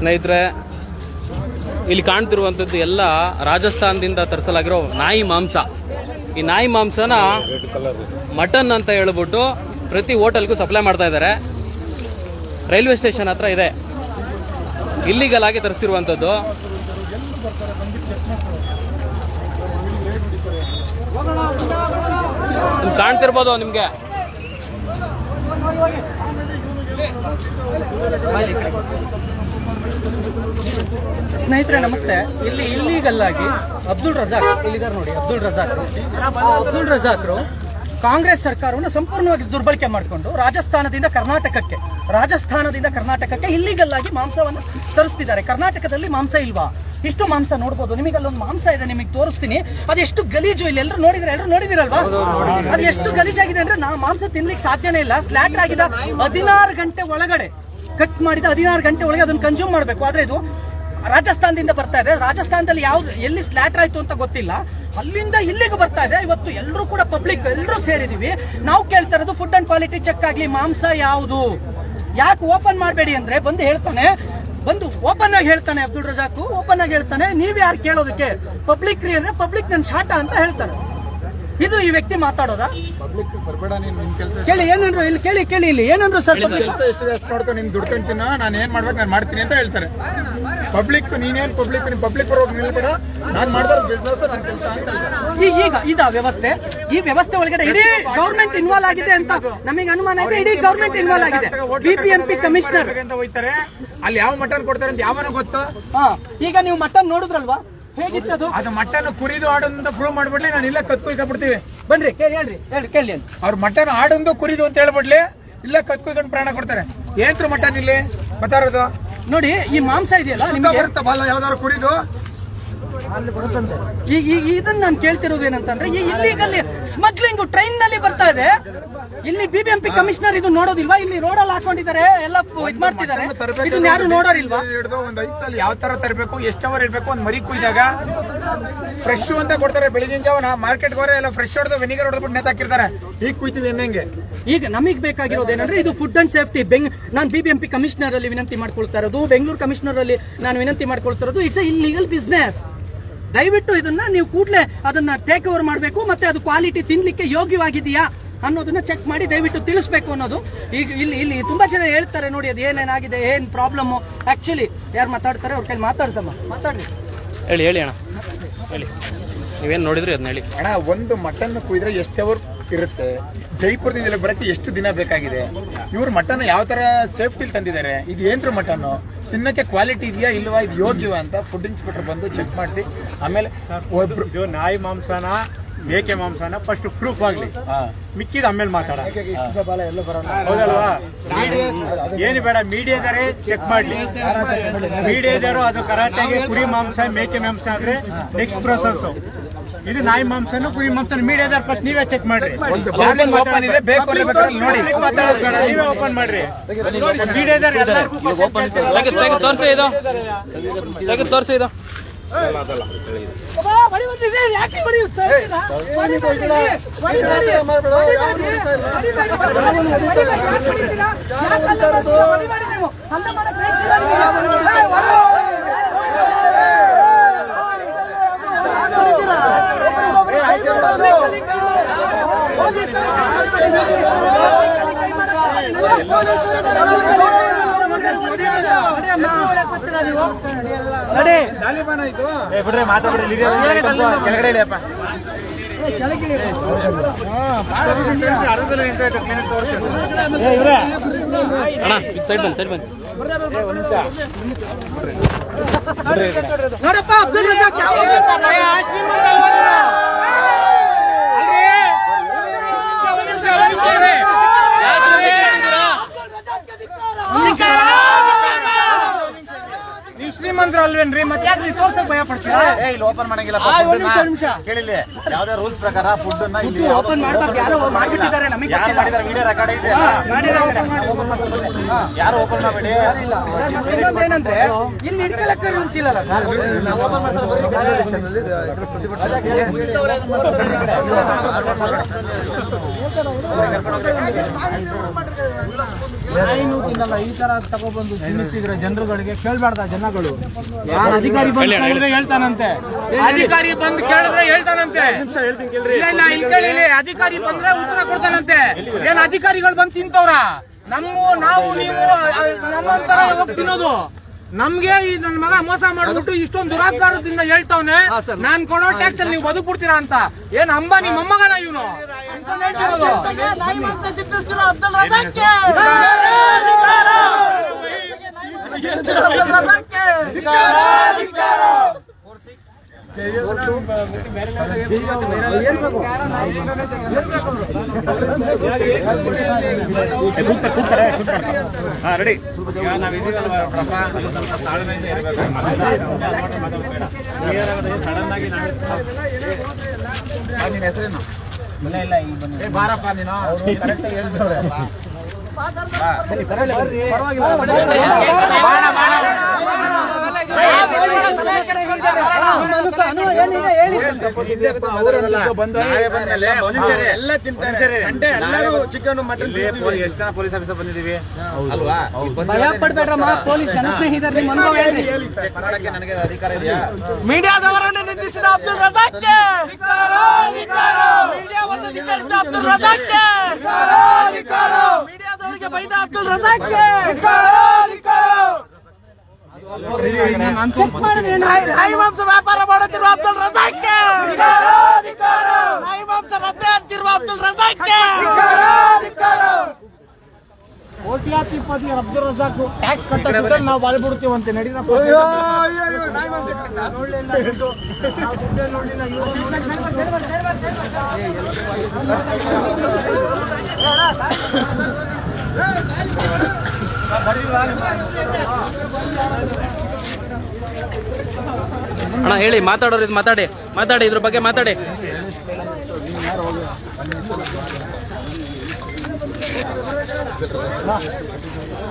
ಸ್ನೇಹಿತರೆ, ಇಲ್ಲಿ ಕಾಣ್ತಿರುವಂಥದ್ದು ಎಲ್ಲ ರಾಜಸ್ಥಾನದಿಂದ ತರಿಸಲಾಗಿರೋ ನಾಯಿ ಮಾಂಸ. ಈ ನಾಯಿ ಮಾಂಸನ ಮಟನ್ ಅಂತ ಹೇಳ್ಬಿಟ್ಟು ಪ್ರತಿ ಹೋಟೆಲ್ಗೂ ಸಪ್ಲೈ ಮಾಡ್ತಾ ಇದ್ದಾರೆ. ರೈಲ್ವೆ ಸ್ಟೇಷನ್ ಹತ್ರ ಇದೆ, ಇಲ್ಲಿಗಲ್ ಆಗಿ ತರಿಸ್ತಿರುವಂಥದ್ದು. ಕಾಣ್ತಿರ್ಬೋದು ನಿಮ್ಗೆ. ಸ್ನೇಹಿತರೆ ನಮಸ್ತೆ. ಇಲ್ಲಿ ಇಲ್ಲಿಗಲ್ ಆಗಿ ಅಬ್ದುಲ್ ರಜಾಕ್ ಇಲ್ಲಿದ್ದಾರೆ ನೋಡಿ. ಅಬ್ದುಲ್ ರಜಾಕ್ರು ಕಾಂಗ್ರೆಸ್ ಸರ್ಕಾರವನ್ನು ಸಂಪೂರ್ಣವಾಗಿ ದುರ್ಬಳಕೆ ಮಾಡಿಕೊಂಡು ರಾಜಸ್ಥಾನದಿಂದ ಕರ್ನಾಟಕಕ್ಕೆ ಇಲ್ಲಿಗಲ್ ಆಗಿ ಮಾಂಸವನ್ನು ತರಿಸ್ತಿದ್ದಾರೆ. ಕರ್ನಾಟಕದಲ್ಲಿ ಮಾಂಸ ಇಲ್ವಾ? ಇಷ್ಟು ಮಾಂಸ ನೋಡ್ಬೋದು. ನಿಮಗೆ ಅಲ್ಲೊಂದು ಮಾಂಸ ಇದೆ, ನಿಮಗೆ ತೋರಿಸ್ತೀನಿ. ಅದೆಷ್ಟು ಗಲೀಜು. ಇಲ್ಲಿ ಎಲ್ಲರೂ ನೋಡಿದಿರಲ್ವಾ? ಅದು ಎಷ್ಟು ಗಲೀಜಾಗಿದೆ ಅಂದ್ರೆ ಮಾಂಸ ತಿನ್ಲಿಕ್ಕೆ ಸಾಧ್ಯನೇ ಇಲ್ಲ. ಸ್ಲಾಟರ್ ಆಗಿದ 16 ಗಂಟೆ ಒಳಗಡೆ, ಕಟ್ ಮಾಡಿದ 16 ಗಂಟೆ ಒಳಗೆ ಅದನ್ನು ಕನ್ಸ್ಯೂಮ್ ಮಾಡಬೇಕು. ಆದ್ರೆ ಇದು ರಾಜಸ್ಥಾನದಿಂದ ಬರ್ತಾ ಇದೆ. ರಾಜಸ್ಥಾನದಲ್ಲಿ ಎಲ್ಲಿ ಸ್ಲಾಟರ್ ಆಯ್ತು ಅಂತ ಗೊತ್ತಿಲ್ಲ, ಅಲ್ಲಿಂದ ಇಲ್ಲಿಗೆ ಬರ್ತಾ ಇದೆ. ಇವತ್ತು ಎಲ್ಲರೂ ಕೂಡ ಪಬ್ಲಿಕ್ ಎಲ್ಲರೂ ಸೇರಿದೀವಿ. ನಾವು ಕೇಳ್ತಾ ಇರೋದು ಫುಡ್ ಅಂಡ್ ಕ್ವಾಲಿಟಿ ಚೆಕ್ ಆಗ್ಲಿ. ಮಾಂಸ ಯಾವುದು? ಯಾಕೆ ಓಪನ್ ಮಾಡಬೇಡಿ ಅಂದ್ರೆ ಬಂದು ಓಪನ್ ಆಗಿ ಹೇಳ್ತಾನೆ ಅಬ್ದುಲ್ ರಜಾಕ್. ಓಪನ್ ಆಗಿ ಹೇಳ್ತಾನೆ, ನೀವ್ ಯಾರು ಕೇಳೋದಕ್ಕೆ? ಪಬ್ಲಿಕ್ ರೀ ಅಂದ್ರೆ ಪಬ್ಲಿಕ್ ನನ್ ಶಾಟ ಅಂತ ಹೇಳ್ತಾರೆ. ಇದು ಈ ವ್ಯಕ್ತಿ ಮಾತಾಡೋದಾ? ಕೇಳಿ ಏನಂದ್ರು ಇಲ್ಲಿ, ಕೇಳಿ ಇಲ್ಲಿ ಏನಂದ್ರು ಸರ್? ನೋಡ್ಕೊಂಡು ನೀನ್ ದುಡ್ಕೊಂತೀನ, ನಾನು ಏನ್ ಮಾಡ್ಬೇಕು ನಾನು ಮಾಡ್ತೀನಿ ಅಂತ ಹೇಳ್ತಾರೆ. ಪಬ್ಲಿಕ್ ನೀನೇನ್ ಪಬ್ಲಿಕ್ ನಿಲ್ಬೇಡ, ನಾನ್ ಮಾಡಿದ ಬಿಸ್ನೆಸ್ ನನ್ನ ಕೆಲಸ ಅಂತ ಹೇಳ್ತಾರೆ. ಈಗ ಇದ ವ್ಯವಸ್ಥೆ, ಈ ವ್ಯವಸ್ಥೆ ಒಳಗಡೆ ಇಡೀ ಗವರ್ಮೆಂಟ್ ಇನ್ವಾಲ್ವ್ ಆಗಿದೆ ಅಂತ ನಮಗೆ ಅನುಮಾನ ಇದೆ. ಇಡೀ ಗವರ್ಮೆಂಟ್ ಇನ್ವಾಲ್ವ್ ಆಗಿದೆ. ಬಿಬಿಎಂಪಿ ಕಮಿಷನರ್ ಅಂತ ಹೋಯ್ತಾರೆ. ಅಲ್ಲಿ ಯಾವ ಮಟನ್ ಕೊಡ್ತಾರೆ ಅಂತ ಯಾವನ ಗೊತ್ತು? ಈಗ ನೀವು ಮಟನ್ ನೋಡಿದ್ರಲ್ವಾ, ಹೇಗಿತ್ತು ಅದು ಮಟನ್ ಕುರಿದು ಆಡೋದಂತ ಪ್ರೂವ್ ಮಾಡ್ಬಿಡ್ಲಿ, ನಾನು ಇಲ್ಲ ಕತ್ಕೊಯ್ಕೊಂಡ್ಬಿಡ್ತೀವಿ. ಬನ್ರಿ ಕೇಳಿ ಅವ್ರ ಮಟನ್ ಆಡೊಂದು ಕುರಿದು ಅಂತ ಹೇಳ್ಬಿಡ್ಲಿ, ಇಲ್ಲ ಕತ್ಕೊಯ್ಕೊಂಡು ಪ್ರಾಣ ಕೊಡ್ತಾರೆ. ಏನ್ರು ಮಟನ್ ಇಲ್ಲಿ ಬತ್ತಾರದು ನೋಡಿ. ಈ ಮಾಂಸ ಇದೆಯಲ್ಲ ನಿಮ್ಗೆ ಬರುತ್ತಲ್ಲ ಯಾವ್ದಾದ್ರು ಕುರಿದು, ಈಗ ಇದನ್ನ ನಾನು ಕೇಳ್ತಿರೋದು ಏನಂತಂದ್ರೆ, ಈ ಇಲ್ಲಿಗಲ್ಲಿ ಸ್ಮಗ್ಲಿಂಗ್ ಟ್ರೈನ್ ನಲ್ಲಿ ಬರ್ತಾ ಇದೆ. ಇಲ್ಲಿ ಬಿಬಿಎಂಪಿ ಕಮಿಷನರ್ ಇದು ನೋಡೋದಿಲ್ವಾ? ಇಲ್ಲಿ ರೋಡಲ್ಲಿ ಹಾಕೊಂಡಿದ್ದಾರೆ, ಎಲ್ಲ ಇದ್ ಮಾಡ್ತಿದ್ದಾರೆ. ಇದನ್ನ ಯಾರು ನೋಡೋರಿಲ್ವಾ? ಒಂದ್ 5 ಸಲ ಯಾವ ತರ ತರಬೇಕು, ಎಷ್ಟು ಅವರ್ ಇರ್ಬೇಕು, ಒಂದ್ ಮರಿ ಕುಯ್ದಾಗ ಫ್ರೆಶ್ ಅಂತ ಕೊಡ್ತಾರೆ. ಬೆಳಿಗಿನ ಜಾವ ಮಾರ್ಕೆಟ್ ಹೋದ್ರೆ ಎಲ್ಲ ಫ್ರೆಶ್ ಹೊಡೆದು ವಿನಿಗರ್ ಹೊಡೆದ್ಬಿಟ್ಟು ನೇತಾಕಿರ್ತಾರೆ. ಈಗ ಕುಯ್ತೀವಿ ಹೆಂಗೆ? ಈಗ ನಮಗೆ ಬೇಕಾಗಿರೋದೇನಂದ್ರೆ ಇದು ಫುಡ್ ಅಂಡ್ ಸೇಫ್ಟಿ. ನಾನು ಬಿಬಿಎಂಪಿ ಕಮಿಷನರ್ ಅಲ್ಲಿ ವಿನಂತಿ ಮಾಡ್ಕೊಳ್ತಾ ಇರೋದು, ಬೆಂಗಳೂರು ಕಮಿಷನರ್ ಅಲ್ಲಿ ನಾನು ವಿನಂತಿ ಮಾಡ್ಕೊಳ್ತಾ ಇರೋದು, ಇಟ್ಸ್ ಇಲ್ಲಿಗಲ್ ಬಿಸ್ನೆಸ್. ದಯವಿಟ್ಟು ಇದನ್ನ ನೀವು ಕೂಡಲೇ ಅದನ್ನ ಟೇಕ್ ಓವರ್ ಮಾಡಬೇಕು. ಮತ್ತೆ ಅದು ಕ್ವಾಲಿಟಿ ತಿನ್ಲಿಕ್ಕೆ ಯೋಗ್ಯವಾಗಿದೆಯಾ ಅನ್ನೋದನ್ನ ಚೆಕ್ ಮಾಡಿ ದಯವಿಟ್ಟು ತಿಳಿಸ್ಬೇಕು ಅನ್ನೋದು. ಈಗ ಇಲ್ಲಿ ತುಂಬಾ ಜನ ಹೇಳ್ತಾರೆ ನೋಡಿ, ಅದು ಏನೇನಾಗಿದೆ, ಏನ್ ಪ್ರಾಬ್ಲಮ್. ಆಕ್ಚುಲಿ ಯಾರು ಮಾತಾಡ್ತಾರೆ ಅವ್ರ ಕೈ ಮಾತಾಡ್ರಿ. ಹೇಳಿ ಅಣ್ಣ, ಹೇಳಿ. ನೀವೇನ್ ನೋಡಿದ್ರಿ ಅದನ್ನ ಹೇಳಿ ಅಣ್ಣ. ಒಂದು ಮಟನ್ ಕುಯ್ದ್ರೆ ಎಷ್ಟು ಅವರ್ ಇರುತ್ತೆ? ಜೈಪುರದಿಂದ ಬರಕ್ಕೆ ಎಷ್ಟು ದಿನ ಬೇಕಾಗಿದೆ? ಇವ್ರು ಮಟನ್ ಯಾವ ತರ ಸೇಫ್ಟಿ ತಂದಿದ್ದಾರೆ? ಇದು ಏನ್ರ ಮಟನ್ ತಿನ್ನಕ್ಕೆ ಕ್ವಾಲಿಟಿ ಇದೆಯಾ ಇಲ್ವಾ, ಇದು ಯೋಗ್ಯವಾ ಅಂತ ಫುಡ್ ಇನ್ಸ್ಪೆಕ್ಟರ್ ಬಂದು ಚೆಕ್ ಮಾಡಿಸಿ ಆಮೇಲೆ ಇದು ನಾಯಿ ಮಾಂಸನ ಮೇಕೆ ಮಾಂಸನ ಫಸ್ಟ್ ಪ್ರೂಫ್ ಆಗ್ಲಿ, ಮಿಕ್ಕಿದ ಆಮೇಲೆ ಮಾತಾಡ. ಹೌದಲ್ವಾ? ಏನು ಬೇಡ, ಮೀಡಿಯಾದರೆ ಚೆಕ್ ಮಾಡ್ಲಿ. ಮೀಡಿಯಾದರು ಅದು ಕರಾಟೆಗೆ ಕುರಿ ಮಾಂಸ ಮೇಕೆ ಮಾಂಸ ಅಂದ್ರೆ ನೆಕ್ಸ್ಟ್ ಪ್ರೊಸೆಸ್. ಇದು ನಾಯಿ ಮಾಂಸನು ಕುರಿ ಮಾಂಸನ ಮೀಡಿಯಾದಾರ ಫಸ್ಟ್ ನೀವೇ ಚೆಕ್ ಮಾಡ್ರಿ. ಓಪನ್ ಇದೆ, ಬೇಕು ನೋಡಿ, ನೀವೇ ಓಪನ್ ಮಾಡ್ರಿ. ಮೀಡಿಯಾದಾರ ಎಲ್ಲರಿಗೂ ತೋರಿಸಿ ಇದು ಬಿಡ್ರಿ, ಮಾತಾಡ್ರಿ. ಕೆಳಗಡೆ ಇಳಿಯಪ್ಪ. ನೋಡಪ್ಪ ಅಬ್ದುಲ್ ರಜಾಕ್ ನೀವು ಶ್ರೀಮಂತರ ಅಲ್ವೇನ್ರಿ ಮತ್ತೆ ಯಾಕೆ ನೀವು ತೋರ್ಸಕ್ ಭಯ ಪಡ್ತೀರಾ? ಇಲ್ಲಿ ಓಪನ್ ಮಾಡಂಗಿಲ್ಲ ಒಂದ್ ನಿಮಿಷ ಕೇಳಿಲ್ಲ ಯಾವ್ದೇ ರೂಲ್ಸ್ ಪ್ರಕಾರ ಫುಡ್ ಓಪನ್ ಮಾಡ್ತಾರೆ, ಯಾರೋ ಮಾಡ್ಬಿಟ್ಟಿದ್ದಾರೆ, ನಮಗೆ ವಿಡಿಯೋ ರೆಕಾರ್ಡ್ ಇದೆ ಯಾರು ಓಪನ್ ಮಾಡಬೇಡಿ. ಇನ್ನೊಂದೇನಂದ್ರೆ ಇಲ್ಲಿ ಹಿಡ್ಕೊಳಕ್ಕೆ ರೂಲ್ಸ್ ಇಲ್ಲಲ್ಲ ಸರ್. ಈ ತರ ತಗೊಬಂದು ತಿನ್ನಿಸಿದ್ರೆ ಜನರುಗಳಿಗೆ ಕೇಳ್ಬಾರ್ದ ಜನಗಳು? ಯಾರು ಅಧಿಕಾರಿ ಬಂದು ಕೇಳಿದ್ರೆ ಹೇಳ್ತಾನಂತೆ, ಅಧಿಕಾರಿ ಬಂದು ಕೇಳಿದ್ರೆ ಹೇಳ್ತಾನಂತೆ. ಇಲ್ಲ ಇಲ್ಲಿ ಕೇಳಿ, ಅಧಿಕಾರಿ ಬಂದ್ರೆ ಉತ್ತರ ಕೊಡ್ತಾನಂತೆ. ಏನ್ ಅಧಿಕಾರಿಗಳು ಬಂದು ತಿಂತವ್ರ? ನಾವು ನೀವು ನಮ್ಮಂತರ ಹೋಗಿ ತಿನ್ನೋದು? ನಮ್ಗೆ ಈ ನನ್ನ ಮಗ ಮೋಸ ಮಾಡ್ಬಿಟ್ಟು ಇಷ್ಟೊಂದು ದುರಾಕಾರದಿಂದ ಹೇಳ್ತಾವ್ನೆ, ನಾನ್ ಕೊಡೋ ಟ್ಯಾಕ್ಸ್ ಅಲ್ಲಿ ನೀವು ಬದುಕ್ಬಿಡ್ತೀರಾ ಅಂತ. ಏನ್ ಅಂಬಾನಿ ಮೊಮ್ಮಗನ ಇವನು? ರೆಡಿ ನಿನ್ನ ಹೆಸರೇನು? ಇಲ್ಲ ಬಾರಪ್ಪ ನೀನು ಕರೆಕ್ಟ್ ಹೇಳ್ತಾರೆ. ಎಲ್ಲ ತಿಂತಾರೆ. ಎಲ್ಲರೂ ಚಿಕನ್ ಮಟನ್. ಎಷ್ಟು ಜನ ಪೊಲೀಸ್ ಆಫೀಸರ್ ಬಂದಿದ್ದೀವಿ ಅಲ್ವಾ? ಭಯ ಪಡ್ಬೇಡ್ರಮ್ಮ, ಪೊಲೀಸ್ ಜನಸ್ನೇಹಿತರು. ನಿಮ್ಮ ಅನುಭವ ಹೇಳಿ. ನನಗೆ ಅಧಿಕಾರ ಇದೆಯಾ? ಮೀಡಿಯಾದವರನ್ನು ನಿಂದಿಸಿದ ಅಬ್ದುಲ್ ರಜಾಕ್ಗೆ, ಮೀಡಿಯಾವನ್ನು ನಿಂದಿಸಿದ ಅಬ್ದುಲ್ ರಜಾಕ್ಗೆ, ಮೀಡಿಯಾದವರಿಗೆ ಬೈದ ಅಬ್ದುಲ್ ರಜಾಕ್ಗೆ ಚೆಕ್ ಮಾಡಿದ್ರೆ ನಾಯಿ ಮಾಂಸ ವ್ಯಾಪಾರ ಮಾಡುತ್ತಿರುವ ಅಬ್ದುಲ್ ರಜಾಕ್ಗೆ, ನಾಯಿ ಮಾಂಸ ರದ್ದೆ ಅಂತಿರುವ ಅಬ್ದುಲ್ ರಜಾಕ್ಗೆ, ಕೋಟ್ಯಾಧಿಪತಿ ಅಬ್ದುಲ್ ರಜಾಕ್ ಟ್ಯಾಕ್ಸ್ ಕಟ್ಟಿದ್ರೆ ನಾವು ಬಾಳ್ಬಿಡ್ತೀವಂತೆ. ನಡೀರಪ್ಪ. ಅಣ್ಣ ಹೇಳಿ, ಮಾತಾಡೋರು ಇದು ಮಾತಾಡಿ ಇದ್ರ ಬಗ್ಗೆ ಮಾತಾಡಿ.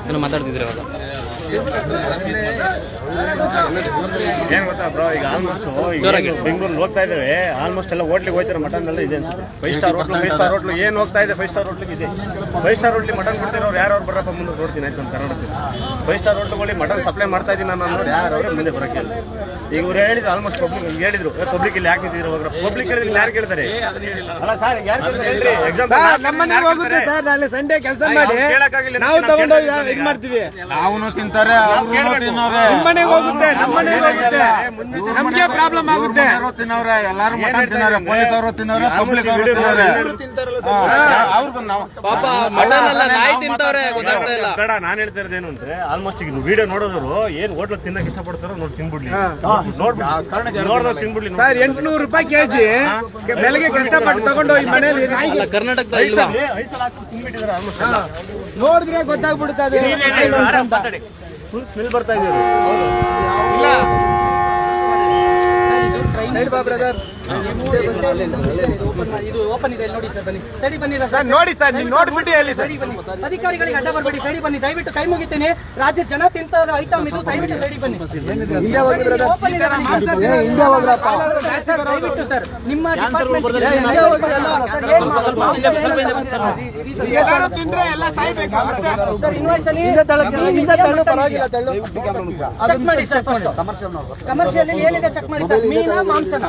ಏನು ಮಾತಾಡ್ತಿದ್ರಿ ಅವಾಗ? ಏನ್ ಗೊತ್ತಾ ಬ್ರೋ, ಈಗ ಆಲ್ಮೋಸ್ಟ್ ಬೆಂಗಳೂರಲ್ಲಿ ಹೋಗ್ತಾ ಇದ್ದೇವೆ, ಆಲ್ಮೋಸ್ಟ್ ಎಲ್ಲ ಹೋಟ್ಲಿಗೆ ಹೋಗ್ತಾರೆ. ಮಟನ್ ಎಲ್ಲ ಇದೆ ಅನ್ಸುತ್ತೆ. 5 ಸ್ಟಾರ್ ಹೋಟ್ಲು ಏನ್ ಹೋಗ್ತಾ ಇದೆ? 5 ಸ್ಟಾರ್ ಹೋಟ್ಲಿಗೆ ಇದೆ. 5 ಸ್ಟಾರ್ ಹೋಟ್ಲಿ ಮಟನ್ ಕೊಡ್ತಿರೋರು ಯಾರು ಬರಪ್ಪ ಮುಂದೆ ನೋಡ್ತೀನಿ ಆಯ್ತು ನಮ್ಮ ಕರ್ನಾಟಕದಲ್ಲಿ. 5 ಸ್ಟಾರ್ ಹೋಟ್ಲುಗಳಿಗೆ ಮಟನ್ ಸಪ್ಲೈ ಮಾಡ್ತಾ ಇದ್ದೀನಿ ನಾನು ಅನ್ನೋರು ಯಾರು ಮುಂದೆ ಬರೋಕ್ಕೆ? ಈಗ ಇವ್ರು ಹೇಳಿದ್ರು ಆಲ್ಮೋಸ್ಟ್ ಪಬ್ಲಿಕ್ ಹೇಳಿದ್ರು, ಪಬ್ಲಿಕ್ ಇಲ್ಲಿ ಯಾಕೆ ನಿಂತಿದ್ರು ಹೋಗ್ರ? ಪಬ್ಲಿಕ್ ಹೇಳಿದ್ರೆ ಯಾರು ಕೇಳ್ತಾರೆ? ಅಲ್ಲ ಸರ್, ಯಾರು ಹೇಳ್ರಿ? ನಮ್ಮನೆ ಹೋಗುತ್ತೆ ಸರ್, ನಾಳೆ ಸಂಡೇ ಕೆಲಸ ಮಾಡಿ ನಾವು ತಗೊಂಡೋಗಿ ಇದು ಮಾಡ್ತೀವಿ. ಅವನು ತಿಂತಾರೆ, ನಮ್ಮನೆಗೆ ಹೋಗುತ್ತೆ, ನಮ್ಮನೆಗೆ ಹೋಗುತ್ತೆ, ನಮ್ಗೆ ಪ್ರಾಬ್ಲಮ್ ಆಗುತ್ತೆ. ತಿನ್ನವ್ರೆ, ಎಲ್ಲಾರು ಮಟನ್ ತಿನ್ನವ್ರೆ, ಪೊಲೀಸ್ ಅವರು ತಿನ್ನವ್ರೆ, ಪಬ್ಲಿಕ್ ಅವರು ತಿನ್ನವ್ರೆ. ಅವ್ರಿಗೂ ನಾವು ಪಾಪ ಮಟನ್ ಎಲ್ಲ ನಾಯಿ ತಿಂತವ್ರೆ, ಗೊತ್ತಾಗ್ತಾ ಇಲ್ಲ. ಬೇಡ, ನಾನ್ ಹೇಳ್ತಾ ಇರೋದೇನು ಅಂದ್ರೆ ಆಲ್ಮೋಸ್ಟ್ ಈಗ ವಿಡಿಯೋ ನೋಡೋರು ಏನ್ ಹೋಟ್ಲ್ ತಿನ್ನಕ್ ಇಷ್ಟಪಡ್ತಾರೋ ನೋಡಿ ತಿನ್ಬಿಡ್ಲಿ, ನೋಡ್ದವ್ರು ತಿನ್ಬಿಡ್ಲಿ. ಸರ್ 800 ರೂಪಾಯಿ ಕೆಜಿ ಬೆಳಗ್ಗೆ ಕಷ್ಟಪಟ್ಟು ತಗೊಂಡು ಈ ಮನೇಲಿ ಅಲ್ಲ, ಕರ್ನಾಟಕದಲ್ಲಿ ಇಲ್ವಾ? ತಿನ್ಬಿಟ್ಟಿದ್ದಾರೆ ಆಲ್ಮೋಸ್ಟ್. ನೋಡಿದ್ರೆ ಗೊತ್ತಾಗ್ಬಿಡುತ್ತೆ. ಫುಲ್ ಸ್ಮೆಲ್ ಬರ್ತಾ ಇದೆ. ಇದು ಓಪನ್ ಇದೆ ನೋಡಿ ಸರ್, ಬನ್ನಿ ಸೈಡಿ ಬನ್ನಿ ಸರ್. ನೋಡಿ ಸರ್, ನೀವು ನೋಡ್ಬಿಟ್ಟು ಹೇಳಿ ಸರ್. ಅಧಿಕಾರಿಗಳಿಗೆ ಅಡ್ಡ ಬರಬೇಡಿ, ಸೈಡಿ ಬನ್ನಿ ದಯವಿಟ್ಟು. ಕೈ ಮುಗಿತೀನಿ, ರಾಜ್ಯ ಜನ ತಿಂತ ಐಟಮ್ ಇದು, ದಯವಿಟ್ಟು ಸೈಡಿ ಬನ್ನಿ. ಓಪನ್ ಇದೆ ಸರ್, ದಯವಿಟ್ಟು ಸರ್. ನಿಮ್ಮ ಡಿಪಾರ್ಟ್ಮೆಂಟ್ ಸರ್ ಇನ್ವಾಯ್ಸ್ ಅಲ್ಲಿ ಚೆಕ್ ಮಾಡಿ ಸರ್. ಕಮರ್ಷಿಯಲ್ ಏನಿದೆ ಚೆಕ್ ಮಾಡಿ ಸರ್. ಮೀನಾ ಮಾಂಸನ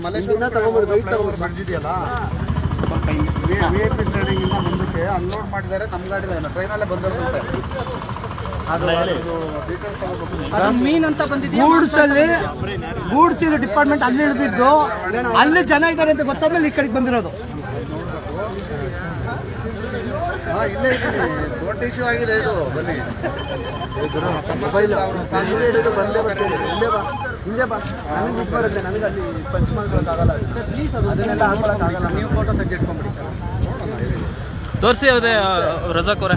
ಮಲೇಷಿಯಾದಿಂದ ಬಂದಿದೆಯಲ್ಲ, VIP ಟ್ರೇಡಿಂಗ್ ಮುಂದಕ್ಕೆ ಅನ್ಲೋಡ್ ಮಾಡಿದ್ದಾರೆ. ನಮ್ಮ ಗಾಡಿ ಟ್ರೈನಲ್ಲೇ ಬಂದಿರುತ್ತೆ. ಮೀನ್ ಅಂತ ಬಂದಿದ್ದೀವಿ. ಗೂಡ್ಸ್ ಡಿಪಾರ್ಟ್ಮೆಂಟ್ ಅಲ್ಲಿ ಹಿಡಿದಿದ್ದು, ಅಲ್ಲಿ ಜನ ಇದ್ದಾರೆ ಅಂತ ಗೊತ್ತಾದ್ಮೇಲೆ ಈ ಕಡೆಗೆ ಬಂದಿರೋದು. ಇಲ್ಲೇ ಇದ್ದೀನಿ, ಕೋರ್ಟ್ ಇಶ್ಯೂ ಆಗಿದೆ ಇದು. ಬನ್ನಿ, ಮೊಬೈಲ್ ಹಿಡಿದು ಬಂದೇ ಬರ್ತೀನಿ. ಹಿಂದೆ ಬಾ ನನಗೆ ಇದು ಬರುತ್ತೆ. ನನಗೆ ಅಲ್ಲಿ ಪಂಚ್ ಮಾಡ್ಕೊಳಕ್ಕಾಗಲ್ಲ. ಪ್ಲೀಸ್ ಅದನ್ನೆಲ್ಲ ಹಾಕೊಳಕ್ಕಾಗಲ್ಲ. ನೀವು ಫೋಟೋ ತೆಗೆದಿಟ್ಕೊಂಡ್ಬಿಡಿ ಸರ್. ತೋರಿಸಿ ಅದೇ ರಜಾಕ್ ಅವರೇ.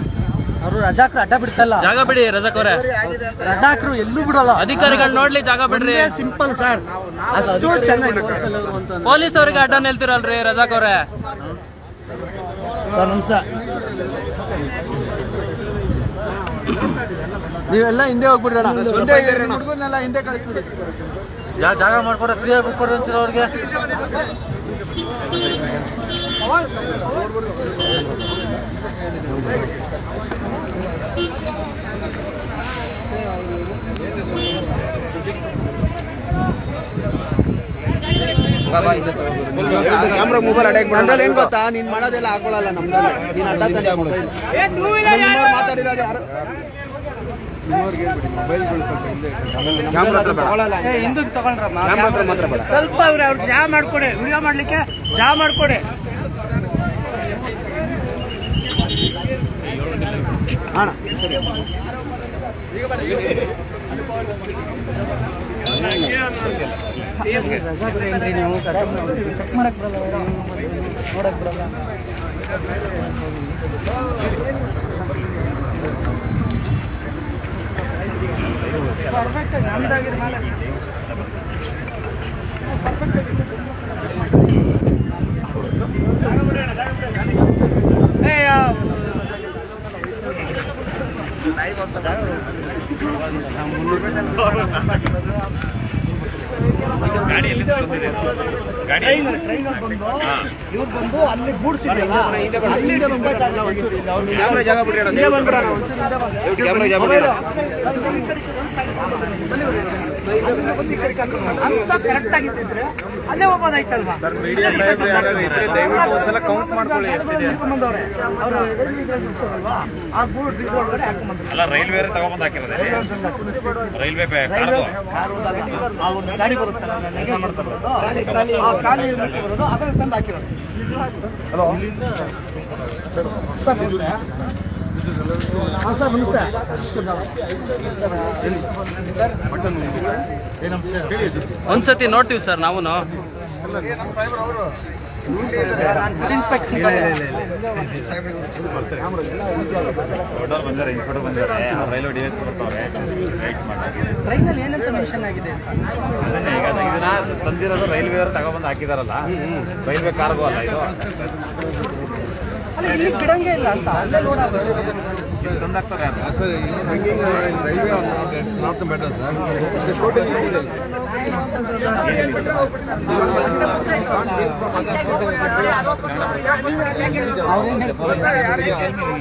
ಅವರು ರಜಾಕ್ರು ಅಡ್ಡ ಬಿಡ್ತಲ್ಲ, ಜಾಗ ಬಿಡಿ ರಜಾಕ್ ಅವರೇ, ರಜಾಕ್ರು ಎಲ್ಲೂ ಬಿಡಲ್ಲ. ಅಧಿಕಾರಿಗಳು ನೋಡ್ಲಿ ಜಾಗ ಬಿಡ್ರಿ. ಸಿಂಪಲ್ ಸರ್, ಅಷ್ಟು ಚೆನ್ನಾಗಿ ಪೊಲೀಸ್ ಅವರಿಗೆ ಅಡ್ಡ ನಿಲ್ತಿರಲ್ರಿ ರಜಾಕ್ ಅವರೇ. ಸರ್ ನಮಸ್ತೆ. ನೀವೆಲ್ಲ ಹಿಂದೆ ಹೋಗ್ಬಿಡ್ರಣ, ಹುಡುಗರನ್ನೆಲ್ಲ ಹಿಂದೆ ಕಳಿಸ್ಬಿಡಿ. ಜಾಗ ಮಾಡ್ಕೊಡ್ರೆ ಫ್ರೀ ಆಗಿ ಬಿಟ್ಕೊಡ್ರಿ ಅಂತೀರ ಅವ್ರಿಗೆ. ನಮ್ದ್ರಲ್ಲಿ ಏನ್ ಗೊತ್ತಾ, ನೀನ್ ಮಾಡೋದೆಲ್ಲ ಹಾಕೊಳ್ಳಲ್ಲ ನಮ್ದಲ್ಲಿ. ನೀನ್ ಅಡ್ಡ ತಾನೇ ಮೊಬೈಲ್ ಮಾತಾಡಿರೋದು ಯಾರು ಹಿಂದಕ್ಕೆ ತಗೊಂಡ್ರಮ್ಮ, ಸ್ವಲ್ಪ ಅವ್ರು ಜಾ ಮಾಡ್ಕೊಡಿ, ವಿಡಿಯೋ ಮಾಡ್ಲಿಕ್ಕೆ ಜಾ ಮಾಡ್ಕೊಡಿ. ಅಣ್ಣ ನೀವು ಕಟ್ ಮಾಡಕ್ ಬರಲ್ಲ, ನೋಡಕ್ ಬರಲ್ಲ. ಪರ್ಫೆಕ್ಟ್ ನಮ್ದಾಗಿರ ಮೇಲೆ ಇವ್ರು ಬಂದು ಅಲ್ಲಿ ಗೂಡ್ಸಿದ್ರಲ್ಲ, ಕರೆಕ್ಟ್ ಆಗಿದ್ದಿದ್ರೆ ಅಲ್ಲೇ ಹೋಗೋದಾಯ್ತಲ್ವಾ. ಕೌಂಟ್ ಮಾಡ್ಕೊಳ್ಳಿ ಎಷ್ಟಿದೆ. ಆ ಗೂಡ್ಸ್ ಒಳಗಡೆ ಹಾಕೊಂಡ್ಬಂದ್ರು. ಅಲ್ಲ ರೈಲ್ವೆ ತಗೊಂಡ್ ಹಾಕಿರೋದೇ, ರೈಲ್ವೆ ಗಾಡಿ ಬರುತ್ತಲ್ಲ, ಆ ಖಾಲಿ ಬರೋದು ಅದ್ರ ತಂದು ಹಾಕಿರೋದು. ಸರ್ ನಮಸ್ತೆ. ಒಂದ್ಸತಿ ನೋಡ್ತೀವಿ ಸರ್ ನಾವು. ರೈಲ್ವೆ ಡಿವೈಸ್ ಬರುತ್ತವ್ರೆ ವೇಟ್ ಮಾಡಿ. ಟ್ರೈನಲ್ಲಿ ಏನಂತ ಮೆನ್ಷನ್ ಆಗಿದೆ? ಅದನ್ನೇ ಈಗ ಇದನ್ನ ತಂದಿರೋದು ರೈಲ್ವೆ ಅವರು ತಗೊಂಡ್ಬಂದು ಹಾಕಿದಾರಲ್ಲ, ರೈಲ್ವೆ ಕಾರ್ಗೋ ಅಲ್ಲ ಇದು. ಅಲ್ಲಿ ಇಲ್ಲಿ ಬಿಡಂಗೆ ಇಲ್ಲ ಅಂತ ಅಲ್ಲೇ ಲೋಡ್ ಆಗೋದು. ತಂದಾಗ್ತದೆ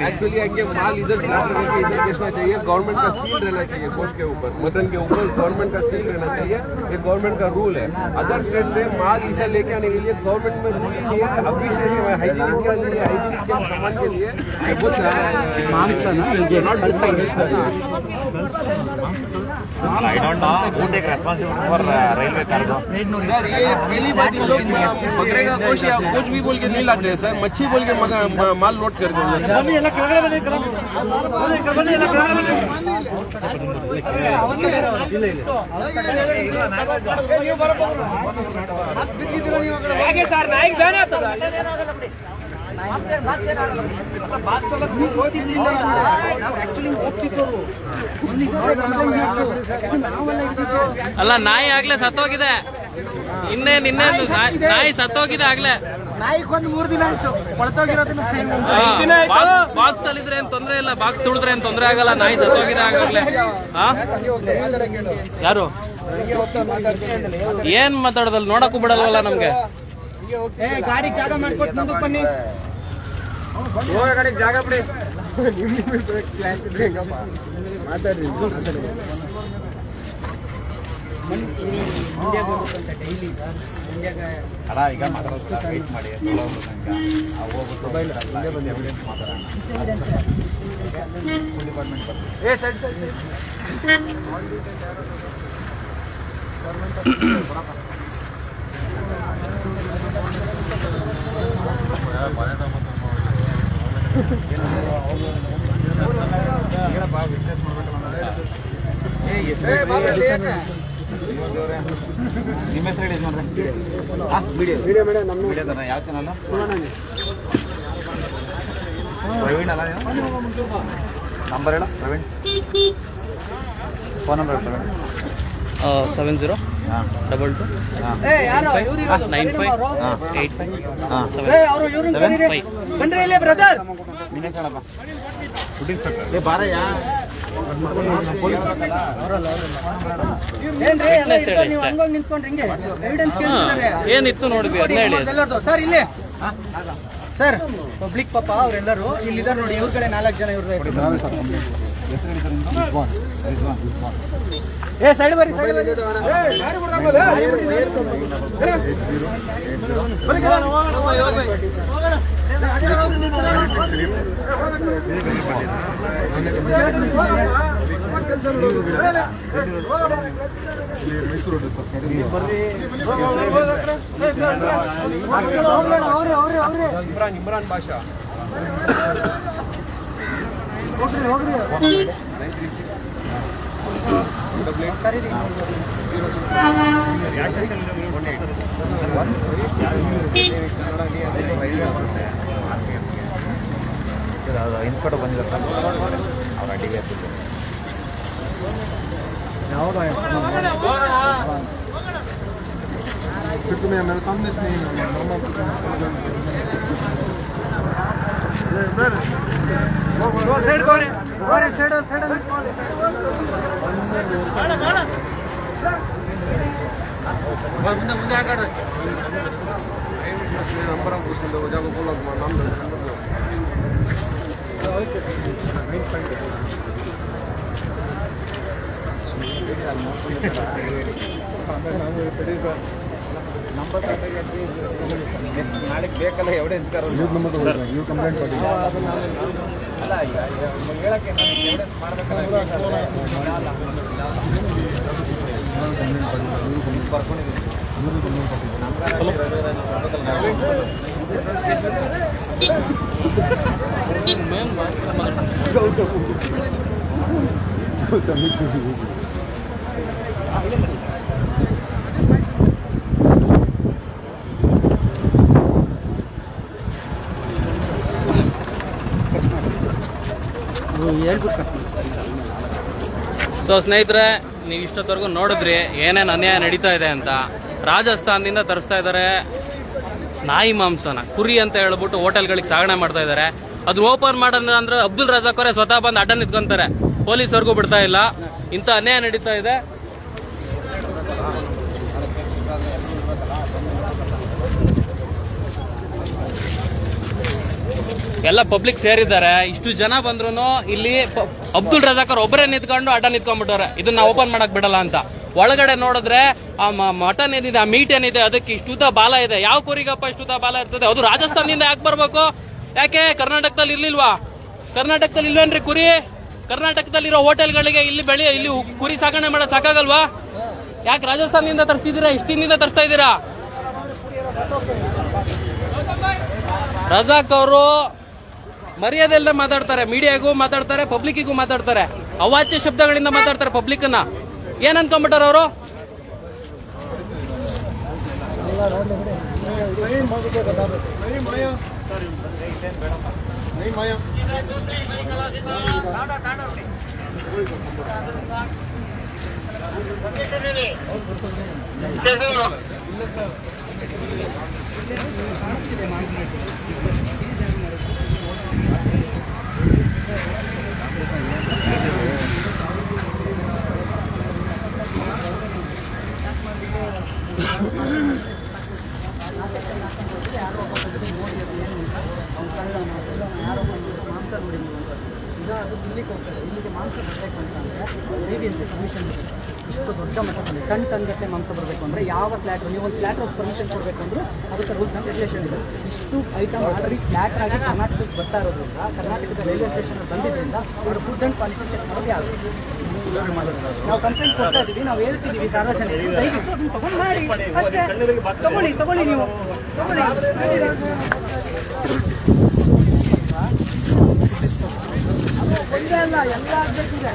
एक्चुअली आगे माल इधर से इधर बेचना चाहिए, गवर्नमेंट का सील रहना चाहिए पोस्ट के ऊपर, मटन के ऊपर गवर्नमेंट का सील रहना चाहिए, ये गवर्नमेंट का रूल है। अदर स्टेट से माल ऐसा लेके आने के लिए गवर्नमेंट में रूल नहीं है, ऑफिशियली हाइजीनिक के लिए, हाइजीनिक के सामान के लिए कुछ I don't know who take responsibility for railway cargo. Sir ये पहली बात ये लोग बकरे का गोश्त या कुछ भी बोल के नहीं लाते हैं सर, मच्छी बोल के माल लोड कर देते हैं। ಅಲ್ಲ ನಾಯಿ ಆಗ್ಲೇ ಸತ್ತೋಗಿದೆ, ಇನ್ನೇನು ನಾಯಿ ಸತ್ತೋಗಿದೆ ಆಗ್ಲೇ. ನಾಯಿಗೊಂದು 3 ದಿನ ಆಯ್ತು, ಕೊಳ್ತೋಗಿರೋದನ್ನ ಬಾಕ್ಸ್ ಅಲ್ಲಿ ಇದ್ರೆ ಏನ್ ತೊಂದ್ರೆ ಇಲ್ಲ, ಬಾಕ್ಸ್ ತುಳಿದ್ರೆ ಏನ್ ತೊಂದ್ರೆ ಆಗಲ್ಲ, ನಾಯಿ ಸತ್ತೋಗಿದೆ ಆಗ್ಲೇ. ಯಾರು ಏನ್ ಮಾತಾಡೋದಲ್ಲ, ನೋಡಕ್ಕೂ ಬಿಡಲ್ವಲ್ಲ ನಮ್ಗೆ. ಗಾಡಿ ಜಾಗ ಮಾಡ್ಕೊಟ್ಟು ಮುಂದಕ್ಕೆ ಬನ್ನಿ. ಗಾಡಿ ಜಾಗ ಬಿಡಿ. ಮಾತಾಡ್ರಿ ಅಲ್ಲ ಈಗ ಮಾತಾಡೋದು ವೇಟ್ ಮಾಡಿ ಹೋಗ್ಬಿಟ್ಟು ಎವಿಡೆನ್ಸ್ ಮಾತಾಡೋಣ. ನಿಮ್ಮ ಹೆಸರು ಹೇಳಿ ನೋಡ್ರಿ. ಯಾವ ಚಾನಲ್? ಪ್ರವೀಣ್ ಅಲ್ಲ ನೀವು? ನಂಬರ್ ಹೇಳ Praveen, phone number Praveen. 70 double 2 95 85 ಅವರು ಇವ್ರನ್ನ ಕರೀರಿ. ಬನ್ರಿ ಇಲ್ಲಿ ಬ್ರದರ್. ಏನ್ರಿ ಎಲ್ಲ ಇಟ್ಕೊಂಡು ನೀವು ಹಂಗೋಗಿ ನಿಂತ್ಕೊಂಡ್ರಿ ಹಿಂಗೆ ಎವಿಡೆನ್ಸ್ ಕೇಳ್ತಿದ್ದಾರೆ. ಏನಿತ್ತು ನೋಡಿದ್ವಿ ಅದನ್ನ ಹೇಳಿ. ಎಲ್ಲರದು ಸರ್ ಇಲ್ಲಿ ಸರ್ ಪಬ್ಲಿಕ್ ಪಾಪ ಅವರೆಲ್ಲರೂ ಇಲ್ಲಿದ್ದಾರೆ ನೋಡಿ. ಇವ್ರ ಕಡೆ 4 ಜನ ಇವ್ರದ್ದು. ಏ ಸೈಡ್ ಬರ್ರಿ, ಸೈಡ್ ಬರ್ರಿ. ಇಮ್ರಾನ್ ಬಾಷಾ. ಇನ್ಸ್ಪೆಕ್ಟರ್ ಬಂದಿದ್ದಾರೆ ಅವ್ರ ಅಡಿಗೆ मेरे सामने से नहीं नंबर ನಾಳೆ ಬೇಕಲ್ಲ ಎವಿಡೆನ್ಸ್ ನೀವು ಕಂಪ್ಲೇಂಟ್ ಕೊಡಿ. ಅಲ್ಲ ಹೇಳಕ್ಕೆ ಎವಿಡೆನ್ಸ್ ಮಾಡಬೇಕಲ್ಲ. ಸೊ ಸ್ನೇಹಿತರೆ, ನೀವು ಇಷ್ಟೊತ್ತವರೆಗೂ ನೋಡಿದ್ರಿ ಏನೇನು ಅನ್ಯಾಯ ನಡೀತಾ ಇದೆ ಅಂತ. ರಾಜಸ್ಥಾನದಿಂದ ತರಿಸ್ತಾ ಇದ್ದಾರೆ ನಾಯಿ ಮಾಂಸನ, ಕುರಿ ಅಂತ ಹೇಳ್ಬಿಟ್ಟು ಹೋಟೆಲ್ಗಳಿಗೆ ಸಾಗಣೆ ಮಾಡ್ತಾ ಇದ್ದಾರೆ. ಅದು ಓಪನ್ ಮಾಡೋಣ ಅಂದ್ರೆ ಅಬ್ದುಲ್ ರಜಾಕ್ ಅವರೇ ಸ್ವತಃ ಬಂದು ಅಡ್ಡ ನಿಂತ್ಕೊಂತಾರೆ. ಪೊಲೀಸರಿಗೂ ಬಿಡ್ತಾ ಇಲ್ಲ. ಇಂಥ ಅನ್ಯಾಯ ನಡೀತಾ ಇದೆ. ಎಲ್ಲ ಪಬ್ಲಿಕ್ ಸೇರಿದ್ದಾರೆ. ಇಷ್ಟು ಜನ ಬಂದ್ರು ಇಲ್ಲಿ ಅಬ್ದುಲ್ ರಜಾಕ್ ಅವ್ರು ಒಬ್ಬರೇ ನಿಂತ್ಕೊಂಡು ಅಡ್ಡ ನಿಂತ್ಕೊಂಡ್ಬಿಟ್ಟವ್ರೆ, ಇದನ್ನ ಓಪನ್ ಮಾಡಕ್ ಬಿಡಲ್ಲ ಅಂತ. ಒಳಗಡೆ ನೋಡಿದ್ರೆ ಆ ಮಟನ್ ಏನಿದೆ, ಆ ಮೀಟ್ ಏನಿದೆ, ಅದಕ್ಕೆ ಇಷ್ಟುತ ಬಾಲ ಇದೆ. ಯಾವ ಕುರಿಗಪ್ಪ ಇಷ್ಟುತ ಬಾಲ ಇರ್ತದೆ? ಅದು ರಾಜಸ್ಥಾನದಿಂದ ಯಾಕೆ ಬರ್ಬೇಕು? ಯಾಕೆ ಕರ್ನಾಟಕದಲ್ಲಿ ಇರ್ಲಿಲ್ವಾ? ಕರ್ನಾಟಕದಲ್ಲಿ ಇಲ್ವೇನ್ರಿ ಕುರಿ? ಕರ್ನಾಟಕದಲ್ಲಿರೋ ಹೋಟೆಲ್ಗಳಿಗೆ ಇಲ್ಲಿ ಕುರಿ ಸಾಗಣೆ ಮಾಡೋದು ಸಾಕಾಗಲ್ವಾ? ಯಾಕೆ ರಾಜಸ್ಥಾನದಿಂದ ತರಿಸ್ತಿದ್ದೀರಾ? ಇಷ್ಟು ದಿನದಿಂದ ತರಿಸ್ತಾ ಇದ್ದೀರಾ? ರಜಾಕ್ ಅವರು ಮರ್ಯಾದೆಲ್ಲ ಮಾತಾಡ್ತಾರೆ, ಮೀಡಿಯಾಗೂ ಮಾತಾಡ್ತಾರೆ, ಪಬ್ಲಿಕ್ಕಿಗೂ ಮಾತಾಡ್ತಾರೆ, ಅವಾಚ್ಯ ಶಬ್ದಗಳಿಂದ ಮಾತಾಡ್ತಾರೆ ಪಬ್ಲಿಕ್ ಅನ್ನ. ಏನ್ ಅನ್ಕೊಂಡ್ಬಿಟ್ಟಾರ ಅವರು? ಇಲ್ಲಿಗೆ ಮಾಂಸ ಬರಬೇಕು ಅಂತಂದ್ರೆ ಪರ್ಮಿಷನ್ ಇಷ್ಟು ದೊಡ್ಡ ಮಟ್ಟದಲ್ಲಿ ಟನ್ ಗಟ್ಟಲೆ ಮಾಂಸ ಬರಬೇಕು ಅಂದರೆ ಯಾವ ಸ್ಲ್ಯಾಟ್ರು, ನೀವು ಒಂದು ಸ್ಲ್ಯಾಟ್ರ್ ಪರ್ಮಿಷನ್ ಕೊಡಬೇಕು ಅಂದರೂ ಅದಕ್ಕೆ ರೂಲ್ಸ್ ಆ್ಯಂಡ್ ರೆಗ್ಯುಲೇಷನ್ ಇದೆ. ಇಷ್ಟು ಐಟಮ್ ಆಲ್ರೆಡಿ ಸ್ಲ್ಯಾಟ್ರ್ ಆಗಿ ಕರ್ನಾಟಕಕ್ಕೆ ಬರ್ತಾ ಇರೋದ್ರಿಂದ, ಕರ್ನಾಟಕದ ರೈಲ್ವೆ ಸ್ಟೇಷನ್ ಬಂದಿದ್ದರಿಂದ ಇವರು ಫುಡ್ ಆ್ಯಂಡ್ ಕ್ವಾಲಿಟಿ ಚೆಕ್ ಮಾಡೋದು ಯಾರು? ನಾವು ಕಂಪ್ಲೇಂಟ್ ಕೊಡ್ತಾ ಇದ್ದೀವಿ, ನಾವು ಹೇಳ್ತಿದ್ದೀವಿ ಸಾರ್ವಜನಿಕರು ದಯವಿಟ್ಟು ಅದನ್ನು ತಗೊಂಡು ಮಾಡಿ ಅಷ್ಟೇ. ತಗೊಳ್ಳಿ ನೀವು ಎಲ್ಲ ಆಗಬೇಕಿದೆ.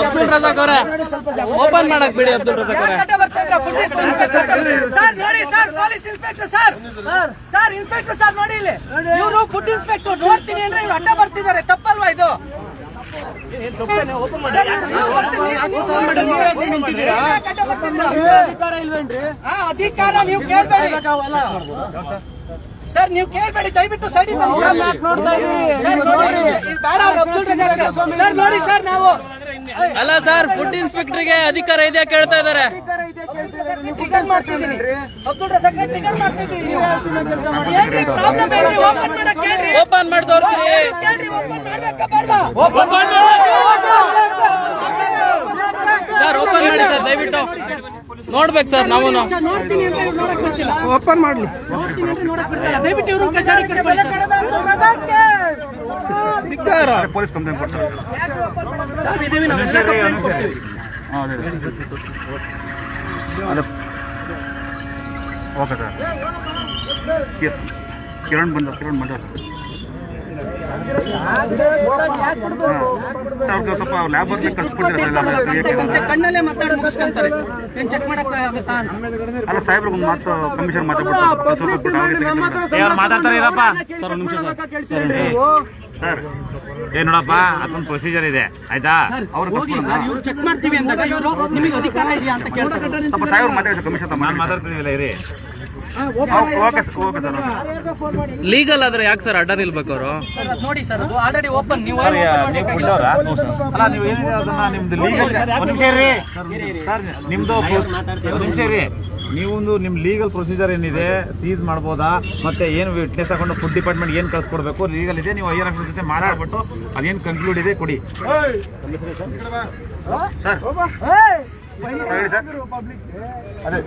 ಅಬ್ದುಲ್ ರಜಾಕ್ ಅವರೇ ಓಪನ್ ಮಾಡಕ್ ಬಿಡಿ. ಅಬ್ದುಲ್ ರಜಾಕ್ ಅವರೇ ಸರ್ ನೋಡಿ sir, police inspector sir, sir inspector sir ನೋಡಿ ಇಲ್ಲಿ, ಇವರು ಫುಡ್ ಇನ್ಸ್ಪೆಕ್ಟರ್ ನೋಡ್ತೀನಿ ಅಂದ್ರೆ ಇವ್ರು ಅಡ್ಡ ಬರ್ತಿದ್ದಾರೆ, ತಪ್ಪಲ್ವಾ ಇದು? ಅಧಿಕಾರ ನೀವು ಕೇಳ್ಬೇಡಿ ಸರ್, ನೀವು ಕೇಳ್ಬೇಡಿ, ದಯವಿಟ್ಟು ಸೈಡ್ ಸರ್ ನೋಡಿ ಸರ್ ನಾವು ಅಲ್ಲ ಸರ್, ಫುಡ್ ಇನ್ಸ್ಪೆಕ್ಟರ್ಗೆ ಅಧಿಕಾರ ಇದೆ ಕೇಳ್ತಾ ಇದಾರೆ. ಟಿಕೆಟ್ ಮಾಡ್ತಿದ್ದೀನಿ, ಸೆಕ್ರೆಟರಿ ಮಾಡ್ತಿದ್ದೀನಿ. ಓಪನ್ ಮಾಡಿ ತೋರಿಸ್ರಿ. ಸರ್ ಓಪನ್ ಮಾಡಿ ಸರ್, ದಯವಿಟ್ಟು ನೋಡ್ಬೇಕು ಸರ್. ನಾವು ನೋಡ್ತೀನಿ ಅಂತ ಇವ್ರು ನೋಡಕ್ ಬರ್ತಿಲ್ಲ, ಓಪನ್ ಮಾಡ್ಲಿ, ನೋಡ್ತೀನಿ ಅಂತ ನೋಡಕ್ ಬರ್ತಿಲ್ಲ. ದಯವಿಟ್ಟು ಇವರು ಪೊಲೀಸ್ ಕಂಪ್ಲೇಂಟ್ ಕೊಡ್ತಾರೆ. Okay sir. Kiran Mandya sir. ಸ್ವಲ್ಪ ಲ್ಯಾಬ್ ಕಣ್ಣಲ್ಲೇ ಮಾತಾಡಿ ಮುಗಿಸ್ಕೊಂತಾರೆ, ಏನ್ ಚೆಕ್ ಮಾಡಕ್ ಆಗುತ್ತಾ? ಅಲ್ಲ ಸಾಹೇಬ್ರು ಒಂದು ಮಾತು ಕಮಿಷನ್ ಮಾತಾಡ್ತಾರೆ ಇರಪ್ಪ ಸರ್. ಒಂದು ನಿಮಿಷ ಸರ್. ಏನ್ ನೋಡಪ್ಪ, ಅದೊಂದು ಪ್ರೊಸೀಜರ್ ಇದೆ ಆಯ್ತಾ? ಅವ್ರು ಇವ್ರು ಚೆಕ್ ಮಾಡ್ತೀವಿ ಅಂದಾಗ ಇವರು ನಿಮಗೆ ಅಧಿಕಾರ ಇದೆಯಾ ಅಂತ ಕೇಳ್ತಾರೆ. ಸ್ವಲ್ಪ ಸಾಹೇಬ್ರು ಮಾತಾಡ್ತಾರೆ ಕಮಿಷನ್ ನಾನು ಮಾತಾಡ್ತಿದ್ದೀವಿಲ್ಲ ಇರಿ. Okay sir. ಲೀಗಲ್ ಆದ್ರೆ ಯಾಕೆ ಸರ್ ಅಡ್ಡ ನಿಲ್ಬೇಕು ಅವರು? ಸರ್ ಅದು ನೋಡಿ ಸರ್, ಅದು ಆಲ್ರೆಡಿ ಓಪನ್. ನೀವು ಅಲ್ಲ ನೀವು ಏನಿದೆ ಅದನ್ನ ನಿಮ್ದು ಲೀಗಲ್ ಸರ್, ನಿಮ್ದು ನಿಮಿಷ ಇರಿ. ನೀವೊಂದು ನಿಮ್ ಲೀಗಲ್ ಪ್ರೊಸೀಜರ್ ಏನಿದೆ, ಸೀಸ್ ಮಾಡ್ಬೋದಾ, ಮತ್ತೆ ಏನು ವಿಟ್ನೆಸ್ ಹಾಕೊಂಡು ಫುಡ್ ಡಿಪಾರ್ಟ್ಮೆಂಟ್ ಏನ್ ಕಳ್ಸ್ಕೊಡ್ಬೇಕು ಲೀಗಲ್ ಇದೆ. ನೀವು ಐಆರ್ ಜೊತೆ ಮಾತಾಡ್ಬಿಟ್ಟು ಅದೇನ್ ಕನ್ಕ್ಲೂಡ್ ಇದೆ ಕೊಡಿ ಸರ್. ಅದೇ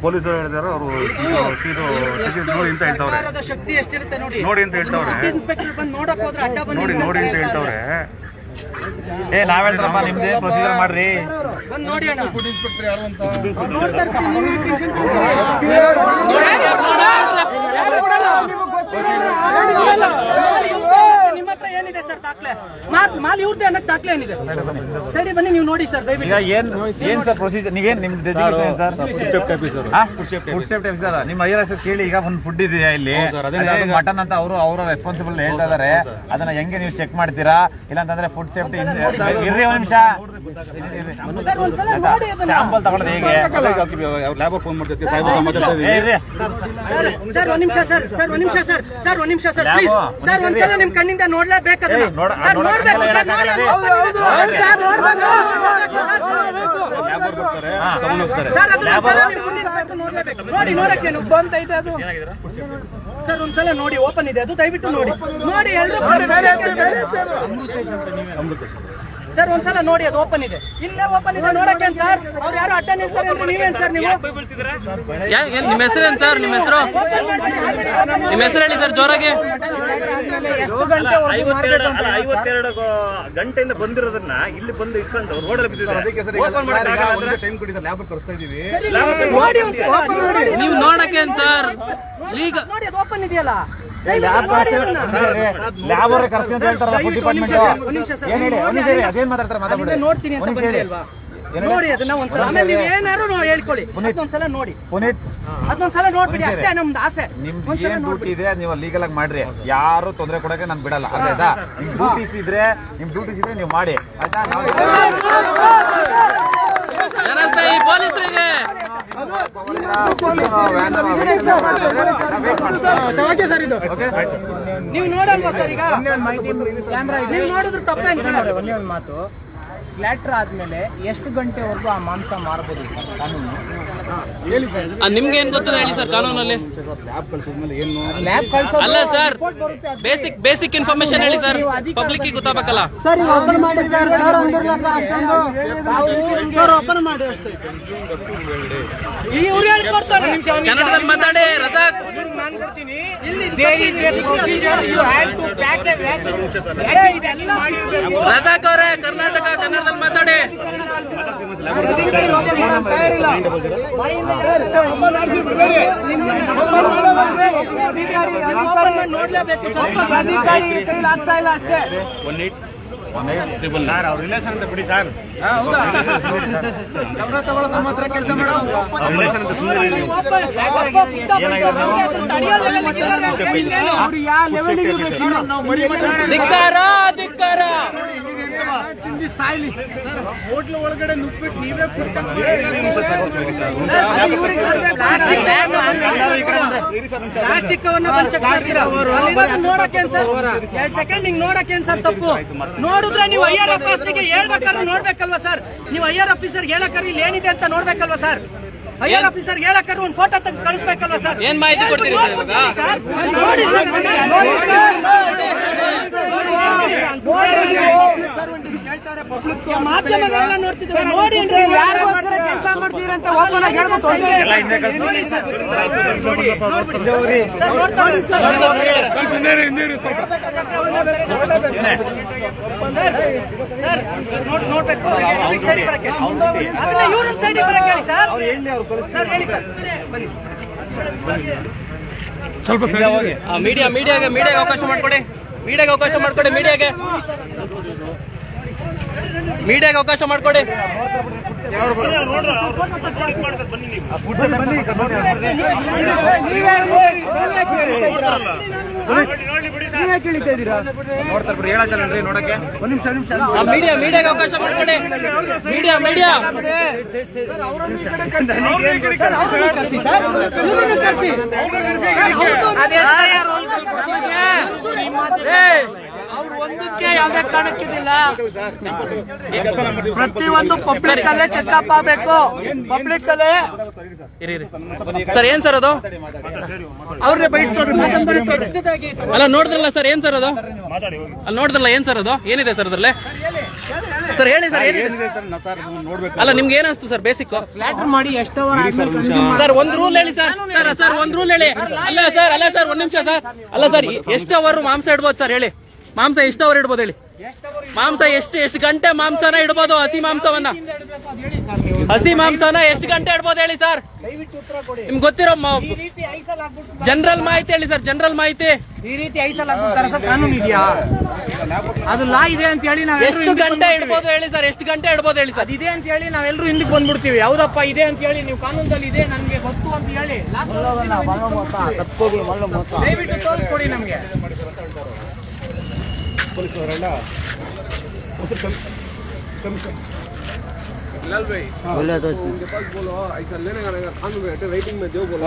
ಪೊಲೀಸ್ ಹೇಳಿದಾರೆ ಅವರು ನೋಡಿ ಅಂತ ಹೇಳ್ತವ್ರೆ. ಶಕ್ತಿ ಎಷ್ಟಿರುತ್ತೆ ನೋಡಿ ಅಂತ ಹೇಳ್ತವ್ರೆ. ಇನ್ಸ್ಪೆಕ್ಟರ್ ಬಂದು ನೋಡಕ್ ಹೋದ್ರೆ ಅಡ್ಡ ಬಂದು ನೋಡಿ ಅಂತ ಹೇಳ್ತವ್ರೆ. ನಾವ್ ಹೇಳ್ತಾರಪ್ಪ ನಿಮ್ದೇ ಪ್ರೊಸೀಜರ್ ಮಾಡ್ರಿ. ಬಂದು ನೋಡಿ ಅಣ್ಣ, ಫುಡ್ ಇನ್ಸ್ಪೆಕ್ಟರ್ ಯಾರು ಅಂತ ನಿಮ್ಮ ಹತ್ರ ಏನಿದೆ ಸರ್ ದಾಖಲೆ? ಮಾಲ್ ಇವ್ರದ್ದೇ ಅನ್ನಕ್ ದಾಖಲೆ ಏನಿದೆ? ಸರಿ ಬನ್ನಿ, ನೀವು ನೋಡಿ ಸರ್ ದಯವಿಟ್ಟು. ಈಗ ಏನ್ ಸರ್ ಪ್ರೊಸೀಜರ್? ನೀವೇನ್ ನಿಮ್ ಸರ್ ಫುಡ್ ಸೇಫ್ಟಿ ಆಫೀಸರ್ ನಿಮ್ಮ ಐಆರ್ ಕೇಳಿ. ಈಗ ಒಂದು ಫುಡ್ ಇದೆಯಾ ಇಲ್ಲಿ ಮಟನ್ ಅಂತ ಅವರ ರೆಸ್ಪಾನ್ಸಿಬಲ್ ಹೇಳ್ತಾ ಇದಾರೆ. ಅದನ್ನ ಹೆಂಗೆ ನೀವು ಚೆಕ್ ಮಾಡ್ತೀರಾ? ಇಲ್ಲ ಅಂತಂದ್ರೆ ಫುಡ್ ಸೇಫ್ಟಿ ಇರ್ರಿ ಒಂದ್ ನಿಮಿಷ ಸ್ಯಾಂಪಲ್ ತಗೊಳ್ಳೋದು ಹೇಗೆ? ಫೋನ್ ಮಾಡ್ತೀವಿ ಸರ್ ಒಂದ್ ನಿಮಿಷ ಸರ್, ಒಂದ್ ನಿಮಿಷ ಸರ್ ಪ್ಲೀಸ್ ಸರ್, ಒಂದ್ಸಲ ನಿಮ್ ಕಣ್ಣಿಂದ ನೋಡ್ಲೇಬೇಕಾದ್ರೆ ನೋಡಿ ನೋಡಕ್ಕೆ ಬಂತೈತೆ ಅದು ಸರ್. ಒಂದ್ಸಲ ನೋಡಿ, ಓಪನ್ ಇದೆ ಅದು, ದಯವಿಟ್ಟು ನೋಡಿ ಎಲ್ಲರೂ ಸರ್. ಒಂದ್ಸಲ ನೋಡಿ, ಅದು ಓಪನ್ ಇದೆ, ಇಲ್ಲೇ ಓಪನ್ ಇದೆ, ನೋಡಕ್ಕೆ ಸರ್. ಅವ್ರು ಯಾರು ಅಡ್ಡ ನಿಲ್ತಾರೆ ಅಂದ್ರೆ ನೀವೇನ್ ಸರ್? ನೀವು ನಿಮ್ಮ ಹೆಸರೇನ್ ಸರ್? ನಿಮ್ಮ ಹೆಸರು ಹೇಳಿ ಸರ್ ಜೋರಾಗಿ. 52 ಗಂಟೆಯಿಂದ ಬಂದಿರೋದನ್ನ ಇಲ್ಲಿ ಬಂದು ಇಟ್ಕೊಂಡು ರೋಡಲ್ಲಿ ನೀವು ನೋಡಕ್ಕೆ ಸರ್ ಈಗ ನೋಡಿ, ಅದು ಓಪನ್ ಇದೆಯಲ್ಲ. ನೋಡ್ತೀನಿ ಅಂತ ಬಂದ್ರಿ ಅಲ್ವಾ? ನೋಡಿ ಅದನ್ನ ಒಂದ್ಸಲ, ಆಮೇಲೆ ನೀವು ಏನಾರು ಹೇಳ್ಕೊಳ್ಳಿ, ಒಂದ್ಸಲ ನೋಡಿ, ಅದೊಂದ್ಸಲ ನೋಡ್ಬಿಡಿ ಅಷ್ಟೇ ನಮ್ದು ಆಸೆ. ನಿಮ್ದು ಏನ್ ಡ್ಯೂಟಿ ಇದೆ ನೀವು ಲೀಗಲ್ ಆಗಿ ಮಾಡ್ರಿ, ಯಾರು ತೊಂದರೆ ಕೊಡಕ್ಕೆ ನಾನು ಬಿಡಲ್ಲ. ಆಯ್ತಾ? ನಿಮ್ ಡ್ಯೂಟೀಸ್ ಇದ್ರೆ ನೀವು ಮಾಡಿ ಆಯ್ತಾ? ಈ ಪೊಲೀಸರಿಗೆ ನೀವು ನೋಡಲ್ವಾ ಸರ್? ಈಗ ನೀವು ನೋಡಿದ್ರೆ ತಪ್ಪೇನು ಸರ್? ಒಂದೇ ಒಂದು ಮಾತು, ಸ್ಲ್ಯಾಟರ್ ಆದ್ಮೇಲೆ ಎಷ್ಟು ಗಂಟೆವರೆಗೂ ಆ ಮಾಂಸ ಮಾರಬಹುದು ಸರ್ ಕಾನೂನು? ನಿಮ್ಗೆ ಏನ್ ಗೊತ್ತಿದೆ ಹೇಳಿ ಸರ್ ಕಾನೂನಲ್ಲಿ? ಅಲ್ಲ ಸರ್, ಬೇಸಿಕ್ ಇನ್ಫಾರ್ಮೇಶನ್ ಹೇಳಿ ಸರ್, ಪಬ್ಲಿಕ್ ಗೊತ್ತಾಗಬೇಕಲ್ಲ ಸರ್. ಓಪನ್ ಮಾಡಿ ಸರ್, ಓಪನ್ ಮಾಡಿ ಅಷ್ಟೇ. ಇವ್ರು ಹೇಳ್ಕೊಡ್ತಾರೆ, ಕನ್ನಡದಲ್ಲಿ ಮಾತಾಡಿ. ರಜಾಕ್ ರಜಾಕ್ ಅವರೇ, ಕರ್ನಾಟಕ ಕನ್ನಡದಲ್ಲಿ ಮಾತಾಡಿ. ನೋಡ್ಲೇಬೇಕು. ಅವ್ರ ರಿಲೇಷನ್ ಅಂತ ಬಿಡಿ ಸರ್, ರಿಲೇಷನ್ ಅಂತ ಸುಮ್ಮನೆ ಧಿಕ್ಕಾರ ಧಿಕ್ಕಾರ. ಹೋಟ್ಲು ಒಳಗಡೆ ನುಗ್ಬಿಟ್ಟು ನೀವೇ ಪ್ಲಾಸ್ಟಿಕ್ ನೋಡಕ್ಕೆ ಸರ್ 2 ಸೆಕೆಂಡ್ ಹಿಂಗ್ ನೋಡಕ್ಕೆ ಸರ್ ತಪ್ಪು. ನೋಡಿದ್ರೆ ನೀವು ಐಆರ್ ಆಫೀಸರ್ಗೆ ಹೇಳ್ಬೇಕಾದ್ರೆ ನೋಡ್ಬೇಕಲ್ವಾ ಸರ್? ನೀವು ಐಆರ್ ಆಫೀಸರ್ಗೆ ಹೇಳಕ್ಕಾರೆ ಇಲ್ಲಿ ಏನಿದೆ ಅಂತ ನೋಡ್ಬೇಕಲ್ವಾ ಸರ್? ಐಆರ್ ಆಫೀಸರ್ಗೆ ಹೇಳಕ್ಕಾರೆ ಒಂದು ಫೋಟೋ ತೆಗೆದು ಕಳಿಸ್ಬೇಕಲ್ವಾ ಸರ್? ಏನ್ ಮಾಹಿತಿ ಕೊಡ್ತೀರಿ ಸರ್ ಇವಾಗ? ನೋಡಿ ಸರ್, ಮಾಧ್ಯಮಗಳೆಲ್ಲ ನೋಡ್ತಿದ್ದೇವೆ. ನೋಡಿ ಯಾರಿಗೋಸ್ಕರ ಕೆಲಸ ಮಾಡ್ತೀರಾ ಅಂತ ಓಪನ್ ಆಗಿ ಹೇಳ್ಬಿಟ್ಟು ನೋಡ್ಬೇಕು. ಇವ್ರನ್ನ ಸೈಡಿಗೆ ಬರಕ್ಕೆ ಹೇಳಿ ಸರ್. ಸರ್ ಹೇಳಿ ಸರ್, ಬನ್ನಿ. ಸ್ವಲ್ಪ ಮೀಡಿಯಾಗೆ ಅವಕಾಶ ಮಾಡ್ಕೊಡಿ. ಮೀಡಿಯಾಗೆ ಅವಕಾಶ ಮಾಡ್ಕೊಡಿ. ಮೀಡಿಯಾಗೆ ಅವಕಾಶ ಮಾಡ್ಕೊಡಿ. ಮೀಡಿಯಾಗೆ ಅವಕಾಶ ಮಾಡ್ಕೊಡಿ. ಮೀಡಿಯಾ ಅವ್ರು ಒಂದಕ್ಕೆ ಯಾವುದೇ ಕಾರಣಕ್ಕಿದಿಲ್ಲ. ಪ್ರತಿಯೊಂದು ಪಬ್ಲಿಕ್ ಅಲ್ಲೇ ಚೆಕ್ಅಪ್ ಆಗಬೇಕು. ಪಬ್ಲಿಕ್ ಅಲ್ಲೇ ಸರ್ ಏನ್ ಸರ್ ಅದು? ಅವ್ರನ್ನೇ ಬಯಸ್ತಾರೆ. ಅಲ್ಲ ನೋಡಿದ್ರಲ್ಲ ಸರ್, ಏನ್ ಸರ್ ಅದು? ಅಲ್ಲಿ ನೋಡಿದ್ರಲ್ಲ ಏನ್ ಸರ್ ಅದು? ಏನಿದೆ ಸರ್ ಅದ್ರಲ್ಲೇ? ಸರ್ ಹೇಳಿ ಸರ್ ಏನಿದೆ? ಅಲ್ಲ ನಿಮ್ಗೆ ಏನಿಸ್ತು ಸರ್ ಬೇಸಿಕ್? ಫ್ಲಾಟರ್ ಮಾಡಿ ಎಷ್ಟು ಸರ್ ಒಂದ್ ರೂಲ್ ಹೇಳಿ ಸರ್. ಸರ್ ಒಂದ್ ರೂಲ್ ಹೇಳಿ. ಅಲ್ಲ ಸರ್ ಒಂದ್ ನಿಮಿಷ ಸರ್. ಅಲ್ಲ ಸರ್ ಎಷ್ಟು ಅವರ್ ಮಾಂಸ ಇಡ್ಬೋದು ಸರ್ ಹೇಳಿ? ಮಾಂಸ ಎಷ್ಟು ಅವರ್ ಇಡ್ಬೋದು ಹೇಳಿ? ಮಾಂಸ ಎಷ್ಟು ಗಂಟೆ ಮಾಂಸನ ಇಡ್ಬೋದು? ಹಸಿ ಮಾಂಸವನ್ನ ಎಷ್ಟು ಗಂಟೆ ಇಡ್ಬೋದು ಹೇಳಿ ಸರ್? ನಿಮ್ಗೆ ಗೊತ್ತಿರೋ ಜನರಲ್ ಮಾಹಿತಿ ಹೇಳಿ ಸರ್. ಜನರಲ್ ಮಾಹಿತಿ ಈ ರೀತಿ ಐಸಲಾಗ್ಬಿಟ್ಟು ಕಾನೂನು ಇದೆಯಾ? ಅದು ಲಾ ಇದೆ ಅಂತ ಹೇಳಿ ನಾವು ಎಷ್ಟು ಗಂಟೆ ಇಡ್ಬೋದು ಹೇಳಿ ಸರ್? ಎಷ್ಟು ಗಂಟೆ ಇಡ್ಬೋದು ಹೇಳಿ ಸರ್? ಇದೆ ಅಂತ ಹೇಳಿ ನಾವೆಲ್ಲರೂ ಹಿಂದಕ್ಕೆ ಬಂದ್ಬಿಡ್ತೀವಿ. ಯಾವ್ದಪ್ಪ ಇದೆ ಅಂತ ಹೇಳಿ ನೀವು ಕಾನೂನಲ್ಲಿ ಇದೆ ನನ್ಗೆ ಗೊತ್ತು ಅಂತ ಹೇಳಿ ದಯವಿಟ್ಟು ತೋರಿಸ್ಕೊಡಿ ನಮ್ಗೆ. बिलाल भाई बोले तो उनके पास बोलो ऐसा लेने का कानून में रेटिंग में दो बोलो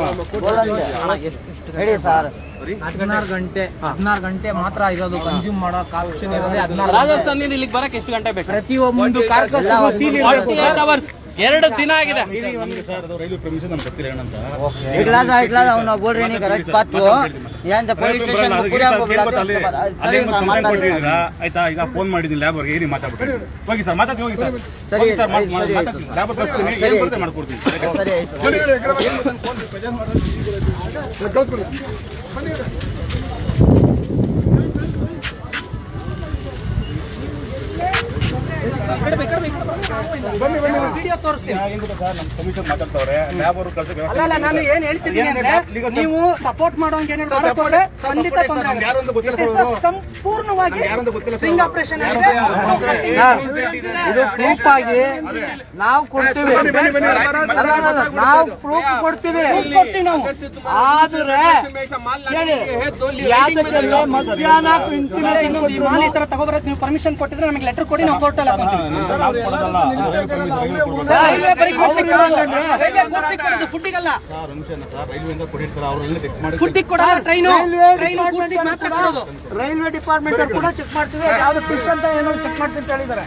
ಹೇಳಿ ಸರ್. 16 ಗಂಟೆ ಮಾತ್ರ ಇರೋದು ಕನ್ಸ್ಯೂಮ್ ಮಾಡೋ ಆಪ್ಷನ್ ಇರೋದೇ 16. ರಾಜಸ್ಥಾನದಿಂದ ಇಲ್ಲಿಗೆ ಬರಕ್ಕೆ ಎಷ್ಟು ಗಂಟೆ ಬೇಕು? ಪ್ರತಿಯೊಂದು ಕಾರ್ಖಾನೆ 48 hours. 2 ದಿನ ಆಗಿದೆ. ಆಯ್ತಾ? ಈಗ ಫೋನ್ ಮಾಡಿದ್ದೀನಿ ಲ್ಯಾಬ್ ಅವ್ರಿಗೆ, ಏರಿ ಮಾತಾಡ್ಬಿಟ್ಟು ಹೋಗಿ ಸರ್, ಮಾತಾಡಿ ಹೋಗಿ ಸರ್. ಲ್ಯಾಬ್ ಮಾಡ್ಕೊಡ್ತೀನಿ. ವಿಡಿಯೋ ತೋರಿಸ್ತೀನಿ. ಕಮಿಷನ್ ಮಾತಾಡ್ತವ್ರೆ ಲ್ಯಾಬ್ ಅವರು ಅಲ್ಲ ನಾನು ಏನ್ ಹೇಳ್ತಿದ್ದೀನಿ ಅಂದ್ರೆ, ನೀವು ಸಪೋರ್ಟ್ ಮಾಡೋಂಗೆ ಏನಾದ್ರು ಮಾಡಕ್ಕೆ ಖಂಡಿತ ತೊಂದರೆ ಆಗುತ್ತೆ. ಸಂಪೂರ್ಣವಾಗಿ ಸ್ಟ್ರಿಂಗ್ ಆಪರೇಷನ್ ಆಗಿದೆ. ಇದು ಪ್ರೂಫ್ ಆಗಿ ನಾವು ಕೊಡ್ತೀವಿ. ನಾವು ಪ್ರೂಫ್ ಕೊಡ್ತೀವಿ. ನಾವು ಆದ್ರೆ ಯಾವ್ದಕ್ಕೆಲ್ಲ ಮಧ್ಯಾಹ್ನ ಈ ಮಾಲ್ ಈ ತರ ತಗೋಬರಕ್ ನೀವು ಪರ್ಮಿಷನ್ ಕೊಟ್ಟಿದ್ರೆ ನಮಗೆ ಲೆಟರ್ ಕೊಡಿ, ನಾವು ಕೋರ್ಟಲ್ಲಿ ಹಾಕೊಂತೀವಿ. ಫುಡ್ಡಿಗಲ್ಲ, ಫುಡ್ಡಿಗೆ ಕೊಡಲ್ಲ. ಟ್ರೈನು ಮಾತ್ರ ಕೊಡೋದು. ರೈಲ್ವೆ ಡಿಪಾರ್ಟ್ಮೆಂಟ್ ಅವ್ರು ಕೂಡ ಚೆಕ್ ಮಾಡ್ತೀವಿ. ಯಾವ್ದು ಫಿಶ್ ಅಂತ ಏನೋ ಚೆಕ್ ಮಾಡ್ತೀವಿ ಅಂತ ಹೇಳಿದ್ದಾರೆ.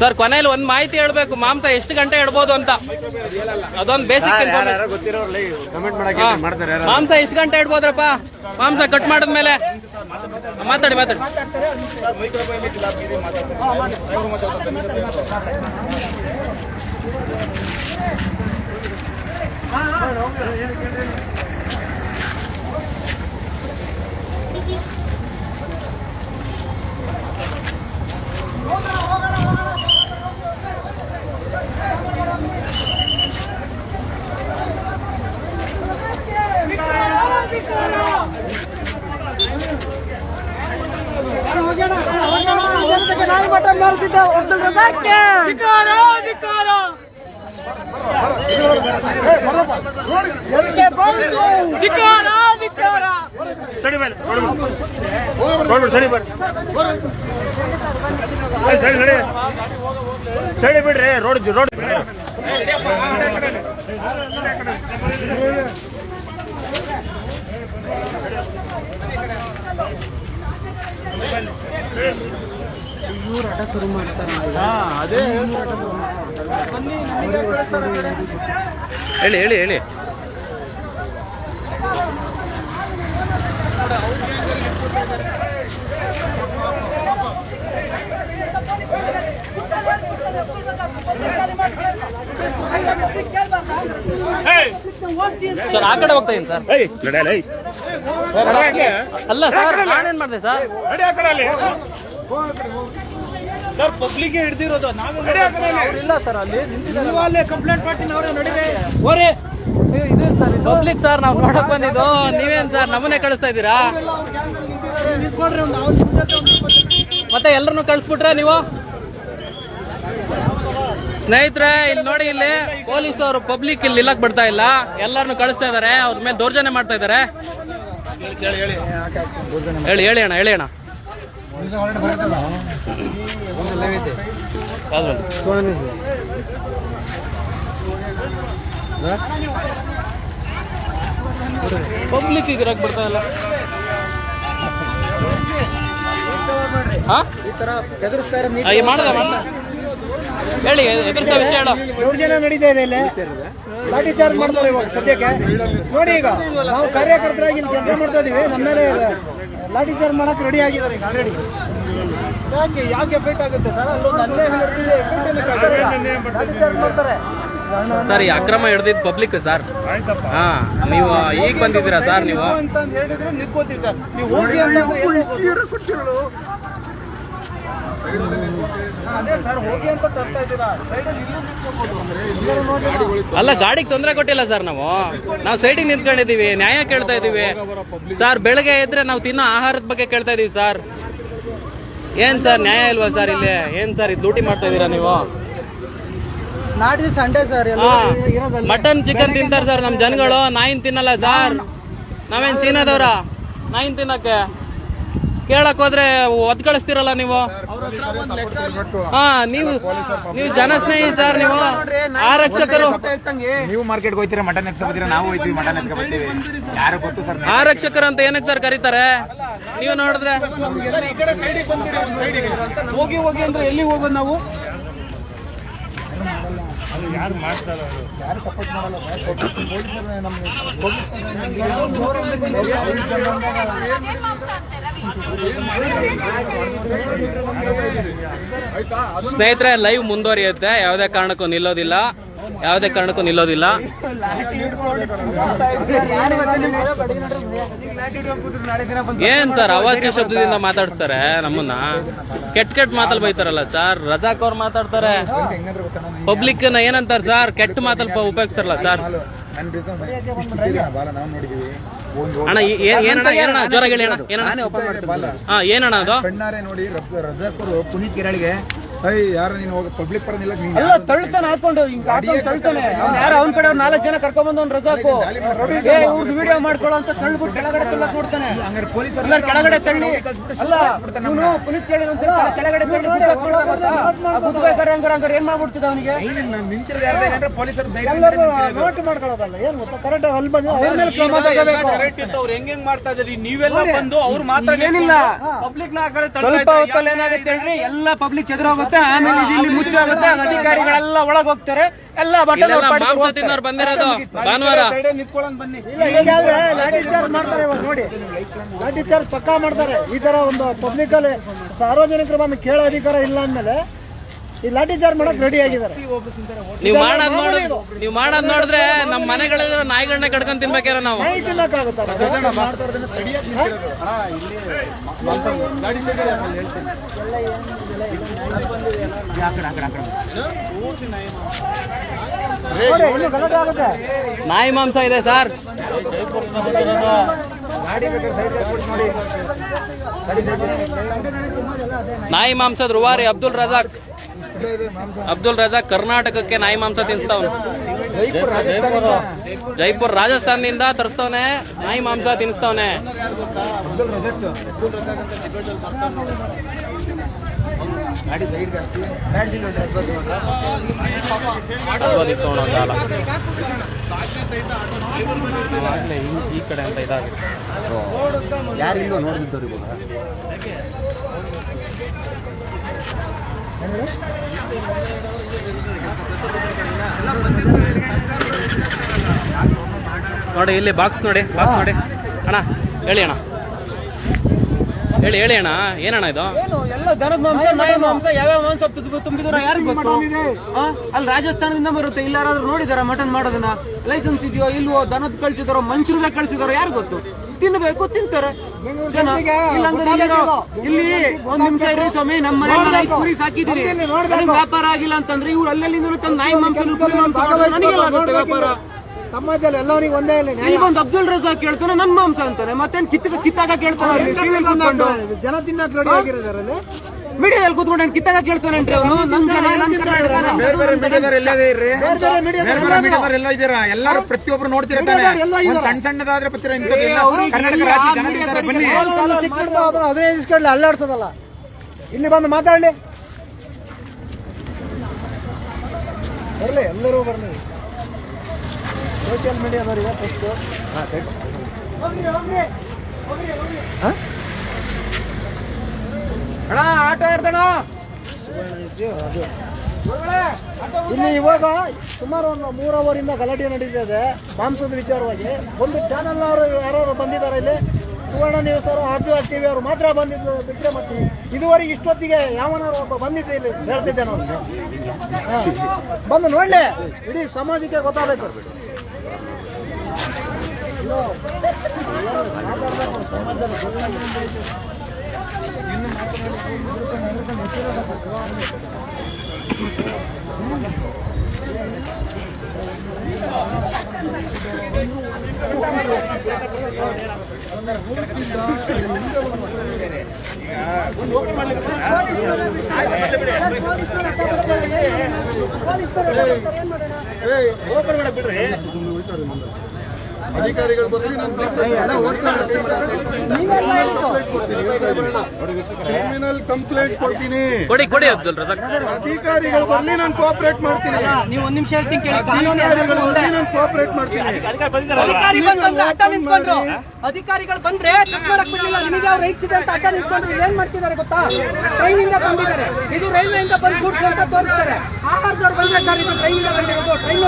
ಸರ್ ಕೊನೆಯಲ್ಲಿ ಒಂದ್ ಮಾಹಿತಿ ಹೇಳ್ಬೇಕು, ಮಾಂಸ ಎಷ್ಟು ಗಂಟೆ ಇಡ್ಬೋದು ಅಂತ. ಅದೊಂದು ಬೇಸಿಕ್ ಗೊತ್ತಿರೋರ್ಲಿ ಕಮೆಂಟ್ ಮಾಡಕ್ಕೆ ಮಾಡ್ತಾರೆ. ಮಾಂಸ ಎಷ್ಟು ಗಂಟೆ ಇಡ್ಬೋದ್ರಪ್ಪ? ಮಾಂಸ ಕಟ್ ಮಾಡಿದ್ಮೇಲೆ ಮಾತಾಡಿ. ಮಟನ್ ಮಾಡ್ತಿದ್ದ ಅಬ್ದುಲ್ ರಜಾಕ್ಗೆ ಸಡಿ ಮೇಲೆ ಸಡಿ ಬರ್ರಿ ಸಡಿ ಬಿಡ್ರಿ ರೋಡ್ ಹೇಳಿ ಹೇಳಿ ಹೇಳಿ. ಸರ್ ಆ ಕಡೆ ಹೋಗ್ತಾ ಇದ್ದೀನಿ ಸರ್. ಅಲ್ಲ ಸರ್ ನಾನೇನ್ ಮಾಡಿದೆ ಸರ್? ಸರ್ ಪಬ್ಲಿಕ್ ಹಿಡ್ದಿರೋದು ಇಲ್ಲ ಸರ್ ಅಲ್ಲಿ ಅಲ್ಲೇ ಕಂಪ್ಲೇಂಟ್ ಮಾಡ್ತೀನಿ ಅವರೇ ನಡಿವೆ ಓರೇ ಪಬ್ಲಿಕ್ ಸರ್ ನಾವು ನೋಡಕ್ ಬಂದಿದ್ದು, ನೀವೇನ್ ಸರ್ ನಮ್ಮನ್ನೇ ಕಳಿಸ್ತಾ ಇದ್ದೀರಾ? ಮತ್ತೆ ಎಲ್ಲರನ್ನು ಕಳಿಸ್ಬಿಟ್ರೆ ನೀವು? ಸ್ನೇಹಿತರೆ ಇಲ್ಲಿ ನೋಡಿ, ಇಲ್ಲಿ ಪೊಲೀಸ್ ಅವರು ಪಬ್ಲಿಕ್ ಇಲ್ಲಿ ನಿಲ್ಲಕ್ ಬಿಡ್ತಾ ಇಲ್ಲ, ಎಲ್ಲರನ್ನು ಕಳಿಸ್ತಾ ಇದಾರೆ, ಅವ್ರ ಮೇಲೆ ದೌರ್ಜನ್ಯ ಮಾಡ್ತಾ ಇದಾರೆ. ಹೇಳಿ ಹೇಳಿ ಅಣ್ಣ, ಹೇಳಿ ಅಣ್ಣ. ಪಬ್ಲಿಕ್ ಈಗ ಇರಕ್ ಬಿಡ್ತಾ ಇಲ್ಲ. ಮಾಡದ ಹೇಳಿ, ಎದುರಿಸ ವಿಷಯ ಹೇಳು. ದೌರ್ಜನ್ಯ ನಡೀತಾ ಇದೆ ಇಲ್ಲಿ, ಲಾಠಿ ಚಾರ್ಜ್ ಮಾಡ್ತಾರೆ ಇವಾಗ ಸದ್ಯಕ್ಕೆ. ನೋಡಿ ಈಗ ನಾವು ಕಾರ್ಯಕರ್ತರಾಗಿ ಇಲ್ಲಿ ಕೆಲಸ ಮಾಡ್ತಾ ಇದೀವಿ, ನಮ್ಮ ಮೇಲೆ ಲಾಠಿ ಚಾರ್ಜ್ ಮಾಡಕ್ ರೆಡಿ ಆಗಿದ್ದಾರೆ ಈಗ ಆಲ್ರೆಡಿ. ಯಾಕೆ ಎಫೆಕ್ಟ್ ಆಗುತ್ತೆ ಸರ್? ಅಲ್ಲೊಂದು ಅನ್ಯಾಯ ಮಾಡ್ತಾರೆ ಸರ್. ಈ ಅಕ್ರಮ ಹಿಡ್ದಿದ್ ಪಬ್ಲಿಕ್ ಸರ್. ಹಾ, ನೀವು ಈಗ ಬಂದಿದ್ದೀರಾ ಸರ್? ನೀವು ಅಂತ ಹೇಳಿದ್ರೆ ನಿಂತ್ಕೋತೀವಿ ಸರ್. ನೀವು ಹೋಗಿ ಅಂತಂದ್ರೆ ಅದೇ ಸರ್, ಹೋಗಿ ಅಂತ ತರ್ತಾ ಇದ್ದೀರಾ. ಅಲ್ಲ, ಗಾಡಿಗೆ ತೊಂದರೆ ಕೊಟ್ಟಿಲ್ಲ ಸರ್. ನಾವು ಸೈಡಿಗೆ ನಿಂತ್ಕೊಂಡಿದೀವಿ, ನ್ಯಾಯ ಕೇಳ್ತಾ ಇದೀವಿ ಸರ್. ಬೆಳಗ್ಗೆ ಇದ್ರೆ ನಾವು ತಿನ್ನೋ ಆಹಾರದ ಬಗ್ಗೆ ಕೇಳ್ತಾ ಇದೀವಿ ಸರ್. ಏನ್ ಸರ್ ನ್ಯಾಯ ಇಲ್ವಾ ಸರ್? ಇಲ್ಲಿ ಏನ್ ಸರ್ ಇದು ಡ್ಯೂಟಿ ಮಾಡ್ತಾ ಇದೀರಾ ನೀವು? ನಾಡಿದ್ದು ಸಂಡೇ ಸರ್, ಮಟನ್ ಚಿಕನ್ ತಿಂತಾರೆ ಸರ್ ನಮ್ ಜನಗಳು, ನಾಯಿನ್ ತಿನ್ನಲ್ಲ ಸರ್. ನಾವೇನ್ ಚೀನಾದವ್ರ ನಾಯಿನ್ ತಿನ್ನಕ್ಕೆ? ಕೇಳಕ್ ಹೋದ್ರೆ ಒದ್ ಕಳಿಸ್ತಿರಲ್ಲ ನೀವು. ಹಾ, ನೀವು ಜನಸ್ನೇಹಿ ಸರ್. ನೀವು ಆರಕ್ಷಕರು. ನೀವು ಮಾರ್ಕೆಟ್ಗೆ ಹೋಗ್ತೀರಾ, ಮಟನ್ ಎತ್ಕೊಬತ್ತೀರಾ, ನಾವು ಹೋಗ್ತೀವಿ ಮಟನ್ ಎತ್ಕೊಬತ್ತೀವಿ. ಯಾರು ಗೊತ್ತು ಸರ್? ಆರಕ್ಷಕರು ಅಂತ ಏನಕ್ಕೆ ಸರ್ ಕರೀತಾರೆ? ನೀವು ನೋಡಿದ್ರೆ ಹೋಗಿ ಹೋಗಿ ಅಂದ್ರೆ ಎಲ್ಲಿ ಹೋಗೋದು ನಾವು? ಯಾರು ಮಾಡ್ತಾರೆ? ಯಾರು ಸಪೋರ್ಟ್ ಮಾಡಲ್ಲ. ಸ್ನೇಹಿತರೆ, ಲೈವ್ ಮುಂದುವರಿಯುತ್ತೆ, ಯಾವುದೇ ಕಾರಣಕ್ಕೂ ನಿಲ್ಲೋದಿಲ್ಲ, ಯಾವುದೇ ಕಾರಣಕ್ಕೂ ನಿಲ್ಲೋದಿಲ್ಲ. ಏನ್ ಸರ್ ಅವಾಚ್ಯ ಶಬ್ದದಿಂದ ಮಾತಾಡ್ತಾರೆ ನಮ್ಮನ್ನ? ಕೆಟ್ಟ ಮಾತಲ್ಲಿ ಬೈತಾರಲ್ಲ ಸರ್. ರಜಾಕ್ ಅವ್ರು ಮಾತಾಡ್ತಾರೆ, ಪಬ್ಲಿಕ್ ನ ಏನಂತಾರ ಸರ್? ಕೆಟ್ಟ ಮಾತಲ್ಲಿ ಉಪಯೋಗಿಸ್ತಾರಲ್ಲ ಸರ್. ನನ್ನ ಬಿಸ್ನೆಸ್ ಬಾಲ ನಾವು ನೋಡಿದೀವಿ. ಅಣ್ಣ ಏನಣ್ಣ ಜೋರಾಗಿ ಹೇಳಿ ಅಣ್ಣ. ಏನಣ್ಣ? ಏನಣ್ಣ ಅದು? ಕಣ್ಣಾರೆ ನೋಡಿ ರಜಾಕರು ಪುನೀತ್ ಕಿರಾಳಿಗೆ ಯಾರು ನೀನು ಹೋಗಿ ಪಬ್ಲಿಕ್ ಪರದಿಲ್ಲ, ಎಲ್ಲ ತಳ್ತಾನೆ ಹಾಕೊಂಡು ಹಿಂಗ್ ಹಾಕೊಂಡು ತಳ್ತಾನೆ. ಯಾರು ಅವ್ನ ಕಡೆ 4 ಜನ ಕರ್ಕೊಂಡ್ ಬಂದವ್ನು ರಜಾಕು ವಿಡಿಯೋ ಮಾಡ್ಕೊಳ್ಳೋ ಅಂತ ತಳ್ಬಿಟ್ಟು ಕೆಳಗಡೆ ತಳ್ಳಕ್ ನೋಡ್ತಾನೆ. ಪೊಲೀಸರು ಕೆಳಗಡೆ ತಳ್ಳಿ ಅಲ್ಲ, ಇವನು ಪುನೀತ್ ಕೇಳಿ ಒಂದ್ಸಲ ಕೆಳಗಡೆ ತಳ್ಳಿ ಗುದ್ಬೇಕಾರೆ ಹಂಗಾರ ಏನ್ ಮಾಡ್ಬಿಡ್ತಿದ್ದ ಅವನಿಗೆ? ನಿಂತಿರೋದು ಪೊಲೀಸರು ನೋಟ್ ಮಾಡ್ಕೊಳ್ಳೋದಲ್ಲ, ಏನ್ ಗೊತ್ತಾ? ಕರೆಕ್ಟ್ ಅಲ್ಲಿ ಬಂದು ಅವ್ರ ಮೇಲೆ ಕ್ರಮ ತಗೋಬೇಕು. ಅವ್ರು ಹೆಂಗ್ ಮಾಡ್ತಾ ಇದ್ರಿ ನೀವೆಲ್ಲ ಬಂದು ಅವ್ರು ಮಾತ್ರ ಏನಿಲ್ಲ, ಪಬ್ಲಿಕ್ ಸ್ವಲ್ಪ ಹೊತ್ತಲ್ಲಿ ಏನಾಗುತ್ತೆ ಹೇಳ್ರಿ, ಎಲ್ಲ ಪಬ್ಲಿಕ್ ಎದುರೋಗುತ್ತೆ, ಆಮೇಲೆ ಇಲ್ಲಿ ಮುಚ್ಚಾಗುತ್ತೆ, ಅಧಿಕಾರಿಗಳೆಲ್ಲ ಒಳಗ್ ಹೋಗ್ತಾರೆ, ಎಲ್ಲ ಮಾಂಸ ತಿನ್ನೋರು ಬಂದಿರೋದು ಭಾನುವಾರ. ಬನ್ನಿ. ಹೀಗಾದ್ರೆ ಲಾಠಿ ಚಾರ್ಜ್ ಮಾಡ್ತಾರೆ ಇವಾಗ ನೋಡಿ, ಲಾಠಿ ಚಾರ್ಜ್ ಪಕ್ಕಾ ಮಾಡ್ತಾರೆ. ಈ ತರ ಒಂದು ಪಬ್ಲಿಕ್ ಅಲ್ಲಿ ಸಾರ್ವಜನಿಕರು ಬಂದು ಕೇಳೋ ಅಧಿಕಾರ ಇಲ್ಲ ಅಂದ್ಮೇಲೆ ಈ ಲಾಠಿ ಚಾರ್ಜ್ ಮಾಡಕ್ ರೆಡಿ ಆಗಿದ್ದಾರೆ. ನೀವು ಮಾಡೋದ್ ನೋಡಿದ್ರೆ ನಮ್ಮ ಮನೆಗಳಲ್ಲಿರೋ ನಾಯಿಗಳನ್ನ ಕಡ್ಕೊಂಡ್ ತಿನ್ಬೇಕಾರ ನಾವು. ನಾಯಿ ತಿನ್ನಕ್ಕಾಗುತ್ತಾ? ನಾಯಿ ಮಾಂಸ ಇದೆ ಸರ್. ಗಾಡಿ ಬೇಕಾದ್ರೆ ನಾಯಿ ಮಾಂಸದ ರೂವಾರಿ ಅಬ್ದುಲ್ ರಜಾಕ್ ಕರ್ನಾಟಕಕ್ಕೆ ನಾಯಿ ಮಾಂಸ ತಿನ್ನಿಸ್ತವನು. ಜೈಪುರ್ ರಾಜಸ್ಥಾನದಿಂದ ತರಿಸ್ತವನೆ, ನಾಯಿ ಮಾಂಸ ತಿನ್ನಿಸ್ತವನೆ. ಈ ಕಡೆ ಅಂತ ಇದಾಗಿದೆ. ಯಾರಿಲ್ಲೋ ನೋಡಿದ್ದವ್ರು ಇವಾಗ ನೋಡಿ ಇಲ್ಲಿ ಬಾಕ್ಸ್ ನೋಡಿ ಅಣ್ಣ ಹೇಳಿ ಅಣ್ಣ, ಹೇಳಿ ಅಣ್ಣ, ಏನಣ್ಣ ಇದು? ಎಲ್ಲ ದನದ ಮಾಂಸ, ನಾಯಿ ಮಾಂಸ, ಯಾವ್ಯಾವ ಮಾಂಸ ತುಂಬಿದಾರ ಯಾರು ಗೊತ್ತು? ಅಲ್ಲಿ ರಾಜಸ್ಥಾನದಿಂದ ಬರುತ್ತೆ. ಇಲ್ಲ ಯಾರಾದ್ರೂ ನೋಡಿದಾರ ಮಟನ್ ಮಾಡೋದನ್ನ? ಲೈಸೆನ್ಸ್ ಇದೆಯೋ ಇಲ್ವೋ? ದನದ ಕಳ್ಸಿದಾರೋ ಮಂಚೂರ್ದಾಗ ಕಳ್ಸಿದಾರೋ ಯಾರು ಗೊತ್ತು? ತಿನ್ಬೇಕು, ತಿಂತಾರೆ ಜನ. ಇಲ್ಲಿ ಒಂದ್ ನಿಮಿಷ ಇರ್ರಿ ಸ್ವಾಮಿ, ನಮ್ಮ ಮನೆಯಲ್ಲಿ ಕುರಿ ಸಾಕಿದೀನಿ, ವ್ಯಾಪಾರ ಆಗಿಲ್ಲ ಅಂತಂದ್ರೆ ಇವ್ರು ಅಲ್ಲೆಲ್ಲಿಂದ ತಂದು ನಾಯಿ ಮಾಂಸ, ಕುರಿ ಮಾಂಸ ನನಗೆಲ್ಲ ಆಗುತ್ತೆ ವ್ಯಾಪಾರ. ಸಮಾಜದಲ್ಲಿ ಎಲ್ಲರಿಗೂ ಒಂದೇ ಈಗ ಒಂದು ಅಬ್ದುಲ್ ರಜಾಕ್ ಕೇಳ್ತಾನೆ ನನ್ ಮಾಂಸ ಅಂತಾನೆ, ಮತ್ತೆ ಕಿತ್ತಾಗ ಕೇಳ್ತಾನೆ. ಜನ ತಿನ್ನಕ್ ರೆಡಿ ಆಗಿರೋದ್ರಲ್ಲಿ ಮೀಡಿಯಾದಲ್ಲಿ ಕೂತ್ಕೊಂಡು ಕಿತ್ತಾಗ ಕೇಳ್ತಾನೇನ್ರಿ ಅವನು? ಎಲ್ಲ ಇದ್ದೀರಾ, ಎಲ್ಲರೂ ಪ್ರತಿಯೊಬ್ರು ನೋಡ್ತಿರ್ತಾರೆ. ಸಣ್ಣ ಸಣ್ಣದಾದ್ರೆ ಅದೇ ಇಸ್ಕೊಂಡ್ಲಿ ಅಲ್ಲಾಡ್ಸೋದಲ್ಲ. ಇಲ್ಲಿ ಬಂದು ಮಾತಾಡ್ಲಿ, ಬರ್ಲಿ, ಎಲ್ಲರೂ ಬರ್ಲಿ. ಸೋಷಿಯಲ್ ಮೀಡಿಯಾದವ್ರಿಗೆ ಫಸ್ಟ್ ಅಣ್ಣ ಆಟೋ ಇರ್ತಾಣ. ಇಲ್ಲಿ ಇವಾಗ ಸುಮಾರು ಒಂದು 3 ಅವರಿಂದ ಗಲಾಟೆ ನಡೀತಿದೆ ಮಾಂಸದ ವಿಚಾರವಾಗಿ. ಒಂದು ಚಾನಲ್ ಅವರು ಯಾರು ಬಂದಿದ್ದಾರೆ ಇಲ್ಲಿ, ಸುವರ್ಣ ನ್ಯೂಸ್ ಅವರು, ಆರ್ಟಿಆರ್ ಟಿವಿ ಅವರು ಮಾತ್ರ ಬಂದಿದ್ದು ಬಿಟ್ಟರೆ ಮತ್ತೆ ಇದುವರೆಗೆ ಇಷ್ಟೊತ್ತಿಗೆ ಯಾವನಾರು ಒಬ್ಬ ಬಂದಿದ್ದೆ ಇಲ್ಲಿ ಹೇಳ್ತಿದ್ದೆ ನಾನು. ಬಂದು ನೋಡ್ಲಿ, ಇಡೀ ಸಮಾಜಕ್ಕೆ ಗೊತ್ತಾಗಬೇಕು. ಅಧಿಕಾರಿಗಳು ಬರ್ಲಿ, ಕ್ರಿಮಿನಲ್ ಕಂಪ್ಲೇಂಟ್ ಕೊಡ್ತೀನಿ. ಕೊಡಿ ಅಬ್ದುಲ್ ರಜಾಕ್. ಅಧಿಕಾರಿಗಳು ಬರ್ಲಿ, ನಾನು ಕೋಆಪರೇಟ್ ಮಾಡ್ತೀನಿ. ನೀವು ಒಂದ್ ನಿಮಿಷ ಹೇಳ್ತೀನಿ ಕೇಳಿ. ನಾನು ಕೋಆಪರೇಟ್ ಮಾಡ್ತೀನಿ. ಅಧಿಕಾರಿಗಳು ಬಂದ್ರೆ ಚೆಕ್ ಮಾಡಕ್ ಬಿಡ್ಲಿಲ್ಲ. ನಿಮಗೆ ಯಾವ ರೈಟ್ಸ್ ಇದೆ ಅಂತ ಅಡ್ಡ ನಿಂತ್ಕೊಂಡ್ರು ಏನ್ ಮಾಡ್ತಿದ್ದಾರೆ ಗೊತ್ತಾ? ಟ್ರೈನ್ ಇಂದ ಬಂದಿದ್ದಾರೆ, ಇದು ರೈಲ್ವೆ ಇಂದ ಬಂದು ಗೂಡ್ಸ್ ಅಂತ ತೋರಿಸ್ತಾರೆ. ಆಹಾರದವ್ರು ಬಂದ್ರೆ ಸರ್ ಇದು ಟ್ರೈನ್ ಇಂದ ಬಂದಿರೋದು, ಟ್ರೈನ್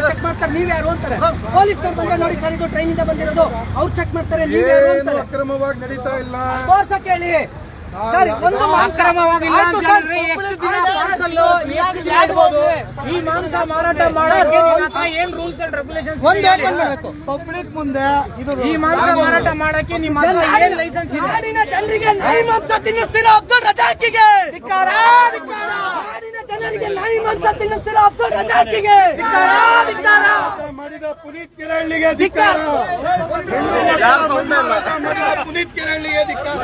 ಚೆಕ್ ಮಾಡ್ತಾರೆ, ನೀವ್ ಯಾರು ಅಂತಾರೆ. ಪೊಲೀಸ್ನವ್ರು ಬಂದ್ರೆ ನೋಡಿ ಸರ್ ಇದು ಟ್ರೈನ್ ಇಂದ ಬಂದಿರೋದು, ಅವ್ರು ಚೆಕ್ ಮಾಡ್ತಾರೆ, ನೀವ್ ಯಾರು ಅಂತಾರೆ. ಅಕ್ರಮವಾಗಿ ನಡೀತಾ ಇಲ್ಲ. ತೋರ್ಸಕ್ ಹೇಳಿ ಸರ್. ಒಂದು ಈ ಮಾಂಸ ಮಾರಾಟ ಮಾಡೋಕೆ ಏನ್ ರೂಲ್ಸ್ ಅಂಡ್ ರೆಗ್ಯುಲೇಷನ್ಸ್? ಪಬ್ಲಿಕ್ ಮುಂದೆ ಇದು ಈ ಮಾಂಸ ಮಾರಾಟ ಮಾಡಕ್ಕೆ ನಿಮ್ಮ ಏನ್ ಲೈಸೆನ್ಸ್ ಇದೆ? ನಾಡಿನ ಜನರಿಗೆ ನಾಯಿ ಮಾಂಸ ತಿನ್ನಿಸ್ತೀರಾ ಅಬ್ದುಲ್ ರಜಾಕಿಗೆ? ನಾಡಿನ ಜನರಿಗೆ ನಾಯಿ ಮಾಂಸ ತಿನ್ನಿಸ್ತೀರಾ ಅಬ್ದುಲ್ ರಜಾಕಿಗೆ? ಮಾಡಿದ ಪುನೀತ್ ಕಿರಳ್ಳಿಗೆ ಧಿಕ್ಕಾರ. ಪುನೀತ್ ಕಿರಳ್ಳಿಗೆ ಧಿಕ್ಕಾರ.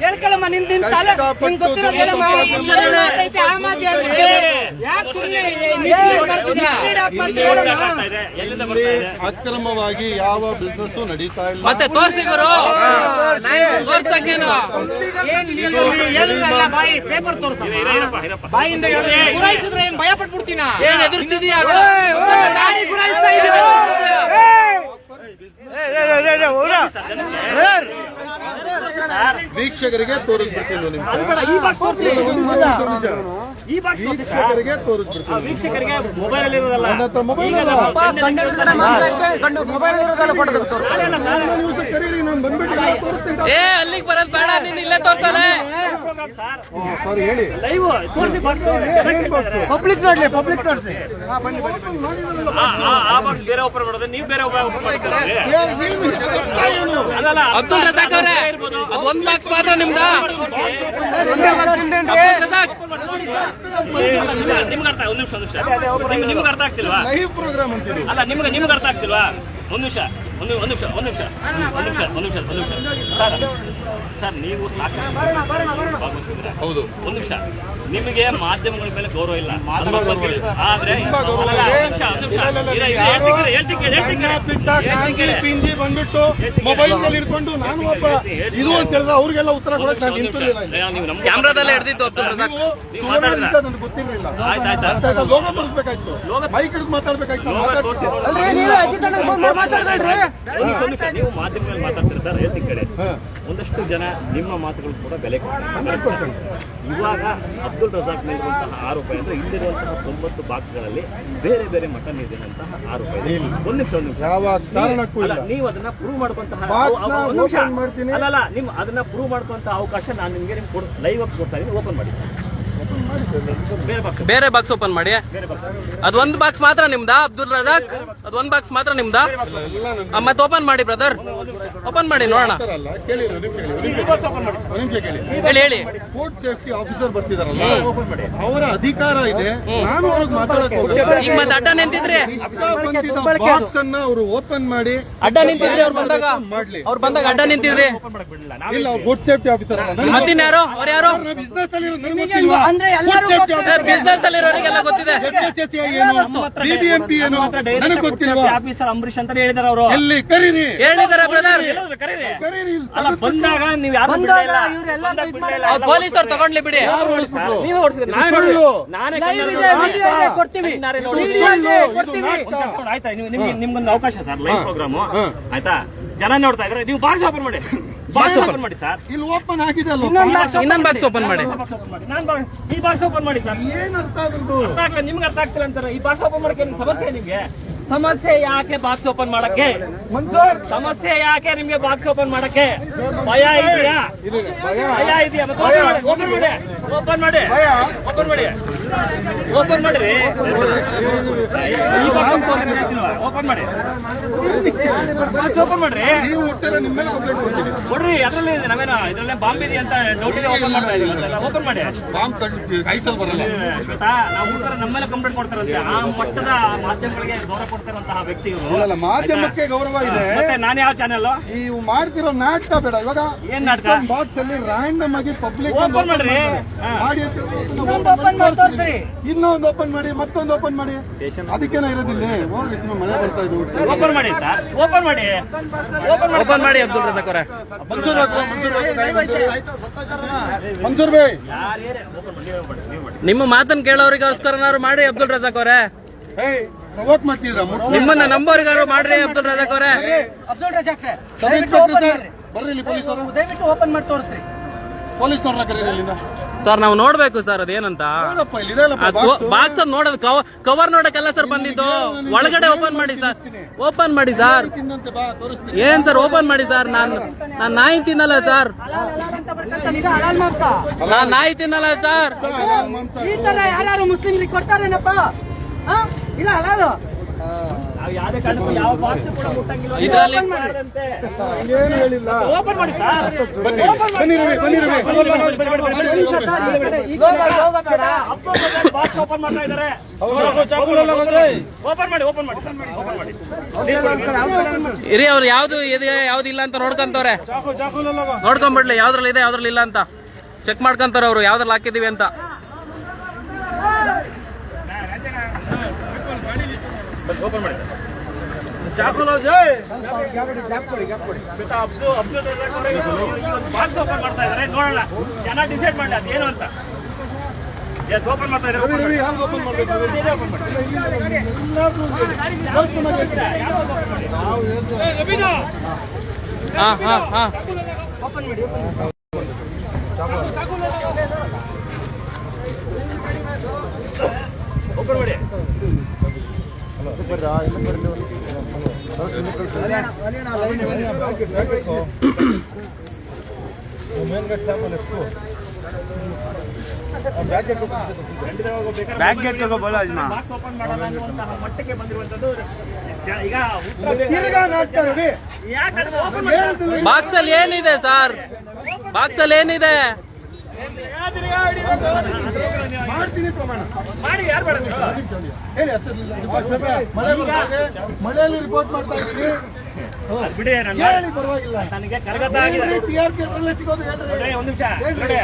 ಹೇಳ್ಕಳಮ್ಮ, ನಿನ್ ತಲೆ ಗೊತ್ತಿರೋದು ಹೇಳಮ್ಮ. ಅಕ್ರಮವಾಗಿ ಯಾವ ಬಿಸ್ನೆಸ್ ನಡೀತಾ ಇಲ್ಲ. ಮತ್ತೆ ತೋರ್ಸಿ ಗುರು, ತೋರ್ಸಕ್ಕೇನು? ಪೇಪರ್ ತೋರಿಸ, ಬಾಯಿಂದ ಗುರಾಯಿಸಿದ್ರೆ ಏನ್ ಭಯ ಪಟ್ಬಿಡ್ತೀನ? ಏನ್ ಎದುರಿಸ್ತಿದೀಯ? ವೀಕ್ಷಕರಿಗೆ ತೋರಿಸ್ಬಿಡ್ತೀನಿ ವೀಕ್ಷಕರಿಗೆ ತೋರಿಸ್ಬಿಡ್ತೀನಿ. ವೀಕ್ಷಕರಿಗೆ ಮೊಬೈಲ್ ಅಲ್ಲಿ ಇರೋದಲ್ಲ, ಕರೀರಿ, ನಾನು ಬಂದ್ಬಿಟ್ಟು ತೋರಿಸ್ತೀನಿ. ಅಲ್ಲಿಗೆ ಬರೋದ್ ಬೇಡ, ನೀನ್ ಇಲ್ಲೇ ತೋರ್ಸಾನೆ. ಸಾರಿ ಹೇಳಿ. ಲೈವ್ ತೋರಿಸಿ ಪಬ್ಲಿಕ್ ನೋಡ್ಲಿ, ಪಬ್ಲಿಕ್ ನೋಡ್ಸಿ. ಆ ಬಾಕ್ಸ್ ಬೇರೆ ಓಪನ್ ಮಾಡೋದು, ನೀವು ಬೇರೆ ಓಪನ್ ಮಾಡ್ತೀರಾ? ಅಬ್ದುಲ್ ರಜಾಕ್ ಅವರೇ, ಅದು ಒಂದ್ ಬಾಕ್ಸ್ ಮಾತ್ರ ನಿಮ್ದ? ಅಬ್ದುಲ್ ರಜಾಕ್ ನಿಮ್ಗೆ ಅರ್ಥ ಒಂದು ನಿಮಿಷ ನಿಮ್ಗೆ ಅರ್ಥ ಆಗ್ತಿಲ್ವಾ ಲೈವ್ ಪ್ರೋಗ್ರಾಮ್ ಅಂತೀರಿ. ಅಲ್ಲ ನಿಮ್ಗೆ ಅರ್ಥ ಆಗ್ತಿಲ್ವಾ ಒಂದು ನಿಮಿಷ ಸರ್ ನೀವು ಸಾಕಷ್ಟು ಭಾಗವಹಿಸಿದ್ದೀರಾ. ಹೌದು. ಒಂದು ನಿಮಿಷ ನಿಮಗೆ ಮಾಧ್ಯಮಗಳ ಮೇಲೆ ಗೌರವ ಇಲ್ಲ ಆದ್ರೆ ಪಿಂಜಿ ಬಂದ್ಬಿಟ್ಟು ಮೊಬೈಲ್ ನಲ್ಲಿ ಇಟ್ಕೊಂಡು ನಾನು ಒಬ್ಬ ಇದು ಅಂತ ಹೇಳಿದ್ರೆ ಅವ್ರಿಗೆಲ್ಲ ಉತ್ತರ ಕೊಡಕ್ಕೆ ನಾನು ನಿಂತಿರ್ಲಿಲ್ಲ ಇಲ್ಲಿ. ಕ್ಯಾಮ್ರಾದಲ್ಲೇ ಹಿಡಿದಿತ್ತು ಅಬ್ದುಲ್ ರಜಾಕ್. ನೀವು ಸುವರ್ಣ ಅಂತ ನನಗೆ ಗೊತ್ತಿರ್ಲಿಲ್ಲ. ಲೋಗೋ ತೋರಿಸ್ಬೇಕಾಯ್ತು, ಮೈಕ್ ಹಿಡಿದು ಮಾತಾಡ್ಬೇಕಾಯ್ತು. ನೀವು ಮಾಧ್ಯಮಗಳಲ್ಲಿ ಮಾತಾಡ್ತೀರಿ ಸರ್. ಹೇಳ್ತೀನಿ ಕಡೆ ಒಂದಷ್ಟು ಜನ ನಿಮ್ಮ ಮಾತುಗಳು ಕೂಡ ಬೆಲೆ ಕೊಡ್ತಾರೆ. ಇವಾಗ ಅಬ್ದುಲ್ ರಜಾಕ್ ಮೇಲಿರುವಂತಹ ಆರೋಪ ಅಂದ್ರೆ ಇಲ್ಲಿರುವಂತಹ 9 ಬಾಕ್ಸ್ಗಳಲ್ಲಿ ಬೇರೆ ಬೇರೆ ಮಟನ್ ಇದೆ ಅಂತ ಆರೋಪ ಇದೆ. ಒಂದು ನಿಮಿಷ ಯಾವ ಕಾರಣಕ್ಕೂ ಇಲ್ಲ. ನೀವು ಅದನ್ನ ಪ್ರೂವ್ ಮಾಡ್ಕೊಂತಹ ಅಲ್ಲ ನಿಮ್ ಅದನ್ನ ಪ್ರೂವ್ ಮಾಡ್ಕೊಂತಹ ಅವಕಾಶ ನಾನು ನಿಮ್ಗೆ ಲೈವ್ ಆಗಿ ಕೊಡ್ತಾ ಇದ್ದೀನಿ. ಓಪನ್ ಮಾಡಿ ಬೇರೆ ಬಾಕ್ಸ್ ಓಪನ್ ಮಾಡಿ. ಅದೊಂದು ಬಾಕ್ಸ್ ಮಾತ್ರ ನಿಮ್ದಾ ಅಬ್ದುಲ್ ರಜಾಕ್? ಅದೊಂದು ಬಾಕ್ಸ್ ಮಾತ್ರ ನಿಮ್ದಾ? ಮತ್ತೆ ಓಪನ್ ಮಾಡಿ ಬ್ರದರ್, ಓಪನ್ ಮಾಡಿ ನೋಡೋಣ. ಹೇಳಿ ಫುಡ್ ಸೇಫ್ಟಿ ಆಫೀಸರ್ ಬರ್ತಿದಾರಲ್ಲ, ಅವರ ಅಧಿಕಾರ ಇದೆ. ನಾನು ಅವ್ರಿಗೆ ಮಾತಾಡಕ್ ಈಗ ಮತ್ತೆ ಅಡ್ಡ ನಿಂತಿದ್ರಿ, ಬಾಕ್ಸ್ ಅನ್ನ ಅವರು ಓಪನ್ ಮಾಡಿ ಅಡ್ಡ ನಿಂತಿದ್ರಿ ಅವ್ರು ಬಂದಾಗ ಅಡ್ಡ ನಿಂತಿದ್ರಿ. ಇಲ್ಲ, ಫುಡ್ ಸೇಫ್ಟಿ ಆಫೀಸರ್ ಮತ್ತಿನ್ಯಾರು ಅವ್ರು ಯಾರು? ಬಿಸ್ನೆಸ್ ಅಲ್ಲಿ ನನಗೆ ಗೊತ್ತಿಲ್ವಾ? ಅಂದ್ರೆ ಎಲ್ಲರೂ ಬಿಸ್ನೆಸ್ ಅಲ್ಲಿರೋರಿಗೆಲ್ಲ ಗೊತ್ತಿದೆ. ಏನು ಬಿಬಿಎಂಪಿ ಏನು ನನಗೆ ಗೊತ್ತಿಲ್ವಾ? ಆಫೀಸರ್ ಅಂಬರೀಶ್ ಅಂತ ಹೇಳಿದಾರೆ ಅವರು. ಎಲ್ಲಿ ಕರೀರಿ, ಹೇಳಿದಾರೆ ಬ್ರದರ್. ಕರೀರಿ. ಅಲ್ಲ ಬಂದಾಗ ನೀವು ಯಾರು ಅವ್ರು ಪೊಲೀಸರು ತಗೊಂಡ್ಲಿ ಬಿಡಿ. ನೀವೇ ಓಡಿಸಿದ್ರಿ. ಕೊಡ್ತೀವಿ. ಆಯ್ತಾ ನಿಮ್ಗೊಂದು ಅವಕಾಶ ಸರ್, ಲೈವ್ ಪ್ರೋಗ್ರಾಮ್ ಆಯ್ತಾ? ಜನ ನೋಡ್ತಾ ಇದ್ರೆ ನೀವು ಬಾಕ್ಸ್ ಓಪನ್ ಮಾಡಿ, ಬಾಕ್ಸ್ ಓಪನ್ ಮಾಡಿ ಸರ್. ಇಲ್ಲಿ ಓಪನ್ ಆಗಿದೆ ಅಲ್ವಾ? ಇನ್ನೊಂದು ಬಾಕ್ಸ್ ಓಪನ್ ಮಾಡಿ. ಈ ಬಾಕ್ಸ್ ಓಪನ್ ಮಾಡಿ ಸರ್. ಏನ್ ಅರ್ಥ ಆಗೋದು? ಅರ್ಥ ಆಗ್ಲಿಲ್ಲ, ನಿಮ್ಗೆ ಅರ್ಥ ಆಗ್ತಿಲ್ಲ ಅಂತಾರೆ. ಈ ಬಾಕ್ಸ್ ಓಪನ್ ಮಾಡಕ್ಕೆ ಸಮಸ್ಯೆ ನಿಮ್ಗೆ ಸಮಸ್ಯೆ ಯಾಕೆ ಬಾಕ್ಸ್ ಓಪನ್ ಮಾಡಕ್ಕೆ? ಸಮಸ್ಯೆ ಯಾಕೆ ನಿಮ್ಗೆ ಬಾಕ್ಸ್ ಓಪನ್ ಮಾಡಕ್ಕೆ? ಭಯ ಇದೆಯಾ? ಭಯ ಇದೆಯಾ? ಓಪನ್ ಮಾಡಿ, ಓಪನ್ ಮಾಡಿ, ಓಪನ್ ಮಾಡಿ, ಓಪನ್ ಮಾಡ್ರಿ. ಓಪನ್ ಮಾಡಿ, ಓಪನ್ ಮಾಡ್ರಿ. ಕೊಡ್ರಿ, ಅದ್ರಲ್ಲಿ ನಾವೇನ ಇದ್ರಲ್ಲೇ ಬಾಂಬ್ ಇದೆಯಾ ಅಂತ ಡೌಟ್ ಇದೆ. ಓಪನ್ ಮಾಡ್ತಾ ಇದೀವಿ, ಓಪನ್ ಮಾಡಿ. ಐಸಲ್ ಬರಲ್ಲ ಗೊತ್ತಾ? ನಾವು ನಮ್ಮೆಲ್ಲ ಕಂಪ್ಲೇಂಟ್ ಕೊಡ್ತಾರಂತೆ. ಆ ಮಟ್ಟದ ಮಾಧ್ಯಮಗಳಿಗೆ ಗೌರವ ಕೊಡ್ತಿರುವಂತಹ ವ್ಯಕ್ತಿ ಇವರು. ಮಾಧ್ಯಮಕ್ಕೆ ಗೌರವ ಇದೆ. ಮತ್ತೆ ನಾನು ಯಾವ ಚಾನೆಲ್? ನೀವು ಮಾಡ್ತಿರೋ ನಾಟಕ ಬೇಡ. ಇವಾಗ ಏನ್ ನಾಟಕ? ಬಾಕ್ಸ್ ಅಲ್ಲಿ ರ್ಯಾಂಡಮ್ ಆಗಿ ಪಬ್ಲಿಕ್ ಓಪನ್ ಮಾಡ್ರಿ. ಮಾಡಿ, ಇನ್ನೊಂದು ಓಪನ್ ಮಾಡಿ ತೋರಿಸ್ರಿ. ಇನ್ನೊಂದು ಓಪನ್ ಮಾಡಿ, ಮತ್ತೊಂದು ಓಪನ್ ಮಾಡಿ. ಅದಕ್ಕೇನ ಇರೋದಿಲ್ಲ. ಹೋಗಿ ಮಳೆ ಬರ್ತಾ ಇದೆ. ಓಪನ್ ಮಾಡಿ ಸರ್, ಓಪನ್ ಮಾಡಿ, ಓಪನ್ ಮಾಡಿ ಅಬ್ದುಲ್ ರಜಾಕ್ ಅವರೇ. ಮನ್ಸೂರ್ ಭಾಯ್, ನಿಮ್ಮ ಮಾತನ್ನ ಕೇಳೋರಿಗೋಸ್ಕರನಾದ್ರು ಮಾಡಿ ಅಬ್ದುಲ್ ರಜಾಕ್ ಅವರೇ. ಪ್ರವೋಕ್ ಮಾಡ್ತಿದ್ರ ನಿಮ್ಮನ್ನ ನಂಬೋರಿಗಾರು ಮಾಡ್ರಿ ಅಬ್ದುಲ್ ರಜಾಕ್ ಅವರೇ. ಅಬ್ದುಲ್ ರಜಾಕ್ ಬರ್ರಿ ಇಲ್ಲಿ ಪೊಲೀಸರು, ದಯವಿಟ್ಟು ಓಪನ್ ಮಾಡಿ ತೋರಿಸ್ರಿ. ಪೊಲೀಸ್ನವ್ರನ್ನ ಕರೀರಿ ಇಲ್ಲಿಂದ. ಸರ್ ನಾವು ನೋಡ್ಬೇಕು ಸರ್ ಅದೇನಂತ. ಬಾಕ್ಸ್ ನೋಡೋದು ಕವರ್ ನೋಡಕ್ಕೆಲ್ಲ ಸರ್ ಬಂದಿದ್ದು. ಒಳಗಡೆ ಓಪನ್ ಮಾಡಿ ಸರ್, ಓಪನ್ ಮಾಡಿ ಸರ್. ಏನ್ ಸರ್ ಓಪನ್ ಮಾಡಿ ಸರ್? ನಾನ್ ನಾಯಿ ತಿನ್ನಲ್ಲ ಸರ್, ನಾನ್ ನಾಯಿ ತಿನ್ನಲ್ಲ ಸರ್. ಈ ತರ ಯಾರು ಮುಸ್ಲಿಮ್ರಿಗೆ ಕೊಡ್ತಾರೇನಪ್ಪ? ಇಲ್ಲ ಹಲಾಲು. ನಾವು ಯಾವುದೇ ಕಾರಣಕ್ಕೂ ಯಾವ ಬಾಕ್ಸ್ ಕೂಡ ಮುಟ್ಟಂಗಿಲ್ಲ. ಇದರಲ್ಲಿ ಏನು ಹೇಳಿಲ್ಲ. ಓಪನ್ ಮಾಡಿ ಸರ್, ಬಾಕ್ಸ್ ಓಪನ್ ಮಾಡ್ತಾ ಇದಾರೆ. ಓಪನ್ ಮಾಡಿ, ಓಪನ್ ಮಾಡಿ ಸರ್, ಓಪನ್ ಮಾಡಿ. ಇರಿ, ಅವ್ರು ಯಾವ್ದು ಇದೆ ಯಾವ್ದಿಲ್ಲ ಅಂತ ನೋಡ್ಕೊಂತವ್ರೆ. ನೋಡ್ಕೊಂಡ್ಬಿಡ್ಲಿ ಯಾವ್ದ್ರಲ್ಲಿ ಇದೆ ಯಾವ್ದ್ರಲ್ಲಿ ಇಲ್ಲ ಅಂತ ಚೆಕ್ ಮಾಡ್ಕೊಂತಾರ ಅವ್ರು ಯಾವ್ದ್ರಲ್ಲಿ ಹಾಕಿದೀವಿ ಅಂತ. ಓಪನ್ ಮಾಡಿ ಬಾಕ್ಸ್ ಓಪನ್ ಮಾಡ್ತಾ ಇದಾರೆ. ನೋಡೋಣ, ಜನ ಡಿಸೈಡ್ ಮಾಡಿ ಅದೇನು ಅಂತ. ಎಸ್, ಓಪನ್ ಮಾಡ್ತಾ ಇದ್ದಾರೆ. ಹಾ ಹಾ ಹಾ ಓಪನ್ ಮಾಡಿ. ಓಪನ್ ಮಾಡಿ. ಬಾಕ್ಸ್ ಓಪನ್ ಮಾಡಲ್ಲ ಅನ್ನುವಂತಹ ಮಟ್ಟಕ್ಕೆ ಬಂದಿರುವಂತದ್ದು. ಈಗ ಬಾಕ್ಸ್ ಅಲ್ಲಿ ಏನಿದೆ ಸರ್? ಬಾಕ್ಸ್ ಅಲ್ಲಿ ಏನಿದೆ? ಮಾಡ್ತೀನಿ ಪ್ರಮಾಣ ಮಾಡಿ ಯಾರು ಬೇಡ ನೀವು? ಹೇಳಿ ಮಳೆಯಲ್ಲಿ ರಿಪೋರ್ಟ್ ಮಾಡ್ತಾ ಇದ್ದೀನಿ ಅದ್ ಬಿಡಿ ಹೇಳಿ ಪರವಾಗಿಲ್ಲ ನನಗೆ ಕರಗತ ಆಗಿದೆ. TRP ಹತ್ರಲ್ಲೇ ಸಿಗೋದು ಹೇಳ್ರಿ. ನೋಡ್ರಿ, ಒಂದ್ ನಿಮಿಷ ನೋಡಿ,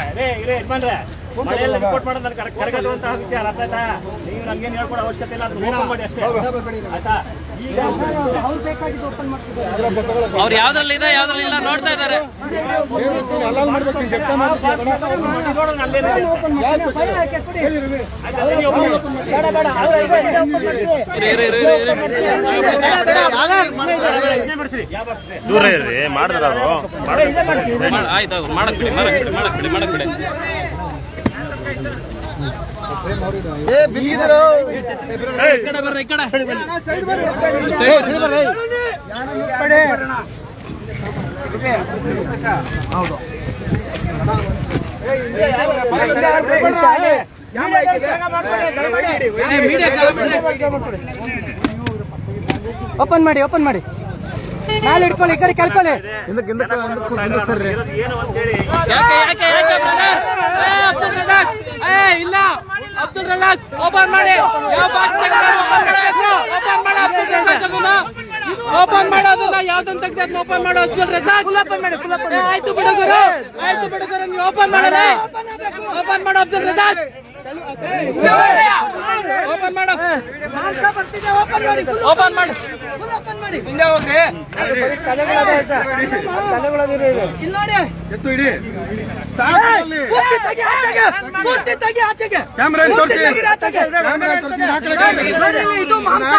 ಯಜಮಾನ್ರೆ ಮನೆಯಲ್ಲಿ ರಿಪೋರ್ಟ್ ಮಾಡೋದು ನನಗೆ ಕರಗದುವಂತಹ ವಿಚಾರ ಅರ್ಥ ಆಯ್ತಾ? ನೀವು ನನ್ಗೇನು ಹೇಳ್ಕೊಡೋ ಅವಶ್ಯಕತೆ ಇಲ್ಲ, ಅದು ಓಪನ್ ಮಾಡಿ ಅಷ್ಟೇ ಆಯ್ತಾ? ಈಗ ಅವ್ರು ಬೇಕಾಗಿದ್ದು ಓಪನ್ ಮಾಡ್ತಿದ್ದಾರೆ. ಅವ್ರು ಯಾವ್ದ್ರಲ್ಲಿ ಇದೆ ಯಾವ್ದ್ರಲ್ಲಿ ಇಲ್ಲ ನೋಡ್ತಾ ಇದಾರೆ. ಅಲಾಲ್ ಮಾಡ್ಬೇಕು ನೀನ್ ಜಪ್ತ ಮಾಡ್ತೀನಿ ನೋಡೋಣ ಅಲ್ಲೇನಿದೆ ಅಂತ. ಭಯ ಯಾಕೆ ಕೊಡಿ? ಆಯ್ತಾ, ನೀವು ಒಬ್ಬನೇ ಬೇಡ ಬೇಡ ಅವ್ರು ಇದೆ, ಇದೆ open ಮಾಡ್ತೀವಿ. ಇದನ್ನೇ ಮಾಡ್ಸಿರಿ. ಯಾವ ಬಾಕ್ಸ್ ಇದೆ? ದೂರ ಇರ್ರಿ ಮಾಡಿದ್ರ ಅವರು ಆಯ್ತು ಮಾಡಕ್ ಬಿಡಿ ಮಾಡಕ್ ಬಿಡಿ. ಈ ಕಡೆ ಬರ್ರಿ, ಈ ಕಡೆ. ಓಪನ್ ಮಾಡಿ ಮೇಲೆ ಇಟ್ಕೊಳ್ಳಿ, ಈ ಕಡೆ ಕರ್ಕೊಳ್ಳಿ. ಇರೋದು ಏನು ಅಂತ ಹೇಳಿ ಯಾಕೆ ಬ್ರದರ್? ಅಬ್ದುಲ್ ರಜಾಕ್, ಇಲ್ಲ ಅಬ್ದುಲ್ ರಜಾಕ್ ಓಪನ್ ಮಾಡಿ. ಯಾವ ಬಾಕ್ಸ್ ಓಪನ್ ಮಾಡೋದನ್ನ ಯಾವ್ದನ್ನ ತೆಗ್ದು ಓಪನ್ ಮಾಡೋ ಅಬ್ದುಲ್ ರಜಾಕ್. ಆಯ್ತು ಬಿಡುಗರು ನೀವು ಓಪನ್ ಮಾಡೋಣ. ಓಪನ್ ಮಾಡೋ ಅಬ್ದುಲ್ ರಜಾಕ್, ಓಪನ್ ಮಾಡೋ. ಮಾಂಸ ಬರ್ತಿದೆ, ಓಪನ್ ಮಾಡಿ ಹಿಂದೆ ಹೋಗ್ರಿ. ಇಲ್ಲಿ ನೋಡಿ. ಎತ್ತು ಇಡಿ ಪೂರ್ತಿ ತೆಗಿ ಆಚೆಗೆ. ಕ್ಯಾಮ್ರಾ ಪೂರ್ತಿ ತೆಗೀರಿ ಆಚೆಗೆ. ನೋಡಿ, ಇದು ಮಾಂಸ.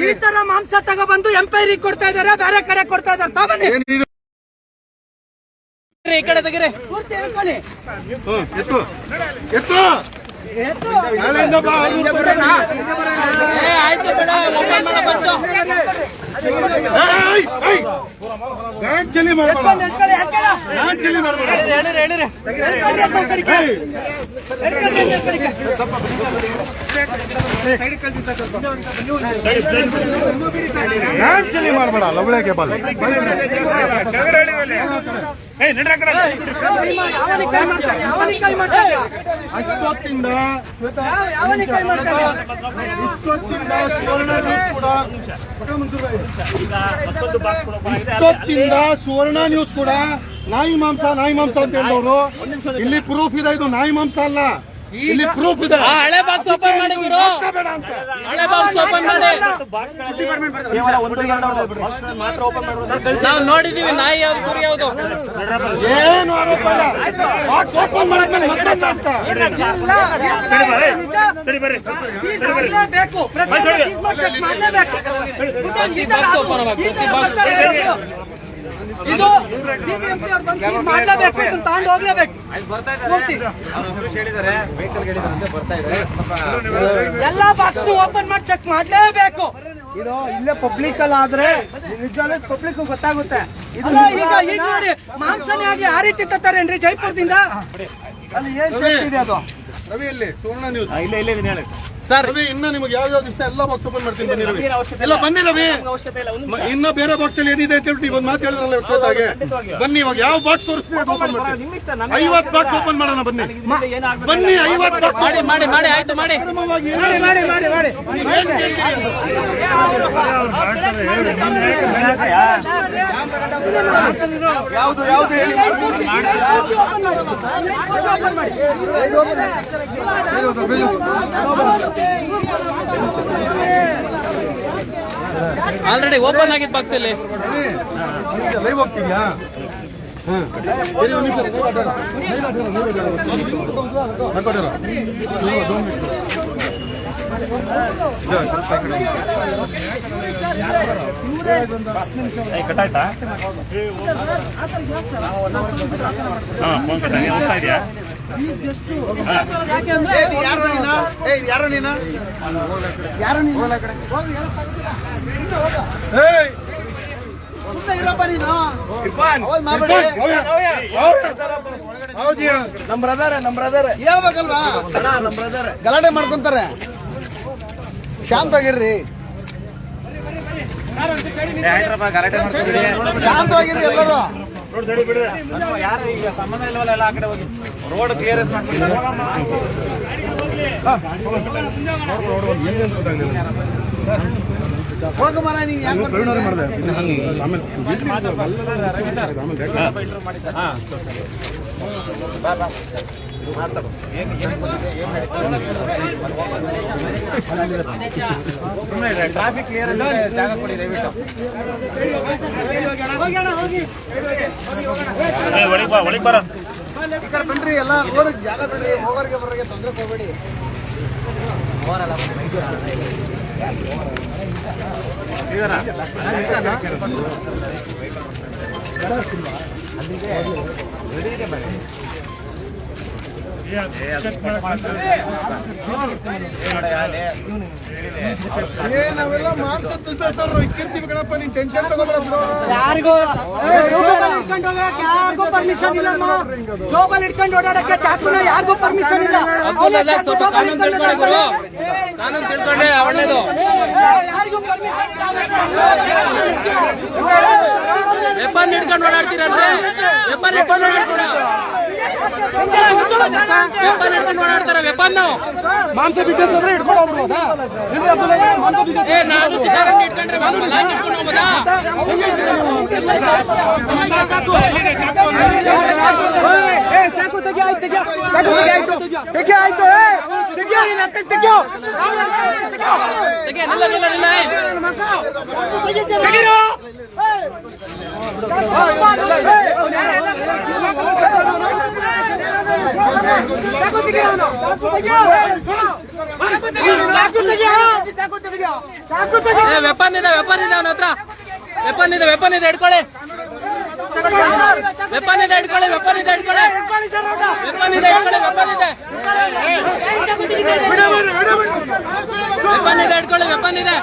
ಈ ತರ ಮಾಂಸ ತಗೊಬಂದು ಎಂಪೈರಿ ಕೊಡ್ತಾ ಇದಾರೆ, ಬೇರೆ ಕಡೆ ಕೊಡ್ತಾ ಇದಾರೆ. ತಗೊಂಡಿ ಈ ಕಡೆ ತೆಗಿರಿ. ಪೂರ್ತಿ ಹೇಳ್ಕೊಳ್ಳಿ. ಎತ್ತು ಎತ್ತು ಎತ್ತು. ನಾಳೆಯಿಂದ ಬಾ, ಐನೂರು ಕೊಡ್ರಿ. ಆಯ್ತು ಬೇಡ, ಓಪನ್ ಮಾಡೋ ಬಂತು. ಬ್ಯಾಂಕ್ ಚಲಿ ಮಾಡ್ಬೇಡ, ಹೇಳ್ಕೊಳ್ಳಿ, ಹಾಕಲ್ಲ. ಬ್ಯಾಂಕ್ ಚಲಿ ಮಾಡ್ಬೇಡ. ಹೇಳಿರಿ. ಹೇಳ್ಕೊಳ್ಳಿ ಅಂತ ಒಂದ್ ಕಡೆಗೆ. ಹೇಳ್ಕೊಳ್ಳಿ ಅಂತ ಒಂದ್ ಕಡೆಗೆ. ಬ್ಯಾಂಕ್ ಚಲಿ ಮಾಡ್ಬೇಡ, ಲವಳೆ ಕೇಬಲ್. ಯಾವನಿಗೆ ಕೈ ಮಾಡ್ತಾನೆ? ಅಷ್ಟೊತ್ತಿಂದ ಯಾವನಿಗೆ ಕೈ ಮಾಡ್ತಾನೆ? ಸುವರ್ಣ ನ್ಯೂಸ್ ಕೂಡ ಈಗ ಮತ್ತೊಂದು ಬಾಕ್ಸ್ ಕೂಡ open ಆಗಿದೆ. ಇಷ್ಟೊತ್ತಿಂದ ಸುವರ್ಣ ನ್ಯೂಸ್ ಕೂಡ ನಾಯಿ ಮಾಂಸ ಅಂತ ಹೇಳಿದವರು. ಇಲ್ಲಿ ಪ್ರೂಫ್ ಇದೆ, ಇದು ನಾಯಿ ಮಾಂಸ ಅಲ್ಲ, ಇಲ್ಲಿ ಪ್ರೂಫ್ ಇದೆ. ಹಳೆ ಬಾಕ್ಸ್ ಓಪನ್ ಮಾಡಿ ಗುರು, ಬೇಡ ಅಂತ ಹಳೆ ಬಾಕ್ಸ್ ಓಪನ್ ಮಾಡಿ. ಕೇವಲ 1-2 ಬಾಕ್ಸ್ ಮಾತ್ರ ಓಪನ್ ಮಾಡೋದು. ನಾವು ನೋಡಿದೀವಿ ನಾಯಿ ಯಾವ್ದು ಕುರಿ ಯಾವ್ದು. ಏನು ಆರೋಪ ಇಲ್ಲ. ಬಾಕ್ಸ್ ಓಪನ್ ಮಾಡಿದ್ಮೇಲೆ ಮತ್ತೊಂದು ಅಂತ ಸೀಸ್ ಮಾಡ್ಲೇಬೇಕು. ಪ್ರತಿಯೊಂದು ಸೀಸ್ ಮಾಡಿ ಚೆಕ್ ಮಾಡ್ಲೇಬೇಕು. ಪ್ರತಿ ಬಾಕ್ಸ್ ಓಪನ್ ಆಗಬೇಕು, ಪ್ರತಿ ಬಾಕ್ಸ್. ಇದು BBMP ಅವ್ರು ಬಂದು ಸೀಸ್ ಮಾಡ್ಲೇಬೇಕು, ಇದನ್ನ ತಗೊಂಡು ಹೋಗ್ಲೇಬೇಕು. ಪೂರ್ತಿ. ಎಲ್ಲಾ ಬಾಕ್ಸ್ ಓಪನ್ ಮಾಡಿ ಚೆಕ್ ಮಾಡ್ಲೇಬೇಕು. ಇದು ಇಲ್ಲೇ ಪಬ್ಲಿಕ್ ಅಲ್ಲ ಆದ್ರೆ ನಿಜವಾಗ್ಲೂ ಪಬ್ಲಿಕ್ ಗೊತ್ತಾಗುತ್ತೆ. ಅಲ್ಲ, ಈಗ ನೋಡಿ, ಮಾಂಸನೇ ಆಗ್ಲಿ ಆ ರೀತಿ ತತ್ತಾರೇನ್ರಿ ಜೈಪುರದಿಂದ? ಅಲ್ಲಿ ಏನ್ ಸೇಫ್ಟಿ ಇದೆ ಅದು? ರವಿ ಇಲ್ಲಿ ಸುವರ್ಣ ನ್ಯೂಸ್ ಇಲ್ಲೇ ಇದ್ದೀನಿ ಹೇಳಿ. ಸರ್ ರವಿ, ಇನ್ನ ನಿಮಗೆ ಯಾವ್ಯಾವ್ದು ಇಷ್ಟ ಎಲ್ಲ ಬಾಕ್ಸ್ ಓಪನ್ ಮಾಡ್ತೀನಿ, ಬನ್ನಿ ರವಿ. ಅವಶ್ಯಕತೆ ಎಲ್ಲ ಬನ್ನಿ ರವಿ. ಅವಶ್ಯಕತೆ ಇಲ್ಲ. ಒಂದು ಇನ್ನ ಬೇರೆ ಬಾಕ್ಸ್ ಅಲ್ಲಿ ಏನಿದೆ ಅಂತ ಹೇಳ್ಬಿಟ್ಟು ಒಂದು ಮಾತು ಹೇಳಿದ್ರಲ್ಲ ಇವತ್ತಾಗೆ. ಬನ್ನಿ, ಇವಾಗ ಯಾವ ಬಾಕ್ಸ್ ತೋರಿಸ್ತೀನಿ ಅದು ಓಪನ್ ಮಾಡ್ತೀನಿ. ನಿಮ್ಮ ಇಷ್ಟ. 50 ಬಾಕ್ಸ್ ಓಪನ್ ಮಾಡೋಣ, ಬನ್ನಿ ಏನಾಗ್ಬೇಕು ಬನ್ನಿ. 50 ಬಾಕ್ಸ್ ಮಾಡಿ ಆಯ್ತು ಮಾಡಿ. ಯಾವ್ದು ಹೇಳಿ. ಆಲ್ರೆಡಿ ಓಪನ್ ಆಗಿದ್ ಬಾಕ್ಸ್ ಇಲ್ಲಿ. ಲೈವ್ ಹೋಗ್ತಿದ್ಯಾ? ಕಟ್ಟಾಯ್ತಾ? ಫೋನ್ ಕಟ್ಟಾಗಿ ಹೋಗ್ತಾ ಇದೆಯಾ? ಯಾರೋ ನೀನು ಏಯ್, ನಮ್ ಬ್ರದರ್ ಹೇಳ್ಬೇಕಲ್ವಾ? ನಮ್ ಬ್ರದರ್ ಗಲಾಟೆ ಮಾಡ್ಕೊಂತಾರೆ. ಶಾಂತವಾಗಿರ್ರಿ, ಹೈದ್ರಾಬಾದ್ ಗಲಾಟೆ ಮಾಡ್ತಿದ್ದೀರಿ. ಶಾಂತವಾಗಿರ್ರಿ ಎಲ್ಲರೂ. ಯಾರು ಈಗ ಸಂಬಂಧ ಇಲ್ವಲ್ಲ, ಎಲ್ಲ ಆ ಕಡೆ ಹೋಗಿ ರೋಡ್ ಕ್ಲಿಯರೆನ್ಸ್ ಮಾಡ್ಕೊಂಡು ಹೋಗ ಮರ ನೀನ್ ಯಾಕೆ ಟ್ರಾಫಿಕ್ ಕ್ಲಿಯರೆನ್ಸ್ ಜಾಗ ಕೊಡಿ ದಯವಿಟ್ಟು. ಒಳಗೆ ಬರ ಈ ಕಡೆ ಬನ್ರಿ, ಎಲ್ಲ ರೋಡ್ ಜಾಗ ಬಿಡ್ರಿ, ಹೋಗೋರಿಗೆ ಬರೋರಿಗೆ ತೊಂದರೆ ಕೊಡಬೇಡಿ. ನಾವೆಲ್ಲ ಮಾಂಸ ಇಕ್ಕಿರ್ತೀವಿ ಕಣಪ್ಪ, ನೀನ್ ಟೆನ್ಷನ್ ತಗೋಬೇಡ. ಯಾರಿಗೂ ಯಾರಿಗೂ ಪರ್ಮಿಷನ್ ಇಲ್ಲ. ಜೋಬಲ್ಲಿ ಇಟ್ಕೊಂಡು ಓಡಾಡಕ್ಕೆ ಚಾಕುನ ಯಾರಿಗೂ ಪರ್ಮಿಷನ್ ಇಲ್ಲ. ಸ್ವಲ್ಪ ಕಾನೂನು ತಿಳ್ಕೊಳ್ಳಿ ಗುರು, ಕಾನೂನು ತಿಳ್ಕೊಂಡೆ ಒಳ್ಳೇದು. ಯಾರಿಗೂ ಪರ್ಮಿಷನ್ ವೆಪನ್ ಹಿಡ್ಕೊಂಡು ಓಡಾಡ್ತೀರಲ್ವೇ? ವೆಪನ್ ಹಿಡ್ಕೊಂಡು ಓಡಾಡ್ತಾರ. ವೆಪನ್ ಮಾಂಸ ಬಿದ್ದಂದ್ರೆ ಹಿಡ್ಕೊಂಡು ಹೋಗ್ಬೋದಾ? ಏ ನಾನು ಚಿಕ್ಕರನ್ನ ಇಟ್ಕೊಂಡ್ರೆ ಲಾಕ್ ಇಟ್ಕೊಂಡು ಹೋಗ್ಬೋದಾ? ಚಾಕು ತೆಗಿ, ಆಯ್ತು ತೆಗಿ, ಚಾಕು ತೆಗಿ, ಆಯ್ತು ತೆಗಿ, ಆಯ್ತು ತೆಗಿ, ನಿನ್ನ ಅಕ್ಕನ ತೆಗಿಯೋ. ತೆಗೆ, ನಿಲ್ಲ ನಿಲ್ಲ ನಿಲ್ಲ. ತೆಗಿರೋ. ವೆಪನ್ ಇದೆ, ವೆಪನ್ ಇದೆ ಅವನ ಹತ್ರ. ವೆಪನ್ ಇದೆ, ವೆಪನ್ ಇದೆ, ಹಿಡ್ಕೊಳ್ಳಿ. ವೆಪನ್ ಇದೆ, ಹಿಡ್ಕೊಳ್ಳಿ. ವೆಪನ್ ಇದೆ, ಹಿಡ್ಕೊಳ್ಳಿ. ವೆಪನ್ ಇದೆ, ಹಿಡ್ಕೊಳ್ಳಿ. ವೆಪನ್ ಇದೆ, ವೆಪನ್ ಇದೆ, ಹಿಡ್ಕೊಳ್ಳಿ. ವೆಪನ್ ಇದೆ.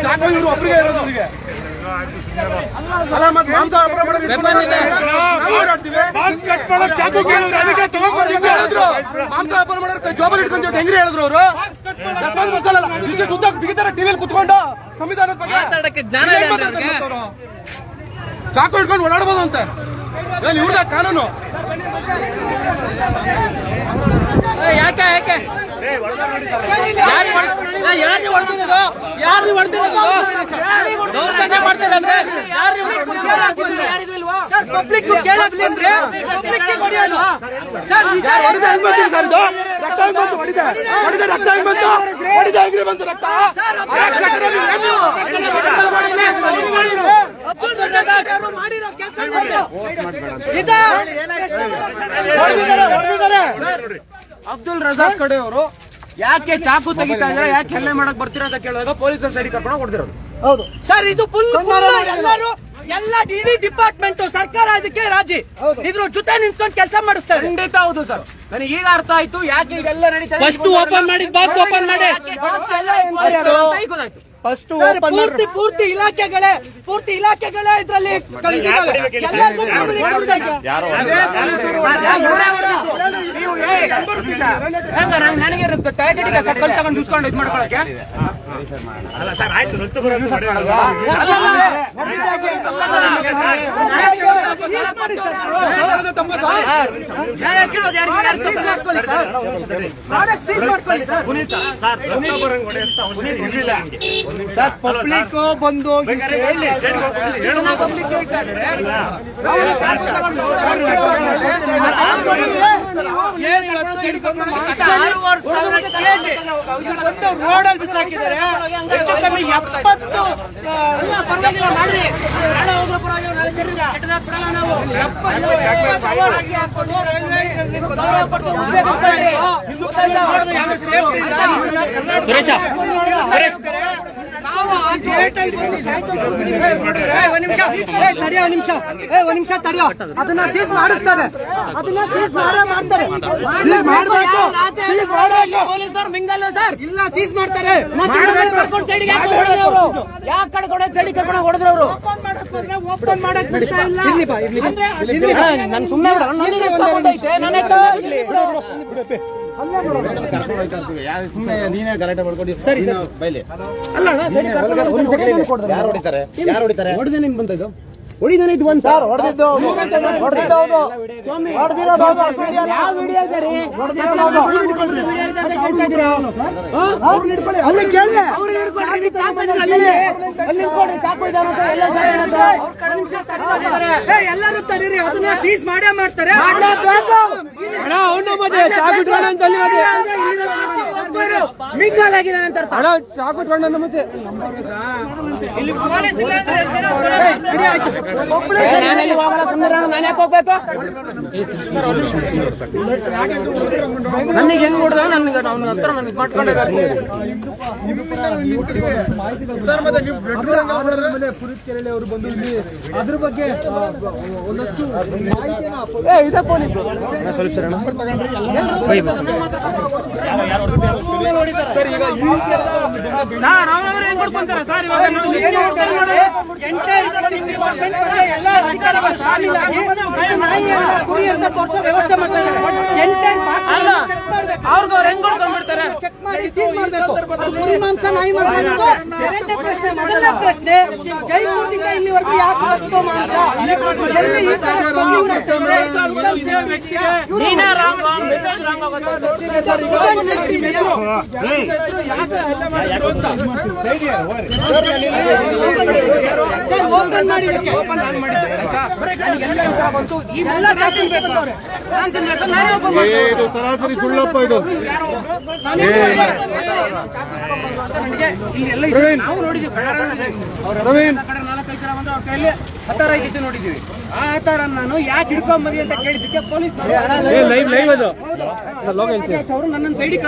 ಚಾಕು ಇವರು ಒಬ್ಬರಿಗೆ ಇರೋದು, ಅವರಿಗೆ ಅಲ್ಲ. ಮತ್ತೆ ಮಾಂಸ ವೆಪನ್ ಇದೆ. ಮಾಂಸ ವ್ಯಾಪಾರ ಮಾಡೋರು ಜೋಬಲ್ಲಿ ಇಟ್ಕೊಂಡು ಹೆಂಗ್ರಿ ಹೇಳಿದ್ರು ಅವರು? ಇಷ್ಟು ಉದ್ದ ಬಿಗಿತಾರೆ ಟಿವಿಯಲ್ಲಿ ಕುತ್ಕೊಂಡು ಸಂವಿಧಾನದ ಬಗ್ಗೆ ಮಾತಾಡಕ್ಕೆ ಜ್ಞಾನ ಇದೆ ಅಂದ್ರೆ ಅವ್ರಿಗೆ. ಚಾಕು ಇಟ್ಕೊಂಡು ಓಡಾಡ್ಬೋದು ಅಂತ ಇವ್ರದ ಕಾನೂನು. ಯಾಕೆ ಯಾಕೆ ಯಾರು ಹೊಡೆದಿರೋದು? ಯಾರು ಹೊಡೆದಿರೋದು? ದೌರ್ಜನ್ಯ ಮಾಡ್ತಾರೆ ಅಂದ್ರೆ ಯಾರು ಪಬ್ಲಿಕ್ ಕೇಳಕ್ಲಿಂದ್ರೆ ಪಬ್ಲಿಕ್ ಹೊಡೆಯೋದು ಸರ್. ಹೊಡಿದ ಹೆಂಗ್ ಬಂತೀರಿ ಸರ್? ಇದು ರಕ್ತ ಹೆಂಗ್ ಬಂತು? ಹೊಡಿದ ರಕ್ತ ಹೆಂಗ್ ಬಂತು? ಹೊಡಿದ ಹೆಂಗ್ರಿ ಬಂತು ರಕ್ತ? ಮಾಡಿರೋ ಕೆಲಸ ಅಬ್ದುಲ್ ರಜಾಕ್ ಕಡೆ ಅವರು ಯಾಕೆ ಚಾಕು ತೆಗಿತಾ ಇದ್ರೆ, ಯಾಕೆ ಹಲ್ಲೆ ಮಾಡಕ್ ಬರ್ತೀರಾ ಅಂತ ಕೇಳಿದಾಗ ಪೊಲೀಸರ ಸೈಡ್ ಕರ್ಕೊಂಡು ಹೊಡೆದಿರೋದು. ಹೌದು ಸರ್, ಇದು ಫುಲ್ ಎಲ್ಲರೂ ಎಲ್ಲ ಇಡೀ ಡಿಪಾರ್ಟ್ಮೆಂಟ್ ಸರ್ಕಾರ ಇದಕ್ಕೆ ರಾಜಿ ಇದ್ರ ಜೊತೆ ನಿಂತ್ಕೊಂಡು ಕೆಲಸ ಮಾಡಿಸ್ತಾರೆ. ಖಂಡಿತ ಹೌದು ಸರ್, ನನಗೆ ಈಗ ಅರ್ಥ ಆಯ್ತು ಯಾಕೆ ಇದೆಲ್ಲ ನಡೀತಾ ಇದೆ. ಫಸ್ಟ್ ಓಪನ್ ಮಾಡಿ, ಬಾಕ್ಸ್ ಓಪನ್ ಮಾಡಿ. ಗೊತ್ತಾಯ್ತು. ಫಸ್ಟ್ ಪೂರ್ತಿ ಇಲಾಖೆಗಳೇ ಇದ್ರಲ್ಲಿ ನನಗೆ ಟ್ಯಾಕೆಟಿಗೆ ಸಕ್ಕಲ್ ತಗೊಂಡು ಚೂಸ್ಕೊಂಡು ಇದು ಮಾಡ್ಕೊಳಕ್ಕೆ ಸರ್ ಪಬ್ಲಿಕ್ ಬಂದು ರೋಡಲ್ಲಿ ಬಿಸಾಕಿದ್ದಾರೆ. ಹೆಚ್ಚು ಕಮ್ಮಿ 70 ಪರವಾಗಿಲ್ಲ ಮಾಡ್ರಿ, ನಾಳೆ ಹೋಗ್ಲೋ ಪರವಾಗಿಲ್ಲ, ನಾಳೆ ಕೆಟ್ಟದಾಗ ಬಿಡಲ್ಲ ನಾವು. 70 ಅವರಾಗಿ ಹಾಕೊಂಡು ರೈಲ್ವೆ ಸುರೇಶ ಒಂದ್ ನಿಮಿಷ ತಡೆಯೋ. ಅದನ್ನ ಸೀಸ್ ಮಾಡಿಸ್ತಾರೆ, ಅದನ್ನ ಸೀಸ್ ಮಾಡೇ ಮಾಡ್ತಾರೆ. ಇಲ್ಲ ಸೀಸ್ ಮಾಡ್ತಾರೆ. ಯಾಕೆ ಕಡ್ಕೊಂಡು ಸೈಡ್ ಕರ್ಕೊಂಡು ಹೊಡೆದ್ರು ಅವರು? ಓಪನ್ ಮಾಡಕ್ ಬಿಡ್ತಾ ಇಲ್ಲ. ನಾನು ಸುಮ್ಮನೆ ನೀನೇ ಗಲಾಟೆ ಮಾಡ್ಕೊಂಡು ಸರಿ ಸರ್ ಬೈಲಿ ಅಲ್ಲ ಯಾರು ಹೊಡಿತಾರೆ ಹೊಡೆದೇ ನಿಂಗೆ ಬಂತ ಇದು ಹೊಡಿದಾನೆ ಇದು ಒಂದು ಸರ್ ಹೊಡೆದಿದ್ದು ಎಲ್ಲರೂ ತಡೀರಿ ಅದನ್ನ ಸೀಸ್ ಮಾಡೇ ಮಾಡ್ತಾರೆ ಮಿಂಗಾಲಾಗಿದೆ ಅಂತ ಮತ್ತೆ ಇಲ್ಲಿ ಪೊಲೀಸ್ ಇಲ್ಲ ಅಂತ ಹೇಳ್ತಾರೆ ನಾನೆಲ್ಲಿ ಹೋಗಲ್ಲ ಸುಮ್ಮನೆ ನಾನು ಯಾಕೆ ಹೋಗ್ಬೇಕು ನನಗೆ ಹೆಂಗ್ ಹೊಡೆದ ನನಗೆ ಅವನ ಹತ್ರ ನನಗೆ ಮಾಡ್ಕೊಂಡಿದ್ದಾರೆ ಪುರಿಕೆರೆಳೆ ಅವರು ಬಂದು ಇಲ್ಲಿ ಅದ್ರ ಬಗ್ಗೆ ಒಂದಷ್ಟು ಇದೆ ಪೊಲೀಸರು ಎಲ್ಲ ಅಧಿಕಾರಿಗಳು ಶಾಮೀಲಾಗಿ ನಾಯಿಯನ್ನ ಕುರಿ ಅಂತ ತೋರಿಸೋ ವ್ಯವಸ್ಥೆ ಮಾಡ್ತಾ ಇದ್ದಾರೆ ಚೆಕ್ ಮಾಡಿ ಸೀಲ್ ಮಾಡಬೇಕು ಕುರಿ ಮಾಂಸ ನಾಯಿ ಮಾಂಸ ಅನ್ನೋದು ಎರಡನೇ ಪ್ರಶ್ನೆ ಮೊದಲನೇ ಪ್ರಶ್ನೆ ಜೈಪುರದಿಂದ ಇಲ್ಲಿವರೆಗೂ ಯಾಕೆ ಬರ್ತೋ ಮಾಂಸ ಎಲ್ಲಿ ಈ ತರ ಸ್ಮಗ್ಲಿಂಗ್ ಮಾಡ್ತಾರೆ? ಸರ್ ಓಪನ್ ಮಾಡಿ ಇದೆಲ್ಲ ಸರಾಸರಿ ಸುಳ್ಳಪ್ಪ ಇದು ನಾವು ನೋಡಿದ್ವಿ ಹತ್ತಾರ ಐತಿ ನೋಡಿದೀವಿ ಆ ಹತ್ತಾರ ನಾನು ಯಾಕೆ ಹಿಡ್ಕೊಂಡ್ ಬಂದಿ ಅಂತ ಕೇಳಿದ್ದಕ್ಕೆ ಪೊಲೀಸ್ ಅವರು ನನ್ನ ಸೈಡಿಗೆ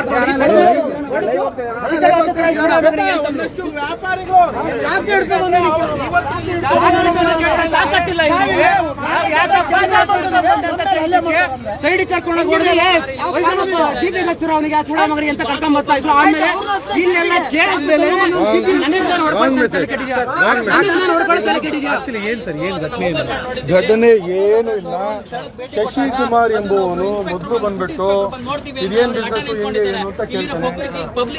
ಸೈಡ್ ಕರ್ಕೊಂಡು ಅವನಿಗೆ ಆ ಚೂಡ ಮಗನಿಗೆ ಅಂತ ಕರ್ಕೊಂಡ್ ಬರ್ತಾ ಇದ್ರು ಆಮೇಲೆ ಇಲ್ಲೆಲ್ಲ ಕೇಳಿದ್ಮೇಲೆ ಘಟನೆ ಏನು ಇಲ್ಲ. ಶಶಿ ಕುಮಾರ್ ಎಂಬುವನು ಮೊದಲು ಬಂದ್ಬಿಟ್ಟು ಇದೇನ್ ಬಿಸ್ನೆಸ್ ಹಿಂಗೆ ಏನು ಅಂತ ಕೇಳ್ತಾನೆ.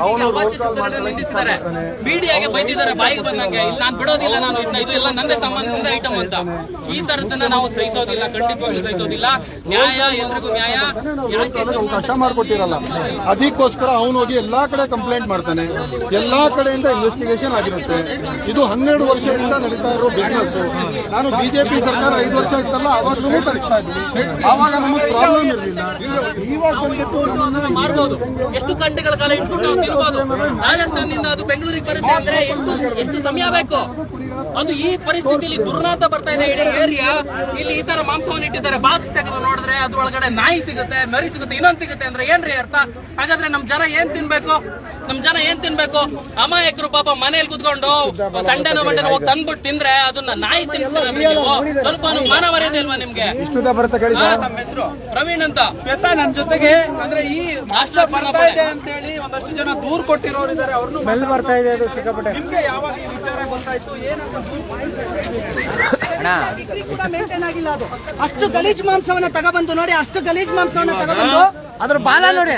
ಅವನು ರೋಲ್ ಕಾಲ್ ಮಾಡ್ತಾನೆ. ಮೀಡಿಯಾಗೆ ಬೈದಿದ್ದಾರೆ ಬಾಯಿಗೆ ಬಂದಂಗೆ ಇಲ್ಲಿ ನಾನು ಬಿಡೋದಿಲ್ಲ, ನಾನು ಇದು ಎಲ್ಲ ನಂದೇ ಸಂಬಂಧದ ಐಟಮ್ ಅಂತ. ಈ ತರದನ್ನ ನಾವು ಸಹಿಸೋದಿಲ್ಲ, ಖಂಡಿತವಾಗಿ ಸಹಿಸೋದಿಲ್ಲ. ನ್ಯಾಯ ಎಲ್ರಿಗೂ ನ್ಯಾಯ. ಕಷ್ಟ ಮಾಡ್ಕೊಟ್ಟಿರಲ್ಲ, ಅದಕ್ಕೋಸ್ಕರ ಅವನು ಹೋಗಿ ಎಲ್ಲಾ ಕಡೆ ಕಂಪ್ಲೇಂಟ್ ಮಾಡ್ತಾನೆ. ಎಲ್ಲಾ ಕಡೆಯಿಂದ ಇನ್ವೆಸ್ಟಿಗೇಷನ್ ಆಗಿರುತ್ತೆ. ಇದು 12 ವರ್ಷದಿಂದ ನಡೀತಾ ಇರೋ ಬಿಸ್ನೆಸ್. ನಾನು ಬಿಜೆಪಿ ಸರ್ಕಾರ 5 ವರ್ಷ ಇತ್ತಲ್ಲ, ಅವಾಗಲೂ ತರಿಸ್ತಾ ಇದ್ವಿ. ಆವಾಗ ನಮಗೆ ಪ್ರಾಬ್ಲಮ್ ಇರಲಿಲ್ಲ. ಇವಾಗ ಬಂದ್ಬಿಟ್ಟು ಮಾಡ್ಬೋದು, ಎಷ್ಟು ಗಂಟೆಗಳ ಕಾಲ ಇಟ್ಬಿಟ್ಟು ನಾವು ತಿರ್ಬೋದು. ರಾಜಸ್ಥಾನದಿಂದ ಅದು ಬೆಂಗಳೂರಿಗೆ ಬರುತ್ತೆ ಅಂದ್ರೆ ಎಷ್ಟು ಸಮಯ ಬೇಕು? ಅದು ಈ ಪರಿಸ್ಥಿತಿಯಲ್ಲಿ ದುರ್ನಾತ ಬರ್ತಾ ಇದೆ ಇಡೀ ಏರಿಯಾ. ಇಲ್ಲಿ ಈ ತರ ಮಾಂಸವನ್ನು ಇಟ್ಟಿದ್ದಾರೆ. ಬಾಕ್ಸ್ ತೆಗೆದು ನೋಡಿದ್ರೆ ಅದ್ರೊಳಗಡೆ ನಾಯಿ ಸಿಗುತ್ತೆ, ಮರಿ ಸಿಗುತ್ತೆ, ಇನ್ನೊಂದು ಸಿಗುತ್ತೆ ಅಂದ್ರೆ ಏನ್ರಿ ಅರ್ಥ? ಹಾಗಾದ್ರೆ ನಮ್ ಜನ ಏನ್ ತಿನ್ಬೇಕು? ಅಮಾಯಕರು ಪಾಪ ಮನೇಲಿ ಕುತ್ಕೊಂಡು ಸಂಡೆನ ಮಂಡೆನ ಹೋಗಿ ತಂದ್ಬಿಟ್ಟು ತಿಂದ್ರೆ ಅದನ್ನ ನಾಯಿ ತಿನ್ನಿಸ್ತಾರೆ. ಸ್ವಲ್ಪ ಮಾನ ಮರ್ಯಾದೆ ಇಲ್ವಾ ನಿಮ್ಗೆ? ನಮ್ಮ ಹೆಸರು ಪ್ರವೀಣ್ ಅಂತ. ನನ್ನ ಜೊತೆಗೆ ಅಂದ್ರೆ ಈ ರಾಷ್ಟ್ರ ಬರ್ತಾ ಇದೆ ಅಂತ ಹೇಳಿ ಒಂದಷ್ಟು ಜನ ದೂರ್ ಕೊಟ್ಟಿರೋರು ಇದ್ದಾರೆ. ಅವ್ರನ್ನು ಸ್ಮೆಲ್ ಬರ್ತಾ ಇದೆ ಅದು ಸಿಕ್ಕಾಪಟ್ಟೆ. ನಿಮ್ಗೆ ಯಾವಾಗ ಈ ವಿಚಾರ ಗೊತ್ತಾಯ್ತು? ಏನಂತ ಮೇಂಟೈನ್ ಆಗಿಲ್ಲ ಅದು. ಅಷ್ಟು ಗಲೀಜ್ ಮಾಂಸವನ್ನ ತಗೊಬಂದು ನೋಡಿ, ಅಷ್ಟು ಗಲೀಜ್ ಮಾಂಸವನ್ನ ತಗೊಬಂದು ಅದ್ರ ಬಾಲ ನೋಡಿ,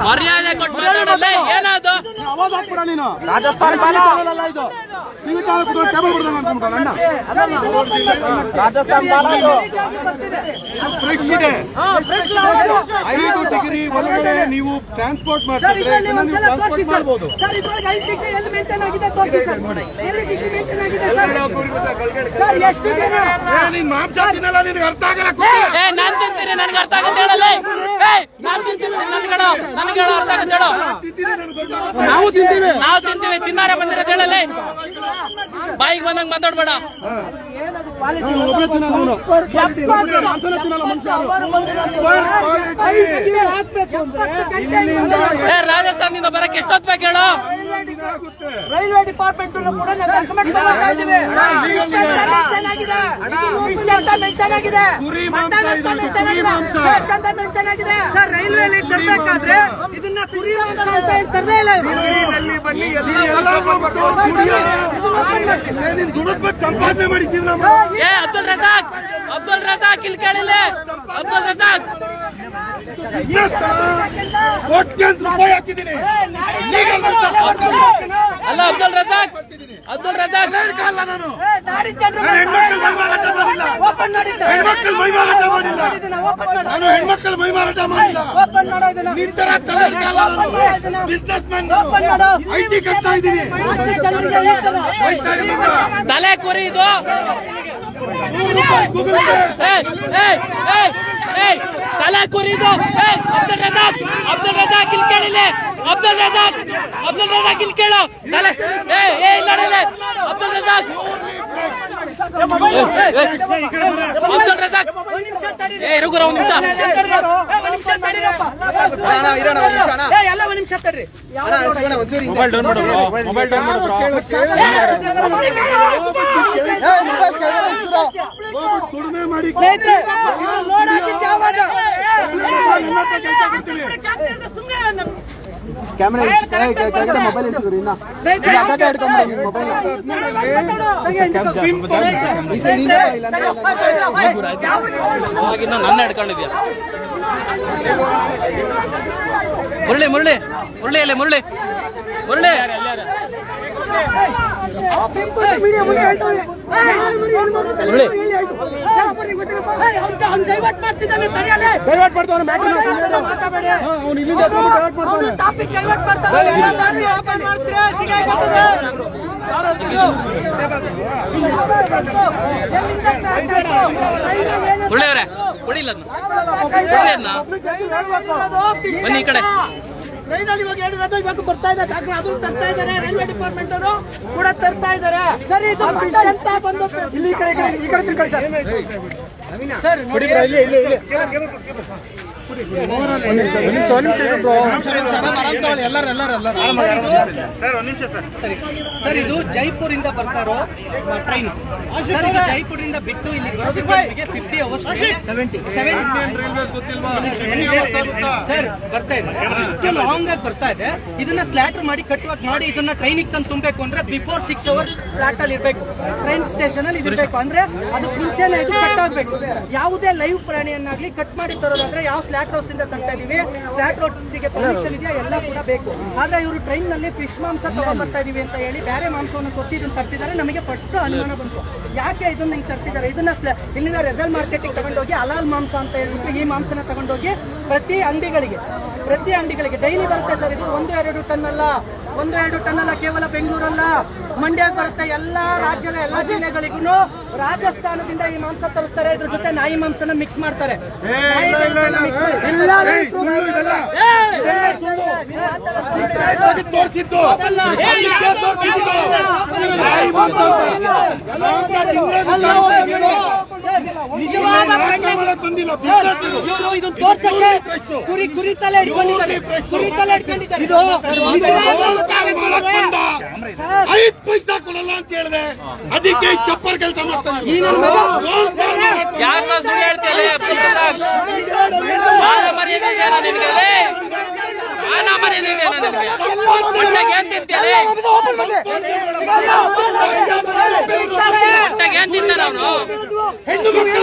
ಮರ್ಯಾದೆ ಕೊಟ್ಟು ಮಾತಾಡಲ್ಲ. ಏನದು ಅವಾಜ್ ಹಾಕ್ಬಿಡ ನೀನು. ರಾಜಸ್ಥಾನ ಇದು ಟಿವಿ ಚಾನಲ್ ಟೇಬಲ್ ಬಿಡ್ದಂಗ ಅನ್ಕೊಂಡ್ಬಿಟ್ಟ ಅಣ್ಣ. ಫ್ರೆಶ್ ಇದೆ. 5 ಡಿಗ್ರಿ ಒಳಗಡೆ ನೀವು ಟ್ರಾನ್ಸ್ಪೋರ್ಟ್ ಮಾಡ್ತಿದ್ರೆ ಟ್ರಾನ್ಸ್ಪೋರ್ಟ್ ಮಾಡಬಹುದು. ಎಷ್ಟು ಜನ ಮಾಂಸ ತಿನ್ನಲ್ಲ, ನಿನಗೆ ಅರ್ಥ ಆಗಲ್ಲ. ನಾನ್ ತಿಂತೀನಿ, ನನ್ಗೆ ಅರ್ಥ ಆಗುತ್ತೆ ಹೇಳಲ್ಲ. ನಾನ್ ತಿಂತೀನಿ, ನನಗೆ ಅರ್ಥ ಆಗುತ್ತೆ ಹೇಳೋ. ನಾವು ತಿಂತೀವಿ, ತಿನ್ನಾರ ಬಂದಿರೋದು ಹೇಳಲ್ಲ. ಬಾಯಿಗೆ ಬಂದಂಗ್ ಮಾತಾಡ್ಬೇಡ. ರಾಜಸ್ಥಾನದಿಂದ ಬರಕ್ಕೆ ಎಷ್ಟೊತ್ತು ಬೇಕು ಹೇಳೋ? ರೈಲ್ವೆ ಡಿಪಾರ್ಟ್ಮೆಂಟ್ ಕೂಡ ಸರ್ ರೈಲ್ವೆ ತರಬೇಕಾದ್ರೆ ಇದನ್ನ ಕುರಿ ಮಾಂಸ ಅಂತ ಹೇಳಿ ತರದೇ ಇಲ್ಲ ಸಂಪಾದನೆ ಮಾಡಿ ಜೀವನ ಏ ಅಬ್ದುಲ್ ರಜಾಕ್ ಇಲ್ಲಿ ಕೇಳಿಲ್ಲ ಅಬ್ದುಲ್ ರಜಾಕ್ ಕೋಟ್ಯಾಂತರ ರೂಪಾಯಿ ಹಾಕಿದ್ದೀನಿ ಅಲ್ಲ ಅಬ್ದುಲ್ ರಜಾಕ್ ಹೆಣ್ಮಕ್ಳು ಮೈ ಮಾರಾಟ ಮಾಡಿಲ್ಲ ನಾನು ಹೆಣ್ಮಕ್ಳು ಮೈ ಮಾರಾಟ ಮಾಡಿಲ್ಲ ನಿಂತರ ಬಿಸ್ನೆಸ್ ಮ್ಯಾನ್ ಐಟಿ ಕಟ್ತಾ ಇದ್ದೀನಿ ತಲೆ ಕೊರಿ ಇದು ಗೂಗಲ್ ತಲೆ ಕುರಿದು ಅಬ್ದುಲ್ ರಜಾಕ್ ಇಲ್ಲಿ ಕೇಳಿಲ್ಲ ಅಬ್ದುಲ್ ರಜಾಕ್ ಇಲ್ಲಿ ಕೇಳು ತಲೆ ಇಲ್ಲ ಅಬ್ದುಲ್ ರಜಾಕ್ ರಘುರ ಒಂದು ನಿಮಿಷ ಎಲ್ಲ ಒಂದ್ ನಿಮಿಷ ತಡ್ರಿ ಮೊಬೈಲ್ ಡೌನ್ ಮಾಡು ಮೊಬೈಲ್ ಡೌನ್ ಮಾಡು ದುಡಿಮೆ ಮಾಡಿ ಸ್ನೇಹಿತರೆ ಇದು ಲೋಡ್ ಆಗಿದ್ದು ಯಾವಾಗ ಕ್ಯಾಮ್ರಾ ಕೆಳಗಡೆ ಮೊಬೈಲ್ ಇಳಿಸಿದ್ರು ಇನ್ನ ಸ್ನೇಹಿತರೆ ಮೊಬೈಲ್ ಅವಾಗಿಂದ ನನ್ನ ಹಿಡ್ಕೊಂಡಿದ್ಯಾ ಮುರಳಿ ಅಲ್ಲೇ ಮುರಳಿ ಡೈವರ್ಟ್ ಮಾಡ್ತಿದ್ದಾನೆ ಟಾಪಿಕ್ ಡೈವರ್ಟ್ ಮುರಳಿ ಅವರೇ ಕೊಡಿಲ್ಲ ಅದನ್ನ ಬನ್ನಿ ಈ ಕಡೆ ಟ್ರೈನಲ್ಲಿ ಇವಾಗ 2 ರಥ ಇವಾಗ ಬರ್ತಾ ಇದೆ ಅದನ್ನು ತರ್ತಾ ಇದ್ದಾರೆ ರೈಲ್ವೆ ಡಿಪಾರ್ಟ್ಮೆಂಟ್ ಅವರು ಕೂಡ ತರ್ತಾ ಇದ್ದಾರೆ ಸರಿ ಇದು ಅಂತ ಬಂದು ಇಲ್ಲಿ ಈ ಕಡೆ ತಿರ್ಕೊಳ್ಳಿ ಸರ್ ನೋಡಿ ಸರ್ ಇದು ಜೈಪುರಿಂದ ಬರ್ತಾರೋ ಟ್ರೈನ್ ಸರ್ ಇದು ಜೈಪುರಿಂದ ಬಿಟ್ಟು ಇಲ್ಲಿ ಬರೋದಕ್ಕೆ 50 ಅವರ್ಸ್ 70 ಸರ್ ಬರ್ತಾ ಇದೆ ಇಷ್ಟು ಲಾಂಗ್ ಆಗಿ ಬರ್ತಾ ಇದೆ ಇದನ್ನ ಸ್ಲಾಟರ್ ಮಾಡಿ ಕಟ್ವಾಕ್ ಮಾಡಿ ಇದನ್ನ ಟ್ರೈನಿಗೆ ತಂದು ತುಂಬಬೇಕು ಅಂದ್ರೆ ಬಿಫೋರ್ 6 ಅವರ್ಸ್ ಫ್ಲಾಟ್ ಅಲ್ಲಿ ಇರ್ಬೇಕು ಟ್ರೈನ್ ಸ್ಟೇಷನ್ ಅಲ್ಲಿ ಇರಬೇಕು ಅಂದ್ರೆ ಅದು ಮುಂಚೆನೆ ಇದು ಕಟ್ ಆಗ್ಬೇಕು ಯಾವುದೇ ಲೈವ್ ಪ್ರಾಣಿಯನ್ನಾಗ್ಲಿ ಕಟ್ ಮಾಡಿ ತರೋದಾದ್ರೆ ಯಾವ ಫ್ಲಾಟ್ ಹೌಸ್ ಇಂದ ತರ್ತಾ ಇದೀವಿ ಫ್ಲಾಟ್ ಹೌಸ್ಗೆ ಪರ್ಮಿಷನ್ ಇದೆಯಾ ಎಲ್ಲ ಕೂಡ ಬೇಕು ಆದ್ರೆ ಇವರು ಟ್ರೈನ್ ನಲ್ಲಿ ಫಿಶ್ ಮಾಂಸ ತಗೊಂಡ್ ಬರ್ತಾ ಇದೀವಿ ಅಂತ ಹೇಳಿ ಬೇರೆ ಮಾಂಸವನ್ನು ತೋರಿಸಿ ಇದನ್ನ ತರ್ತಿದ್ದಾರೆ ನಮಗೆ ಫಸ್ಟ್ ಅನುಮಾನ ಬಂತು ಯಾಕೆ ಇದನ್ನ ಹಿಂಗ್ ತರ್ತಿದ್ದಾರೆ ಇದನ್ನ ಇಲ್ಲಿಂದ ರೆಸಲ್ ಮಾರ್ಕೆಟಿಗೆ ತಗೊಂಡೋಗಿ ಹಲಾಲ್ ಮಾಂಸ ಅಂತ ಹೇಳ್ಬಿಟ್ಟು ಈ ಮಾಂಸನ ತಗೊಂಡೋಗಿ ಪ್ರತಿ ಅಂಗಡಿಗಳಿಗೆ ಡೈಲಿ ಬರುತ್ತೆ ಸರ್ ಇದು 1-2 ಟನ್ ಅಲ್ಲ 1-2 ಟನ್ ಅಲ್ಲ ಕೇವಲ ಬೆಂಗಳೂರಲ್ಲ ಮಂಡ್ಯ ಬರುತ್ತೆ ಎಲ್ಲಾ ರಾಜ್ಯದ ಎಲ್ಲಾ ಜಿಲ್ಲೆಗಳಿಗೂ ರಾಜಸ್ಥಾನದಿಂದ ಈ ಮಾಂಸ ತರಿಸ್ತಾರೆ ಇದ್ರ ಜೊತೆ ನಾಯಿ ಮಾಂಸನ ಮಿಕ್ಸ್ ಮಾಡ್ತಾರೆ ಇದನ್ನ ತೋರ್ಸಕ್ಕೆ ಕುರಿ ತಲೆ ಇಟ್ಕೊಂಡಿದ್ದಾರೆ 5 ಪೈಸಾ ಕೊಡಲ್ಲ ಅಂತ ಹೇಳಿದೆ ಅದಕ್ಕೆ ಚಪ್ಪರ್ ಕೆಲಸ ಮಾಡ್ತಾನೆ ಯಾಕೋ ಸುಳ್ಳು ಹೇಳ್ತೀಯಲ್ಲ ಅಬ್ದುಲ್ ರಜಾಕ್ ಮಾನ ಮರ್ಯಾದೆ ಇದೆಯಾ ನಿನಗೆ ಮಾನ ಮರ್ಯಾದೆ ಇದೆಯಾ ನಿನಗೆ ಹೊಟ್ಟೆಗೆ ಏನ್ ತಿಂತೀಯಲ್ಲ ಹೊಟ್ಟೆಗೆ ಏನ್ ತಿಂತಾನ ಅವನು ಹೆಣ್ಣು ಮಕ್ಕಳ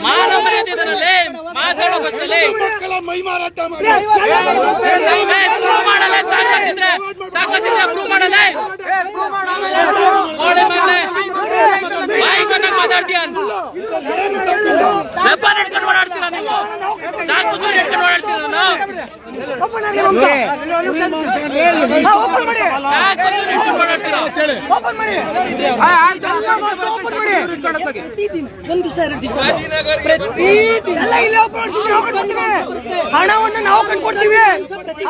ಮಾನ ಮರ್ಯಾದೆ ಇದರಲ್ಲಿ ಮಾತಾಡೋ ಬಸ್ಸಲ್ಲಿ ಮಕ್ಕಳ ಮೈ ಮಾರಾಟ ಮಾಡಿ ಪ್ರೂವ್ ಮಾಡಲ್ಲ ತಾಕತ್ತಿದ್ರೆ ಪ್ರೂವ್ ಮಾಡಲ್ಲ ಬಾಯಿ ಬಂದಾಗ ಮಾತಾಡ್ತೀಯ ವೆಪನ್ ಇಟ್ಕೊಂಡು ಓಡಾಡ್ತೀರ ನೀವು ಚಾಕು ಇಟ್ಕೊಂಡು ಓಡಾಡ್ತೀರ ಒಂದು ದಿವಸ 2 ದಿವಸ ಪ್ರತಿದಿನ ಹಣವನ್ನು ನಾವು ಕಂಡುಕೊಡ್ತೀವಿ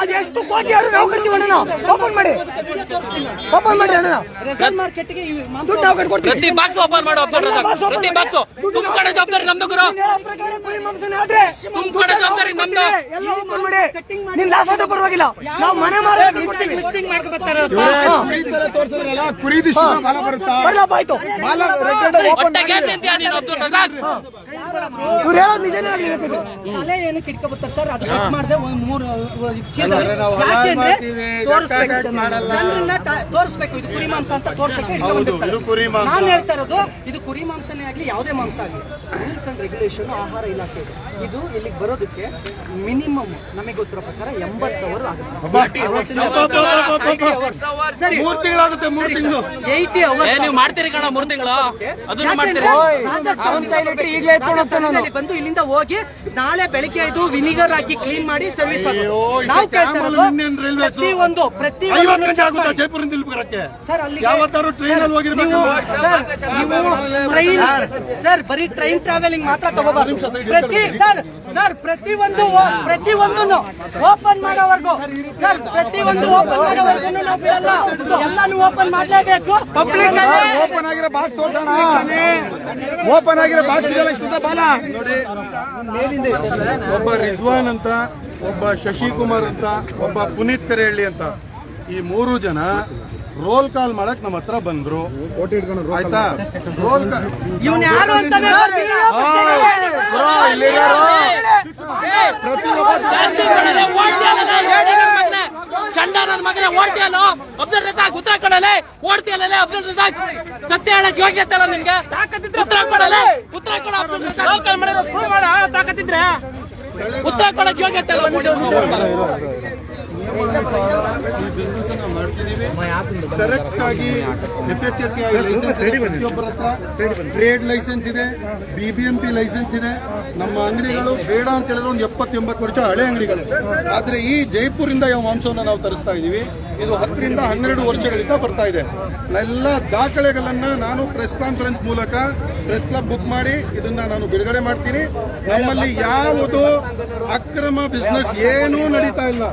ಅದೆಷ್ಟು ಕೋಟಿ ಆದ್ರೂ ನಾವು ಕಟ್ತೀವಿ ಹಣ ಓಪನ್ ಮಾಡಿ ಹಣ ರೆಸಲ್ ಮಾರ್ಕೆಟ್ಗೆ ದುಡ್ಡು ನಾವು ಕಂಡುಕೊಡ್ತೀವಿ ಪ್ರತಿ ಬಾಕ್ಸ್ ಓಪನ್ ಮಾಡು ಅಬ್ದುಲ್ ರಜಾಕ್ ಪ್ರತಿ ಬಾಕ್ಸ್ ತುಂಬ ಕಡೆ ಜವಾಬ್ದಾರಿ ನಮ್ದು ಗುರು ತುಂಬ ಕಡೆ ಜವಾಬ್ದಾರಿ ನಮ್ದು ಎಲ್ಲ ಓಪನ್ ಮಾಡಿ ನೀನ್ ಲಾಸ್ ಆದ್ರೂ ಪರವಾಗಿಲ್ಲ ನಾವು ಮನೆ ಮಿಕ್ಸಿಂಗ್ ಮಾಡ್ಕೊ ಬರ್ತಾರೆ ಕುರಿದಿಷ್ಟು ಮಾಲ ಬರುತ್ತಾ ಬರಲ್ಲ ಆಯ್ತು ಹೊಟ್ಟೆಗೆ ತಿಂತೀಯ ನೀನು ಅಬ್ದುಲ್ ರಜಾಕ್? ತಲೆ ಏನಕ್ಕೆ ಇಟ್ಕೊಬತ್ತಾರೆ ಸರ್? ಅದು ಕಟ್ ಮಾಡದೆ ಒಂದ್ 3 ಚೀಲ ನಾವು ಹಲಾಲ್ ಯಾಕೆಂದ್ರೆ ಮಾಡ್ತೀವಿ, ಜನರನ್ನ ತೋರಿಸ್ಬೇಕು ಇದು ಕುರಿ ಮಾಂಸ ಅಂತ ತೋರ್ಸಕ್ಕೆ ಇಟ್ಕೊಂಡಿರ್ತಾರೆ. ನಾನು ಹೇಳ್ತಾ ಇರೋದು ಇದು ಕುರಿ ಮಾಂಸನೇ ಆಗ್ಲಿ ಯಾವುದೇ ಮಾಂಸ ಆಗ್ಲಿ ರೂಲ್ಸ್ ಅಂಡ್ ರೆಗ್ಯುಲೇಷನ್ ಆಹಾರ ಇಲಾಖೆ ಇದು ಇಲ್ಲಿಗೆ ಬರೋದಕ್ಕೆ ಮಿನಿಮಮ್ ನಮಗೆ ಗೊತ್ತಿರೋ ಪ್ರಕಾರ 80 ಅವರ್ ಆಗುತ್ತೆ. 80 ಅವರ್ಸ್ ನೀವು ಮಾಡ್ತೀರಿ ಕಣ 3 ತಿಂಗಳು ಅದನ್ನು ಮಾಡ್ತೀರಿ. ಬಂದು ಇಲ್ಲಿಂದ ಹೋಗಿ ನಾಳೆ ಬೆಳಿಗ್ಗೆ ಇದು ವಿನಿಗರ್ ಹಾಕಿ ಕ್ಲೀನ್ ಮಾಡಿ ಸರ್ವಿಸ್ ನಾವು ಕೇಳ್ತಾ ಇರೋದು ಪ್ರತಿಯೊಂದು ಸರ್ ಅಲ್ಲಿ ಸರ್ ಬರೀ ಟ್ರೈನ್ ಟ್ರಾವೆಲಿಂಗ್ ಮಾತ್ರ ತಗೋಬಾರ್ದು. ಪ್ರತಿಯೊಂದು ಓಪನ್ ಮಾಡೋವರೆಗೂ ಸರ್ ಪ್ರತಿಯೊಂದು ಓಪನ್ ಮಾಡೋವರೆಗೂ ನಾವು ಬಿಡಲ್ಲ. ಎಲ್ಲಾನು ಓಪನ್ ಮಾಡ್ಲೇಬೇಕು. ಓಪನ್ ಆಗಿರೋ ಬಾಕ್ಸ್ ಓಪನ್ ಆಗಿರೋ ಬಾಕ್ಸ್ ನೋಡಿ, ಒಬ್ಬ ರಿಜ್ವಾನ್ ಅಂತ, ಒಬ್ಬ ಶಶಿಕುಮಾರ್ ಅಂತ, ಒಬ್ಬ ಪುನೀತ್ ಕರೆಹಳ್ಳಿ ಅಂತ, ಈ 3 ಜನ ರೋಲ್ ಕಾಲ್ ಮಾಡಕ್ ನಮ್ಮ ಹತ್ರ ಬಂದ್ರು. ಆಯ್ತಾ? ರೋಲ್ ಕಾಲ್ ಇವನ್ ಯಾರು ಅಂತಾನೆ ಚಂಡ ನನ್ನ ಮಗನೇ ಓಡ್ತೀಯಲ್ಲ ಅಬ್ದುಲ್ ರಜಾಕ್, ಉತ್ತರ ಕೊಡಲೆ ಓಡ್ತೀಯಲ್ಲ ಅಬ್ದುಲ್ ರಜಾಕ್, ಸತ್ಯ ಹೇಳಕ್ ಯೋಗ್ಯತೆ ಅಲ್ಲ ನಿನ್ಗೆ? ಉತ್ತರ ಕೊಡಲೆ, ಉತ್ತರ ಕೊಡ ಅಬ್ದುಲ್ ರಜಾಕ್, ತಾಕತ್ತಿದ್ರೆ ಉತ್ತರ ಕೊಡಕ್ ಯೋಗ್ಯತೆ ಅಲ್ಲ. ಕರೆಕ್ಟ್ ಆಗಿ FSSAI ಪ್ರತಿಯೊಬ್ಬರ ಹತ್ರ ಟ್ರೇಡ್ ಲೈಸೆನ್ಸ್ ಇದೆ, BBMP ಲೈಸೆನ್ಸ್ ಇದೆ. ನಮ್ಮ ಅಂಗಡಿಗಳು ಬೇಡ ಅಂತ ಹೇಳಿದ್ರೆ ಒಂದು 70-80 ವರ್ಷ ಹಳೆ ಅಂಗಡಿಗಳು. ಆದ್ರೆ ಈ ಜೈಪುರಿಂದ ಯಾವ ಮಾಂಸವನ್ನು ನಾವು ತರಿಸ್ತಾ ಇದೀವಿ ಇದು 10 ರಿಂದ 12 ವರ್ಷಗಳಿಂದ ಬರ್ತಾ ಇದೆ. ಎಲ್ಲ ದಾಖಲೆಗಳನ್ನ ನಾನು ಪ್ರೆಸ್ ಕಾನ್ಫರೆನ್ಸ್ ಮೂಲಕ ಪ್ರೆಸ್ ಕ್ಲಬ್ ಬುಕ್ ಮಾಡಿ ಇದನ್ನ ನಾನು ಬಿಡುಗಡೆ ಮಾಡ್ತೀನಿ. ನಮ್ಮಲ್ಲಿ ಯಾವುದು ಅಕ್ರಮ ಬಿಸ್ನೆಸ್ ಏನೂ ನಡೀತಾ ಇಲ್ಲ.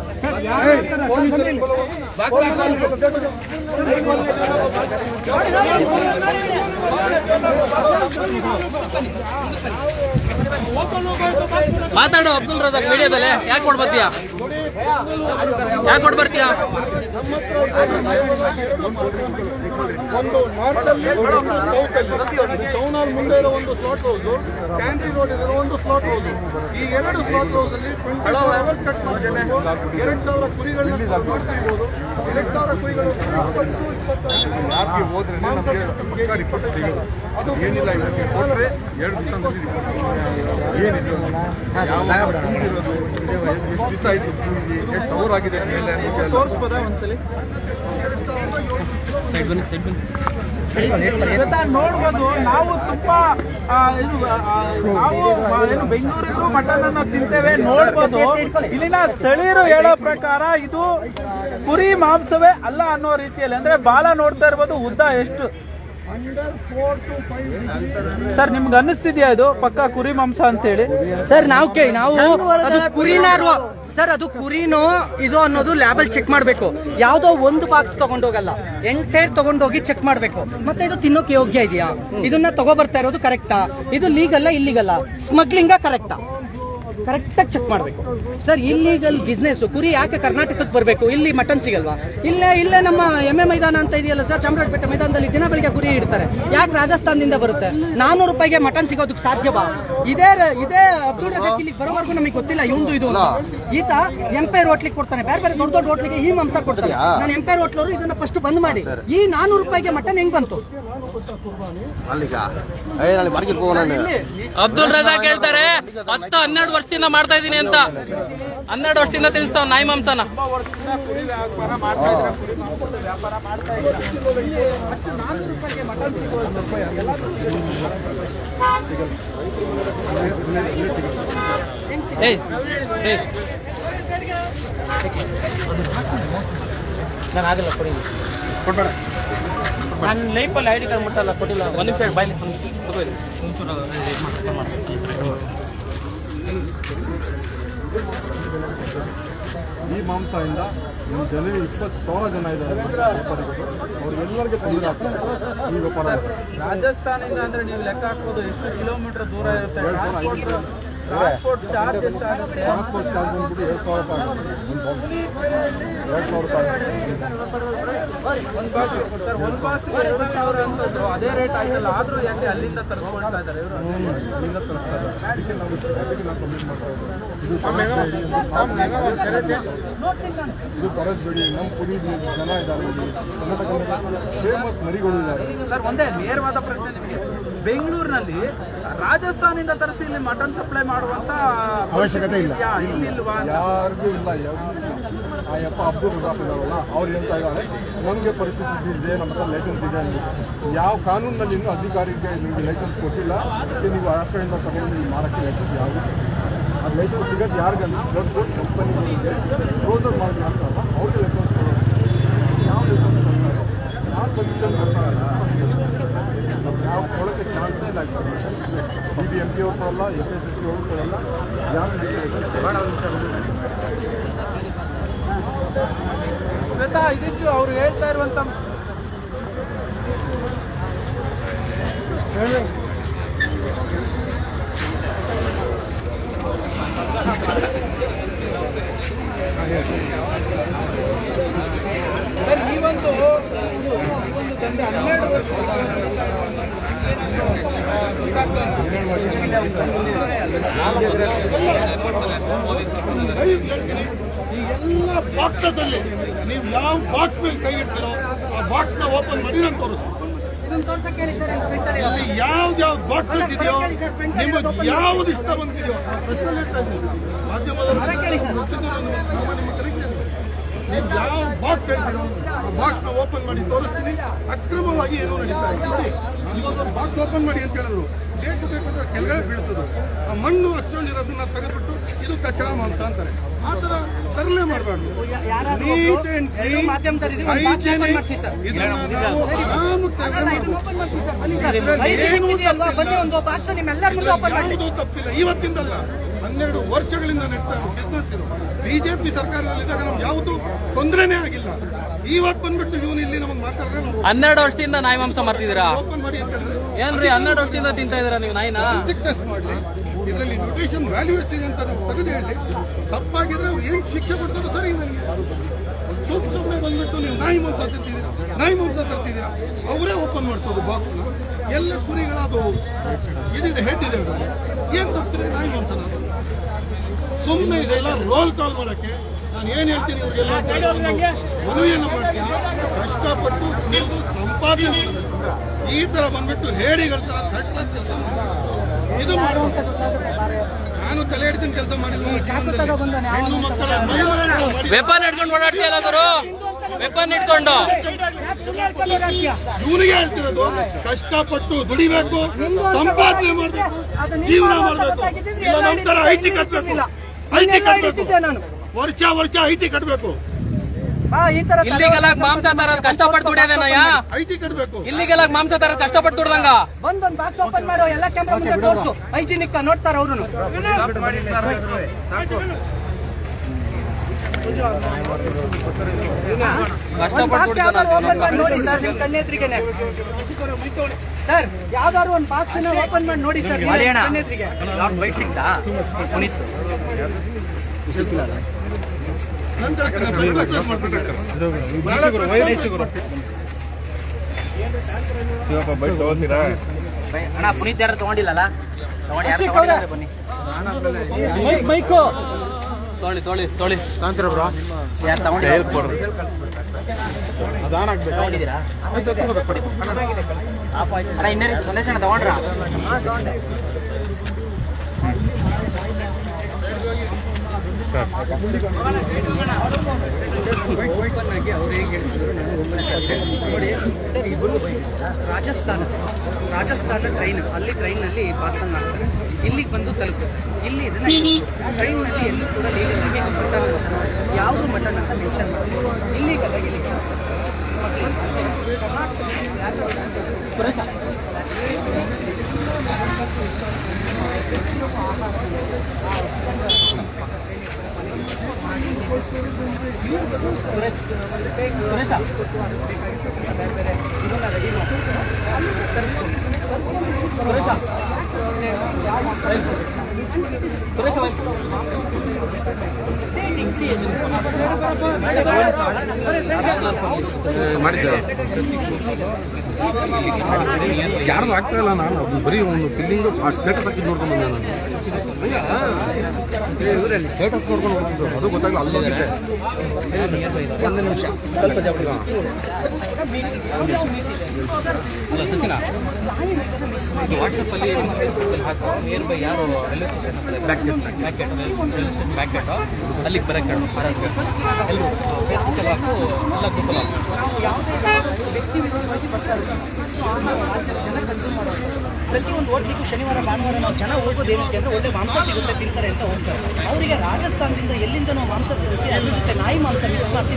ಮಾತಾಡು ಅಬ್ದುಲ್ ರಜಾಕ್ ಮೀಡಿಯಾದಲ್ಲಿ. ಯಾಕೆ ಕೊಡ್ಬರ್ತೀಯ? ಯಾಕೆ ಕೊಡ್ಬರ್ತೀಯ? ಒಂದು ನಾರ್ತಲ್ಲಿ, ಟೌನ್ ಹಾಲ್ ಮುಂದೆ ಇರೋ ಒಂದು ಸ್ಲಾಟ್ ಹೌಸ್, ಕ್ಯಾಂಟ್ರಿ ರೋಡ್ ಇರೋ ಒಂದು ಸ್ಲಾಟ್ ಹೌಸ್. ಈ 2 ಸ್ಲಾಟ್ ಹೌಸ್ ಅಲ್ಲಿ 20,000 ಕಟ್ ಮಾಡ್ಕೊಂಡು 2,000 ಕುರಿಗಳನ್ನ ಮಾಡ್ತಿರ್ಬೋದು. 2,000 ಕುರಿಗಳು ಅದು ಏನಿಲ್ಲ. ಕೊಟ್ರೆ 2 ದಿವಸ ಏನಿದೆ ಎಷ್ಟು ಆಯ್ತು, ಎಷ್ಟು ಅವರ್ ಆಗಿದೆ ತೋರಿಸ್ಬೋದಾ ಒಂದ್ಸಲಿ? ನೋಡ್ಬೋದು. ನಾವು ತುಂಬಾ ನಾವು ಏನು ಬೆಂಗಳೂರಿಗೂ ಮಟನ್ ಅನ್ನ ತಿಂತೇವೆ, ನೋಡ್ಬೋದು. ಇಲ್ಲಿನ ಸ್ಥಳೀಯರು ಹೇಳೋ ಪ್ರಕಾರ ಇದು ಕುರಿ ಮಾಂಸವೇ ಅಲ್ಲ ಅನ್ನೋ ರೀತಿಯಲ್ಲಿ, ಅಂದ್ರೆ ಬಾಲ ನೋಡ್ತಾ ಇರ್ಬೋದು, ಉದ್ದ ಎಷ್ಟು ಸರ್ ನಿಮ್ಗೆ ಅನ್ನಿಸ್ತಿದ್ಯಾ ಇದು ಪಕ್ಕ ಕುರಿ ಮಾಂಸ ಅಂತ ಹೇಳಿ? ಸರ್ ನಾವು ಅದು ಕುರಿನಾರು ಸರ್, ಅದು ಕುರಿನೋ ಇದು ಅನ್ನೋದು ಲ್ಯಾಬಲ್ ಚೆಕ್ ಮಾಡಬೇಕು. ಯಾವುದೋ ಒಂದು ಬಾಕ್ಸ್ ತಗೊಂಡೋಗಲ್ಲ, ಎಂಟೈರ್ ತಗೊಂಡೋಗಿ ಚೆಕ್ ಮಾಡಬೇಕು. ಮತ್ತೆ ಇದು ತಿನ್ನೋಕೆ ಯೋಗ್ಯ ಇದೆಯಾ, ಇದನ್ನ ತಗೋಬರ್ತಾ ಇರೋದು ಕರೆಕ್ಟಾ, ಇದು ಲೀಗಲ್ಲ ಇಲ್ಲಿಗಲ್ಲ, ಸ್ಮಗ್ಲಿಂಗ ಕರೆಕ್ಟಾ, ಕರೆಕ್ಟಾಗಿ ಚೆಕ್ ಮಾಡಬೇಕು ಸರ್. ಇಲ್ಲಿಗಲ್ ಬಿಸ್ನೆಸ್ ಕುರಿ ಯಾಕೆ ಕರ್ನಾಟಕಕ್ಕೆ ಬರಬೇಕು? ಇಲ್ಲಿ ಮಟನ್ ಸಿಗಲ್ವಾ? ಇಲ್ಲೇ ನಮ್ಮ ಎಮ್ಮೆ ಮೈದಾನ ಅಂತ ಇದೆಯಲ್ಲ ಸರ್, ಚಾಮರಾಜಪೇಟೆ ಮೈದಾನದಲ್ಲಿ ದಿನ ಬೆಳಿಗ್ಗೆ ಕುರಿ ಇಡ್ತಾರೆ. ಯಾಕೆ ರಾಜಸ್ಥಾನದಿಂದ ಬರುತ್ತೆ? 400 ರೂಪಾಯಿಗೆ ಮಟನ್ ಸಿಗೋದಕ್ಕೆ ಸಾಧ್ಯವಾ? ಇದೇ ಅಬ್ದುಲ್ ರಜಾಕ್ ಇಲ್ಲಿಗೆ ಬರೋವರೆಗೂ ನಮಗೆ ಗೊತ್ತಿಲ್ಲ ಇವಂದು ಇದು ಅಂತ. ಈತ ಎಂಪೈರ್ ಹೋಟ್ಲಿಗೆ ಕೊಡ್ತಾನೆ, ಬೇರೆ ದೊಡ್ಡ ಹೋಟ್ಲಿಗೆ ಈ ಮಾಂಸ ಕೊಡ್ತಾನೆ. ನಾನು ಎಂಪೈರ್ ಹೋಟ್ಲವರು ಇದನ್ನ ಫಸ್ಟ್ ಬಂದ್ ಮಾಡಿ. ಈ 400 ರೂಪಾಯಿಗೆ ಮಟನ್ ಹೆಂಗ್ ಬಂತು? ಅಬ್ದುಲ್ ರಜಾಕ್ ಹೇಳ್ತಾರೆ 10-12 ವರ್ಷದಿಂದ ಮಾಡ್ತಾ ಇದೀನಿ ಅಂತ. 12 ವರ್ಷದಿಂದ ತಿಳಿಸ್ತಾವ ನಾಯಿ ಮಾಂಸನ. ನಾನು ಆಗಲ್ಲ ಕೊಡಿ, ನನ್ನ ಲೈಫಲ್ಲಿ ID ಕಾರ್ಡ್ ಮುಟ್ಟಲ್ಲ, ಕೊಟ್ಟಿಲ್ಲ. 1 ನಿಮಿಷ ಬಾಯ್ಲಿ ಈ ಮಾಂಸದಿಂದ ನಮ್ಮ ಜನ 20,000 ಜನ ಇದ್ದಾರೆ. ಅವ್ರಿಗೆಲ್ಲರಿಗೆ ತೊಂದರೆ ಆಗ್ತದೆ ಈ ವ್ಯಾಪಾರ. ರಾಜಸ್ಥಾನದಿಂದ ಅಂದ್ರೆ ನೀವು ಲೆಕ್ಕ ಹಾಕ್ಬೋದು ಎಷ್ಟು ಕಿಲೋಮೀಟರ್ ದೂರ ಇರುತ್ತೆ. ಟ್ರಾನ್ಸ್ಪೋರ್ಟ್ ಚಾರ್ಜ್ ಎಷ್ಟಾಗುತ್ತೆ? ಟ್ರಾನ್ಸ್ಪೋರ್ಟ್ ಚಾರ್ಜ್ ಬಂದ್ಬಿಟ್ಟು 2,000 ರೂಪಾಯಿ ಒಂದು ಬಾಕ್ಸ್ ಕೊಡ್ತಾರೆ. ಒಂದು ಬಾಕ್ಸ್ಗೆ 2,000 ಅಂತಂದ್ರು ಅದೇ ರೇಟ್ ಆಯ್ತಲ್ಲ, ಆದ್ರೂ ಯಾಕೆ ಅಲ್ಲಿಂದ ತರಿಸ್ಕೊಳ್ತಾ ಇದ್ದಾರೆ ಇವರು? ಅಲ್ಲಿಂದ ತರಿಸ್ತಾ ಇದ್ದಾರೆ. ಅದಕ್ಕೆ ನಾವು ಕಂಪ್ಲೀಟ್ ಮಾಡ್ತಾ ಇದು ತರಿಸ್ಬೇಡಿ. ನಮ್ಮ ಪುರಿ ಜನ ಇದ್ದಾರೆ, ಫೇಮಸ್ ಮರಿಗಳು ಇದ್ದಾರೆ ಸರ್. ಒಂದೇ ನೇರವಾದ ಪ್ರಶ್ನೆ ನಿಮಗೆ, ಬೆಂಗಳೂರಿನಲ್ಲಿ ರಾಜಸ್ಥಾನಿಂದ ತರಿಸಿ ಇಲ್ಲಿ ಮಟನ್ ಸಪ್ಲೈ ಮಾಡುವಂತ ಅವಶ್ಯಕತೆ ಇಲ್ಲ, ಇಲ್ಲಿಲ್ವಾ? ಯಾರಿಗೂ ಇಲ್ಲ. ಆ ಯಪ್ಪ ಅಬ್ದುಲ್ ರಜಾಕ್ ಇದಾರಲ್ಲ, ಅವ್ರು ಹೇಳ್ತಾ ಇದ್ದಾರೆ ನಮಗೆ ಪರಿಸ್ಥಿತಿ ಇದೆ, ನಮ್ಮ ಹತ್ರ ಲೈಸೆನ್ಸ್ ಇದೆ ಅಂದ್ಬಿಟ್ಟು. ಯಾವ ಕಾನೂನಿನಲ್ಲಿ ಇನ್ನೂ ಅಧಿಕಾರಿಗೆ ನಿಮಗೆ ಲೈಸೆನ್ಸ್ ಕೊಟ್ಟಿಲ್ಲ, ನೀವು ಆ ಕಡೆಯಿಂದ ತಗೊಂಡು ನೀವು ಮಾರಕ್ಕೆ ಲೈಸೆನ್ಸ್ ಯಾವುದು ಆ ಲೈಸೆನ್ಸ್ ಸಿಗೋದು ಯಾರಿಗಲ್ಲ, ದೊಡ್ಡ ದೊಡ್ಡ ಕಂಪನಿಗಳಿಗೆ ರೋಡರ್ ಮಾಡಿ ಮಾಡ್ತಾರಲ್ಲ ಅವ್ರಿಗೆ ಲೈಸೆನ್ಸ್ ಕೊಡೋದು. ಯಾವ ಲೈಸೆನ್ಸ್ ಕೊಡ್ತಾರೆ, ಯಾವ ಪೊಲ್ಯೂಷನ್ ಕೊಡ್ತಾರಲ್ಲ, ಯಾವ ಕೊಡೋಕ್ಕೆ ಚಾನ್ಸೇ ಇಲ್ಲ. BBMP ಅವ್ರು ಕೊಡಲ್ಲ, FSSC ಅವ್ರು ಕೊಡಲ್ಲ, ಯಾರು ಇದಿಷ್ಟು ಅವ್ರು ಹೇಳ್ತಾ ಇರುವಂತ ಈ ಒಂದು ದಂಧೆ 12 ವರ್ಷ ಈ ಎಲ್ಲ ಬಾಕ್ಸಲ್ಲಿ ನೀವು ಯಾವ ಬಾಕ್ಸ್ ಮೇಲೆ ಕೈ ಇಡ್ತೀರೋ ಆ ಬಾಕ್ಸ್ ನ ಓಪನ್ ಮಾಡಿ ನಾನು ತೋರಿಸ್ತೀನಿ. ಇಲ್ಲಿ ಯಾವ್ದು ಬಾಕ್ಸಸ್ ಇದೆಯೋ, ನಿಮಗೆ ಯಾವ್ದು ಇಷ್ಟ ಬಂದಿದೆಯೋ ಪ್ರಶ್ನೆ ಇಡ್ತಾ ಇದ್ದೀನಿ. ಮಾಧ್ಯಮದವರು ನಿಮ್ಮ ಕರೀತೀನಿ. ನೀವು ಯಾವ ಬಾಕ್ಸ್ ಹೇಳ್ತೀರೋ ಆ ಬಾಕ್ಸ್ ನ ಓಪನ್ ಮಾಡಿ ತೋರಿಸ್ತೀನಿ. ಅಕ್ರಮವಾಗಿ ಏನೋ ನಡೀತಾ ಇದೆ ನೋಡಿ. ಇವಾಗ ಬಾಕ್ಸ್ ಓಪನ್ ಮಾಡಿ ಅಂತ ಹೇಳಿದ್ರು, ಬೇಕು ಬೇಕಂದ್ರೆ ಕೆಳಗಡೆ ಬೀಳ್ತದೆ. ಆ ಮಣ್ಣು ಹಚ್ಕೊಂಡಿರೋದನ್ನ ತೆಗೆದ್ಬಿಟ್ಟು ಇದು ಕಚ್ಚಡ ಮಾಂಸ ಅಂತಾರೆ. ಆ ತರ ತರಲೇ ಮಾಡಬಾರ್ದು. ನೀಟ್ ಅಂಡ್ ಕ್ಲೀನ್ ತಪ್ಪಿಲ್ಲ. ಇವತ್ತಿಂದಲ್ಲ, 12 ವರ್ಷಗಳಿಂದ ನೆಡ್ತಾ ಬಿಸ್ನೆಸ್ ಇದು. ಬಿಜೆಪಿ ಸರ್ಕಾರದಲ್ಲಿದ್ದಾಗ ನಮ್ಗೆ ಯಾವುದು ತೊಂದರೆನೇ ಆಗಿಲ್ಲ. ಇವತ್ತು ಬಂದ್ಬಿಟ್ಟು ಇವನು ಇಲ್ಲಿ ನಮಗೆ ಮಾತಾಡಿದ್ರೆ 12 ವರ್ಷದಿಂದ ನಾಯಿ ಮಾಂಸ ಮಾಡ್ತಿದ್ದೀರಾ? ಓಪನ್ ಮಾಡಿ ಅಂತಂದ್ರೆ ಏನ್ರಿ 12 ವರ್ಷದಿಂದ ತಿಂತಾ ಇದೀರಾ ನೀವು ನಾಯಿನ? ಟೆಸ್ಟ್ ಮಾಡಲಿ, ಇದರಲ್ಲಿ ನ್ಯೂಟ್ರಿಷನ್ ವ್ಯಾಲ್ಯೂ ಎಷ್ಟಿದೆ ಅಂತ ನಾವು ತೆಗೆದು ಹೇಳಿ. ತಪ್ಪಾಗಿದ್ರೆ ಅವ್ರು ಏನ್ ಶಿಕ್ಷೆ ಕೊಡ್ತಾರೋ ಸರಿ. ನನಗೆ ಸುಮ್ಮನೆ ಬಂದ್ಬಿಟ್ಟು ನೀವು ನಾಯಿ ಮಾಂಸ ತಿಂತಿದ್ದೀರಾ, ನಾಯಿ ಮಾಂಸ ತರ್ತಿದ್ದೀರಾ, ಅವರೇ ಓಪನ್ ಮಾಡಿಸೋದು ಬಾಕ್ಸ್ನ. ಎಲ್ಲ ಕುರಿಗಳದು ಇದಿದೆ, ಹೆಡ್ ಇದೆ, ಅದರಲ್ಲಿ ಏನ್ ತಪ್ಪಿದೆ? ನಾಯಿ ಮಾಂಸನ ಸುಮ್ಮನೆ ಇದೆಲ್ಲ ರೋಲ್ ಕಾಲ್ ಮಾಡಕ್ಕೆ ನಾನು ಏನ್ ಹೇಳ್ತೀನಿ, ಇವ್ರಿಗೆಲ್ಲ ಮನವಿಯನ್ನು ಮಾಡ್ತೀನಿ. ಕಷ್ಟಪಟ್ಟು ನೀವು ಸಂಪಾದನೆ ಮಾಡಬೇಕು. ಈ ತರ ಬಂದ್ಬಿಟ್ಟು ಹೇಡಿಗಳ ತರ ಸಟ್ಲಾಕ್ ಕೆಲಸ ಮಾಡಿ ಇದು ಮಾಡಬೇಕು. ನಾನು ತಲೆ ಹಿಡ್ತೀನಿ ಕೆಲಸ ಮಾಡಿಲ್ಲ. ಹೆಣ್ಣು ಮಕ್ಕಳ ವೆಪನ್ ಹಿಡ್ಕೊಂಡು ಓಡಾಡ್ತೀಯಲ್ಲ ಗುರು, ವೆಪನ್ ಹಿಡ್ಕೊಂಡು. ಇವನಿಗೆ ಹೇಳ್ತಿರೋದು ಕಷ್ಟಪಟ್ಟು ದುಡಿಬೇಕು, ಸಂಪಾದನೆ ಮಾಡಬೇಕು, ಜೀವನ ಮಾಡಬೇಕು. ಇಲ್ಲ ನಂತರ ಐಟಿ ಕಟ್ಟಬೇಕು, ಐಟಿ ಕಟ್ಟಬೇಕು, ವರ್ಷ ಐಟಿ ಕಟ್ಟಬೇಕು. ಇಲ್ಲಿಗೆಲ್ಲ ಮಾಂಸ ತರೋದು ಕಷ್ಟಪಟ್ಟು ದುಡಿಯೋದೇನಯ್ಯ? ಐಟಿ ಕಟ್ಟಬೇಕು. ಇಲ್ಲಿಗೆಲ್ಲ ಮಾಂಸ ತರೋದು ಕಷ್ಟಪಟ್ಟು ದುಡ್ದಂಗ. ಒಂದೊಂದು ಬಾಕ್ಸ್ ಓಪನ್ ಮಾಡೋ, ಎಲ್ಲ ಕ್ಯಾಮ್ರಾ ಮುಂದೆ ತೋರಿಸು. ಹೈಜಿನಿಕ್ ನೋಡ್ತಾರ ಅವರು. ಓಪನ್ ಮಾಡಿ ನೋಡಿ ಸರ್, ನಿಮ್ ಕಣ್ಣೆದ್ರಿಗೆನೆ ಸರ್. ಯಾವ್ದಾದ್ರು ಒಂದು ಬಾಕ್ಸ್ ಓಪನ್ ಮಾಡಿ ನೋಡಿ ಸರ್, ಕಣ್ಣೆದ್ರಿಗೆ. ಅಣ್ಣ ಪುನೀತ್ ಯಾರು ತಗೊಂಡಿಲ್ಲಲ್ಲ, ಬನ್ನಿ ತೊಳಿ ತೊಳಿ ತೊಳಿ ಯಾರು ತಗೊಂಡಿದ್ದೀರಾ? ಅಣ್ಣ ಇನ್ನೇ ಸಂದೇಶ ತಗೊಂಡ್ರ? ರಾಜಸ್ಥಾನ ಟ್ರೈನ್, ಅಲ್ಲಿ ಟ್ರೈನ್ನಲ್ಲಿ ಪಾರ್ಸಲ್ ಮಾಡ್ತಾರೆ, ಇಲ್ಲಿಗೆ ಬಂದು ತಲುಪುತ್ತೆ. ಇಲ್ಲಿ ಇದನ್ನ ಟ್ರೈನ್ನಲ್ಲಿ ಎಲ್ಲೂ ಕೂಡ ಲೀಗಲಾಗಿ ಮಟನ್, ಯಾವುದು ಮಟನ್ ಅಂತ ಮೆನ್ಷನ್ ಮಾಡ್ತೀವಿ. ಇಲ್ಲಿಗಲ್ಲ, ಇಲ್ಲಿ ಮಾಡಿದ್ದಾರೆ ಯಾರ್ದು ಆಗ್ತಾ ಇಲ್ಲ. ನಾನು ಅದು ಬರೀ ಒಂದು ಬಿಲ್ಲಿಂಗ್ ಸ್ಟೇಟಸ್ ಹಾಕಿದ್ದು ನೋಡ್ಕೊಂಡು ಬಂದೆ ನಾನು. ಸ್ಟೇಟಸ್ ನೋಡ್ಕೊಂಡು ಹೋಗ್ತಿದ್ದು ಅದು ಗೊತ್ತಾಗಲ್ಲ. ಅಲ್ಲೋಗಿದ್ದೆ ಒಂದು ನಿಮಿಷ ಸ್ವಲ್ಪ ಜವಾಬ್ದಾರಿ. ಅಲ್ಲ ಸಚಿನ, ವಾಟ್ಸಪ್ ಅಲ್ಲಿ ಫೇಸ್ಬುಕ್ ಹಾಕೋ ನಿಯರ್ ಬೈ ಯಾರು ರೈಲ್ವೆ ಸ್ಟೇಷನ್ ಬ್ಯಾಕೆಟ್ ಅಲ್ಲಿಗೆ ಬರಕ್ಕೆ ಎಲ್ಲರೂ ಫೇಸ್ಬುಕ್ಕಲ್ಲಿ ಹಾಕು, ಎಲ್ಲ ಗ್ರೂಪಲ್ಲಿ ಹಾಕು. ವ್ಯಕ್ತಿ ವಿರೋಧವಾಗಿ ಬರ್ತಾರೆ. ಜನ ಕನ್ಸ್ಯೂಮ್ ಮಾಡೋದು ಪ್ರತಿಯೊಂದು ಹೋಟ್ಲಿಗೂ ಶನಿವಾರ ಭಾನುವಾರ ನಾವು ಜನ ಹೋಗೋದು ಏನಕ್ಕೆ ಅಂದರೆ ಒಳ್ಳೆ ಮಾಂಸ ಸಿಗುತ್ತೆ ತಿಂತಾರೆ ಅಂತ ಹೋಗ್ತಾರೆ. ಅವರಿಗೆ ರಾಜಸ್ಥಾನದಿಂದ ಎಲ್ಲಿಂದನೋ ಮಾಂಸ ತರಿಸಿ ಅದ್ರ ಜೊತೆ ನಾಯಿ ಮಾಂಸ ಮಿಕ್ಸ್ ಮಾಡಿಸಿ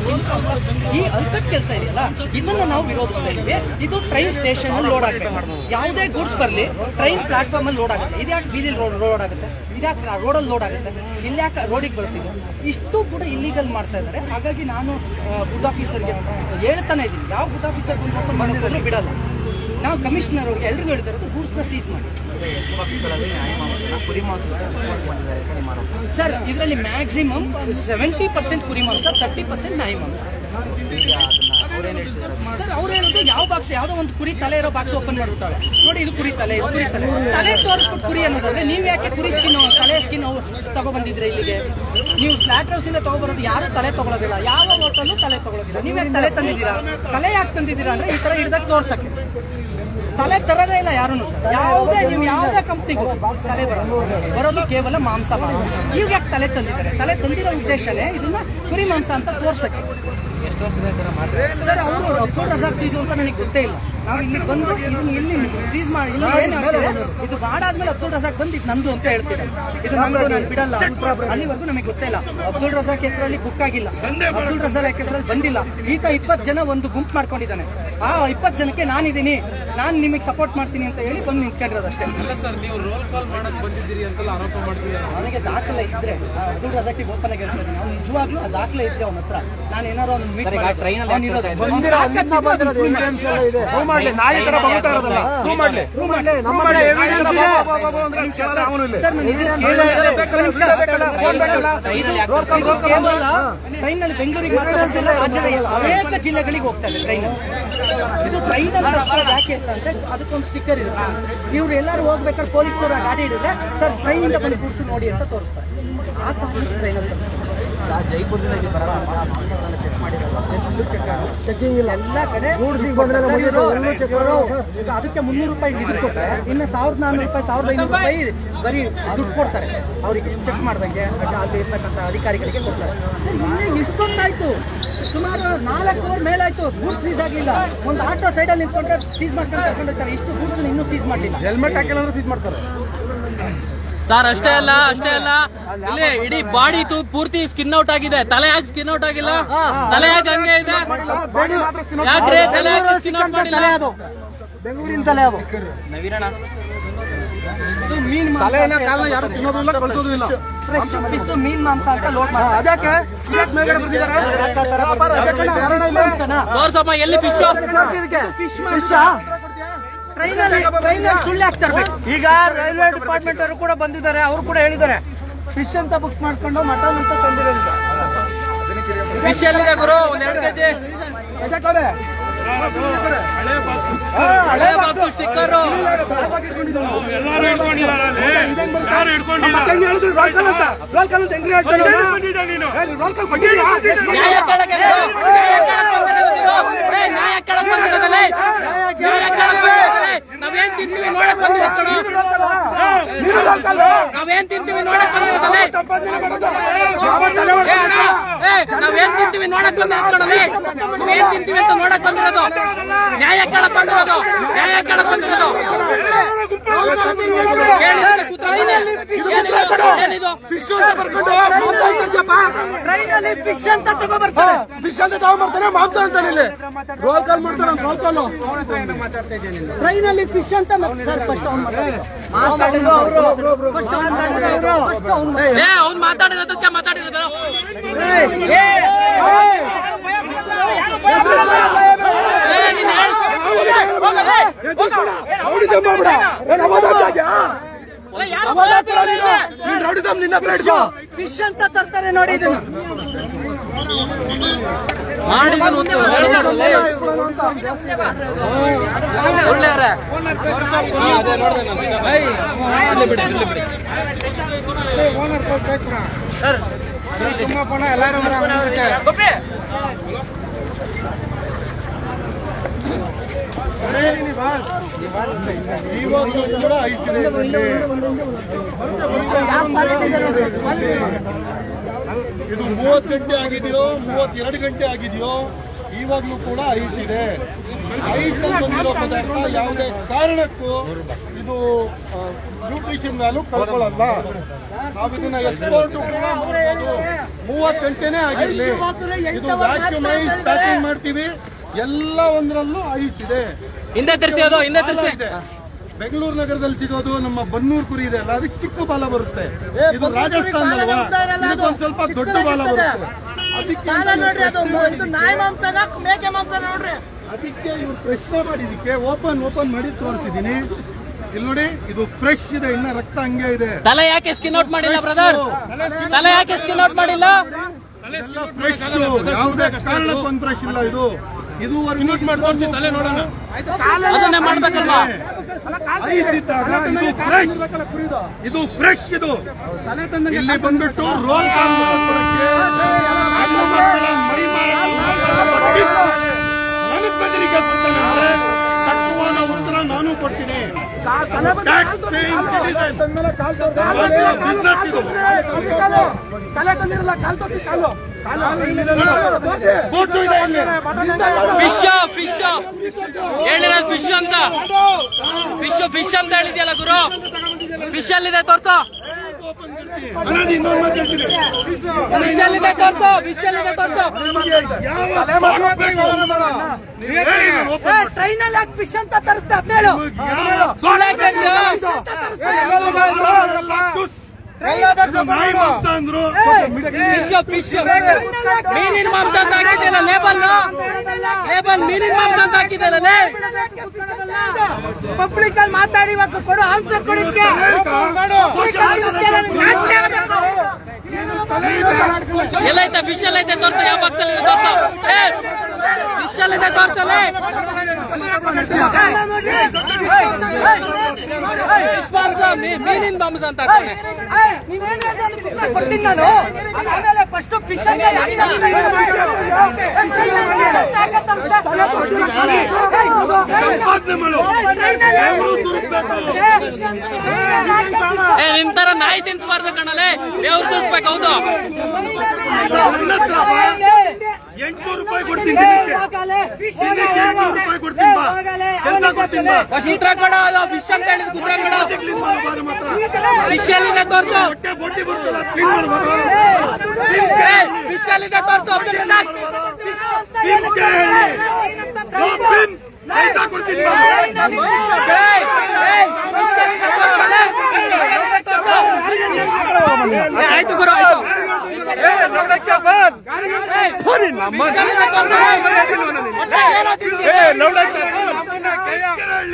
ಈ ಅಲ್ಕಟ್ ಕೆಲಸ ಇದೆಯಲ್ಲ, ಇದನ್ನು ನಾವು ವಿರೋಧಿಸ್ತಾ ಇದ್ದೀವಿ. ಇದು ಟ್ರೈನ್ ಸ್ಟೇಷನ್ ಲೋಡ್ ಆಗಬೇಕು. ಯಾವುದೇ ಗೂಡ್ಸ್ ಬರಲಿ ಟ್ರೈನ್ ಪ್ಲಾಟ್ಫಾರ್ಮ್ ಅಲ್ಲಿ ಲೋಡ್ ಆಗುತ್ತೆ. ಇದ್ಯಾಕೆ ಬೀದಿಲಿ ರೋಡ್ ಆಗುತ್ತೆ, ಇದ್ಯಾಕೆ ರೋಡಲ್ಲಿ ಲೋಡ್ ಆಗುತ್ತೆ, ಇಲ್ಯಾಕೆ ರೋಡಿಗೆ ಬರ್ತಿದೆ. ಇಷ್ಟು ಕೂಡ ಇಲ್ಲಿಗಲ್ ಮಾಡ್ತಾ ಇದ್ದಾರೆ. ಹಾಗಾಗಿ ನಾನು ಫುಡ್ ಆಫೀಸರ್ಗೆ ಹೇಳ್ತಾನೆ ಇದ್ದೀನಿ, ಯಾವ ಫುಡ್ ಆಫೀಸರ್ ಬಂದಿದ್ರು ಬಿಡಲ್ಲ. ನಾವು ಕಮಿಷನರ್ ಅವ್ರಿಗೆ ಎಲ್ರಿಗೂ ಹೇಳ್ತಾ ಇರೋದು ಗೂಡ್ಸ್ನ ಸೀಸ್ ಮಾಡಿ. ಸರ್ ಇದರಲ್ಲಿ ಮ್ಯಾಕ್ಸಿಮಮ್ 70% ಕುರಿ ಮಾಂಸ, 30% ನಾಯಿ ಮಾಂಸ. ಸರ್ ಅವ್ರು ಹೇಳೋದು ಯಾವ ಬಾಕ್ಸ್, ಯಾವುದೋ ಒಂದು ಕುರಿ ತಲೆ ಇರೋ ಬಾಕ್ಸ್ ಓಪನ್ ಮಾಡಿಬಿಟ್ಟಾರೆ. ನೋಡಿ ಇದು ಕುರಿ ತಲೆ, ಇದು ಕುರಿ ತಲೆ ತೋರಿಸ್ಬಿಟ್ಟು ಕುರಿ ಅನ್ನೋದಾದ್ರೆ ನೀವು ಯಾಕೆ ಕುರಿ ಸ್ಕಿನ್, ತಲೆ ಸ್ಕಿನ್ ತಗೊಬಂದಿದ್ರೆ ಇಲ್ಲಿಗೆ? ನೀವು ಸ್ಲಾಟ್ ಹೌಸ್ ಇಂದ ತಗೊಬರೋದು ಯಾರು ತಲೆ ತಗೊಳ್ಳೋದಿಲ್ಲ, ಯಾವ ಹೋಟೆಲ್ ತಲೆ ತಗೊಳ್ಳೋದಿಲ್ಲ. ನೀವು ಯಾಕೆ ತಲೆ ತಂದಿದ್ದೀರಾ? ತಲೆ ಯಾಕೆ ತಂದಿದ್ದೀರಾ ಅಂದ್ರೆ ಈ ತರ ಹಿಡ್ದಾಗ ತೋರ್ಸಕ್ಕೆ. ತಲೆ ತರದೇ ಇಲ್ಲ ಯಾರು ಸರ್. ಯಾವುದೇ ನೀವು ಯಾವುದೇ ಕಂಪ್ನಿಗೂ ತಲೆ ಬರೋದು ಕೇವಲ ಮಾಂಸ ಮಾತ್ರ. ಈಗ ಯಾಕೆ ತಲೆ ತಂದಿದ್ದಾರೆ? ತಲೆ ತಂದಿರೋ ಉದ್ದೇಶನೇ ಇದನ್ನ ಕುರಿ ಮಾಂಸ ಅಂತ ತೋರ್ಸಕ್ಕೆ. ಸರ್ ಅವರು ಅಬ್ದುಲ್ ರಜಾಕ್ ಇದು ಅಂತ ನನಗೆ ಗೊತ್ತೇ ಇಲ್ಲ. ನಾವು ಇಲ್ಲಿ ಬಂದು ಇದನ್ನ ಇಲ್ಲಿ ಸೀಸ್ ಮಾಡಿ ಇಲ್ಲಿ ಏನು ಆಗ್ತಿದೆ, ಇದು ಮಾಡಾದ್ಮೇಲೆ ಅಬ್ದುಲ್ ರಜಾಕ್ ಬಂದು ಇದು ನಂದು ಅಂತ ಹೇಳ್ತಿದ್ದಾರೆ. ಇದು ನಂದು, ನಾನು ಬಿಡಲ್ಲ. ಅಲ್ಲಿವರೆಗೂ ನಮಗೆ ಗೊತ್ತೇ ಇಲ್ಲ. ಅಬ್ದುಲ್ ರಜಾಕ್ ಹೆಸರಲ್ಲಿ ಬುಕ್ ಆಗಿಲ್ಲ, ಅಬ್ದುಲ್ ರಜಾಕ್ ಹೆಸರಲ್ಲಿ ಬಂದಿಲ್ಲ. ಈತ 20 ಜನ ಒಂದು ಗುಂಪು ಮಾಡ್ಕೊಂಡಿದ್ದಾನೆ. ಆ 20 ಜನಕ್ಕೆ ನಾನಿದ್ದೀನಿ, ನಾನು ನಿಮಗೆ ಸಪೋರ್ಟ್ ಮಾಡ್ತೀನಿ ಅಂತ ಹೇಳಿ ಬಂದು ನಿಂತ್ಕೊಂಡಿರೋದು ಅಷ್ಟೇ. ಅಲ್ಲ ಸರ್, ನೀವು ರೋಲ್ ಕಾಲ್ ಮಾಡಕ್ ಬಂದಿದ್ದೀರಿ ಅಂತೆಲ್ಲ ಆರೋಪ ಮಾಡ್ತಿದ್ದಾರೆ. ನನಗೆ ದಾಖಲೆ ಇದ್ರೆ ಅಬ್ದುಲ್ ರಜಾಕಿಗೆ ಓಪನ್ ಆಗಿ ಹೇಳ್ತೀನಿ, ಅವ್ನು ನಿಜವಾಗ್ಲೂ ಆ ದಾಖಲೆ ಇದ್ರೆ ಅವನ ಹತ್ರ ನಾನು ಏನಾರು ಅವ್ನು ಮೀಟ್ ಟ್ರೈನಲ್ಲಿ ಬೆಂಗಳೂರಿಗೆ ಮಾತ್ರ ರಾಜ್ಯದ ಅನೇಕ ಜಿಲ್ಲೆಗಳಿಗೆ ಹೋಗ್ತಾ ಇದೆ ಟ್ರೈನಲ್ಲಿ. ಇದು ಟ್ರೈನಲ್ಲಿ ಯಾಕೆ ಅಂತಂದ್ರೆ ಅದಕ್ಕೊಂದು ಸ್ಟಿಕ್ಕರ್ ಇರುತ್ತೆ. ಇವ್ರು ಎಲ್ಲರೂ ಹೋಗ್ಬೇಕಾದ್ರೆ ಪೊಲೀಸ್ನವರು ಗಾಡಿ ಹಿಡಿದ್ರೆ ಸರ್ ಟ್ರೈನ್ ಇಂದ ಬಂದು ಕೂರ್ಸು ನೋಡಿ ಅಂತ ತೋರಿಸ್ತಾರೆ. ಆ ಟ್ರೈನಲ್ಲಿ ಚೆಕಿಂಗ್ ಇಲ್ಲ, ಎಲ್ಲ ಕಡೆ ಅದಕ್ಕೆ 300 ರೂಪಾಯಿ ಡಿಜಿಟ್ ಕೊಟ್ಟರೆ ಇನ್ನು 1400 ರೂಪಾಯಿ 1500 ರೂಪಾಯಿ ಬರೀ ದುಡ್ಡು ಕೊಡ್ತಾರೆ ಅವರಿಗೆ ಚೆಕ್ ಮಾಡ್ದಂಗೆ. ಅಲ್ಲಿ ಇರ್ತಕ್ಕಂಥ ಅಧಿಕಾರಿಗಳಿಗೆ ಕೊಡ್ತಾರೆ. ಇನ್ನೇ ಇಷ್ಟೊಂದಾಯ್ತು, ಸುಮಾರು 4 ಅವರ್ ಮೇಲಾಯ್ತು, ಗೂಡ್ಸ್ ಸೀಸ್ ಆಗಿಲ್ಲ. ಒಂದು ಆಟೋ ಸೈಡಲ್ಲಿ ನಿಂತ್ಕೊಂಡ್ರೆ ಸೀಸ್ ಮಾಡ್ಕೊಂಡು ಕರ್ಕೊಂಡು ಹೋಗ್ತಾರೆ. ಇಷ್ಟು ಗೂಡ್ಸ್ ಇನ್ನೂ ಸೀಸ್ ಮಾಡಲಿಲ್ಲ. ಹೆಲ್ಮೆಟ್ ಹಾಕಿಲ್ಲ ಸೀಸ್ ಮಾಡ್ತಾರೆ ಸರ್. ಅಷ್ಟೇ ಅಲ್ಲ ಇಲ್ಲಿ ಇಡೀ ಬಾಡಿ ಪೂರ್ತಿ ಸ್ಕಿನ್ ಔಟ್ ಆಗಿದೆ. ತಲೆ ಯಾಕೆ ಸ್ಕಿನ್ ಔಟ್ ಆಗಿಲ್ಲ? ತಲೆ ಯಾಕೆ ಹಂಗೆ ಇದೆ? ಯಾಕ್ರೆ ತಲೆ ಯಾಕೆ ಸ್ಕಿನ್ ಔಟ್ ಮಾಡಿಲ್ಲ? ಬೆಂಗಳೂರಿನ ತಲೆ ಅದು ನವೀರಣ ಮೀನ್ ಯಾರು ತಿನ್ನೋದಿಲ್ಲ, ಕಳ್ಸೋದಿಲ್ಲ. ಮೀನ್ ಮಾಂಸ ಅಂತ ಲೋಡ್ ಮಾಡಿ ಅದಕ್ಕೆ ತೋರ್ಸಮ್ಮ ಎಲ್ಲಿ ಫಿಶ್ ಟ್ರೈನಲ್ಲಿ ಸುಳ್ಳು ಹಾಕ್ತಾರೆ. ಈಗ ರೈಲ್ವೆ ಡಿಪಾರ್ಟ್ಮೆಂಟ್ ಅವರು ಕೂಡ ಬಂದಿದ್ದಾರೆ. ಅವರು ಕೂಡ ಹೇಳಿದ್ದಾರೆ ಫಿಶ್ ಅಂತ ಬುಕ್ ಮಾಡ್ಕೊಂಡು ಮಟನ್ ಅಂತ ತಂದಿರೋದು. ಫಿಶ್ ಎಲ್ಲಿದೆ ಗುರು? 1-2 ಕೆಜಿ ಹಳೆ ಬಾಕ್ಸು ಸ್ಟಿಕ್ಕರ್ ನಾವೇನ್ ತಿಂತೀವಿ ನೋಡಕ್ ಬಂದಿರೋದು. ನಾವೇನ್ ತಿಂತೀವಿ ನೋಡಕ್ ಬಂದಿರೋದಲ್ಲೇ. ನಾವೇನ್ ತಿಂತೀವಿ ನೋಡಕ್ ಬಂದಿರೋದು. ನಾವೇನ್ ತಿಂತೀವಿ ಅಂತ ನೋಡಕ್ ಬಂದಿರೋದು. ನ್ಯಾಯ ಕೇಳಕ್ ಬಂದಿರೋದು. ನ್ಯಾಯ ಕೇಳಕ್ ಬಂದಿರೋದು. ಟ್ರೈನಲ್ಲಿ ಫಿಶ್ ಅಂತ ತಗೋಬರ್ತಾರೆ. ಫಿಶ್ ಅಂತ ತಗೊಂಡ್ಬರ್ತಾನೆ, ಮಾಂಸ ಅಂತಾನೆ ಇಲ್ಲಿ ರೋಲ್ ಕಾಲ್ ಮಾಡ್ತಾನೆ. ರೋಲ್ ಕಾಲ್ ಟ್ರೈನಲ್ಲಿ ಫಿಶ್ ಅಂತ ಸರ್ ಫಸ್ಟ್ ಅವ್ನು ಮಾತಾಡಿರೋದಕ್ಕೆ ಮಾತಾಡಿರೋದು. ಫಿಶ್ ಅಂತ ತರ್ತಾರೆ ನೋಡಿ ಇದನ್ನ. ಮಾಡಿದ್ರು ಅಂತ ಹೇಳಿದಾರಲ್ಲ. ಒಳ್ಳೆಯವ್ರೆ. ಅದೇ ನೋಡ್ದೆ ನಾನು. ಇರ್ಲಿ ಬಿಡಿ, ಇರ್ಲಿ ಬಿಡಿ. ಇವಾಗಲೂ ಕೂಡ ಐಸಿದೆ ಇದು 30 ಗಂಟೆ ಆಗಿದೆಯೋ 32 ಗಂಟೆ ಆಗಿದೆಯೋ ಇವಾಗಲೂ ಕೂಡ ಐಸ್ ಇದೆ. ಐಸ್ ಅಲ್ಲಿ ಬಂದಿರೋ ಪದಾರ್ಥ ಯಾವುದೇ ಕಾರಣಕ್ಕೂ ಇದು ನ್ಯೂಟ್ರಿಷನ್ ವ್ಯಾಲ್ಯೂ ಕಳ್ಕೊಳ್ಳಲ್ಲ. ನಾವು ಇದನ್ನ ಎಕ್ಸ್ಪೋರ್ಟ್ ಕೂಡ ಮಾಡ್ಬೋದು. 30 ಗಂಟೆನೇ ಆಗಿರಲಿ. ಇದು ವ್ಯಾಕ್ಯೂಮೈಸ್ ಪ್ಯಾಕಿಂಗ್ ಮಾಡ್ತೀವಿ. ಎಲ್ಲ ಒಂದರಲ್ಲೂ ಐಸ್ ಇದೆ. ಹಿಂದೆ ತರಿಸಿ, ಅದು ಹಿಂದೆ ತರಿಸಿ. ಬೆಂಗಳೂರು ನಗರದಲ್ಲಿ ಸಿಗೋದು ನಮ್ಮ ಬನ್ನೂರು ಕುರಿ ಇದೆ ಅಲ್ಲ, ಅದಕ್ಕೆ ಚಿಕ್ಕ ಬಾಲ ಬರುತ್ತೆ. ಇದು ರಾಜಸ್ಥಾನ ಅಲ್ವಾ, ಇದಕ್ಕೊಂದು ಸ್ವಲ್ಪ ದೊಡ್ಡ ಬಾಲ ಬರುತ್ತೆ. ಅದಕ್ಕೆ ಅದಕ್ಕೆ ಇವ್ರು ಪ್ರಶ್ನೆ ಮಾಡಿದಕ್ಕೆ ಓಪನ್ ಮಾಡಿ ತೋರಿಸಿದೀನಿ. ಇಲ್ಲಿ ನೋಡಿ, ಇದು ಫ್ರೆಶ್ ಇದೆ, ಇನ್ನ ರಕ್ತ ಹಂಗೆ ಇದೆ. ತಲೆ ಯಾಕೆ ಸ್ಕಿನ್ ಔಟ್ ಮಾಡಿಲ್ಲ ಬ್ರದರ್? ತಲೆ ಯಾಕೆ ಸ್ಕಿನ್ ಔಟ್ ಮಾಡಿಲ್ಲ? ಫ್ರೆಶ್, ಯಾವುದೇ ಕಾರಣಕ್ಕೊಂದು ಫ್ರೆಶ್ ಇಲ್ಲ. ಇದು ಅದನ್ನೇ ಮಾಡ್ಬೇಕಲ್ವಾ? ಐಸ್ ಇದ್ದಾಗ ಇದು ಫ್ರೆಶ್. ಇದು ಇಲ್ಲಿ ಬಂದ್ಬಿಟ್ಟು ರೋಲ್ ನನಗ್ ಬೆದರಿಕೆ ಕೊಡ್ತಾನೆ. ತತ್ವನ ಉತ್ತರ ನಾನು ಕೊಡ್ತೀನಿ. ಟ್ಯಾಕ್ಸ್ ಪೇಯಿಂಗ್ ಸಿಟಿಸನ್ ಬಿಸ್ನೆಸ್ ಇದು. ಬೋಟು ಇದೆ ಇಲ್ಲಿ. ಫಿಶ್ ಹೇಳಿರ ಫಿಶ್ ಅಂತ. ಫಿಶ್ ಅಂತ ಹೇಳಿದ್ಯಲ್ಲ ಗುರು. ಫಿಶ್ ಅಲ್ಲಿದೆ ತೋರ್ಸೋ. ಇನ್ನೊಂದು ಮಾತಾಡ್ತೀನಿ. ಫಿಶ್ ಅಲ್ಲಿದೆ ತೋರ್ಸೋ. ಫಿಶ್ ಅಲ್ಲಿದೆ ತೋರ್ಸೋ. ಟ್ರೈನ್ ಅಲ್ಲಿ ಯಾಕೆ ಫಿಶ್ ಅಂತ ತರಿಸ್ತಾ 17 ಫಿಶ್ ಮೀನಿನ ಮಾಂಸ ಅಂತ ಹಾಕಿದ್ದೀರ ಲೇಬಲ್. ಮೀನಿನ ಮಾಂಸ ಅಂತ ಹಾಕಿದ್ದೀರಲ್ಲ. ಪಬ್ಲಿಕ್ ಅಲ್ಲಿ ಮಾತಾಡಿ ಕೊಡು ಆನ್ಸರ್ ಕೊಡಿಕ್ಕೆ. ಎಲ್ಲೈತೆ ಫಿಶ್ ಎಲ್ಲೈತೆ ತೋರ್ಸ. ಯಾವ ಬಾಕ್ಸ್ ಅಲ್ಲಿ ತೋರ್ಸ. ಫಿಶ್ ಅಲ್ಲಿದೆ ತೋರ್ಸಲ್ಲ. ಮೀನಿನ ಮಾಂಸ ಅಂತ ಹಾಕ್ತಾನೆ. ಕೊಡ್ತೀನಿ ನಾನು. ಆಮೇಲೆ ಫಸ್ಟ್ ಫಿಶ್ ಅಂತ ನಿನ್ ತರ ನಾಯಿ ತಿನ್ಸ್ಬಾರ್ದು ಕಣಲೆ. ದೇವ್ರು ಸುರಿಸ್ಬೇಕು. ಹೌದು, 800 ರೂಪಾಯಿ ಕೊಡ್ತೀನಿ. 800 ರೂಪಾಯಿ ಕೊಡ್ತೀನಿ. ಕೆಲಸ ಕೊಡ್ತೀನಿ. ಉತ್ತರ ಕೊಡ. ಅದು ಫಿಶ್ ಅಂತ ಹೇಳಿದ್ ಉತ್ತರ ಕೊಡ. ಫಿಶ್ ಅಲ್ಲಿದೆ ತೋರ್ಸು. ಬೊಟ್ಟಿ ಬರ್ತಲ್ಲ, ಕ್ಲೀನ್ ಮಾಡ್ಬಾರ್ದು. ಫಿಶ್ ಅಲ್ಲಿದೆ ತೋರ್ಸು. ಅಬ್ದುಲ್ ರಜಾಕ್ ಕೊಡ್ತೀನಿ. ಆಯ್ತು ಗುರು, ಆಯ್ತು.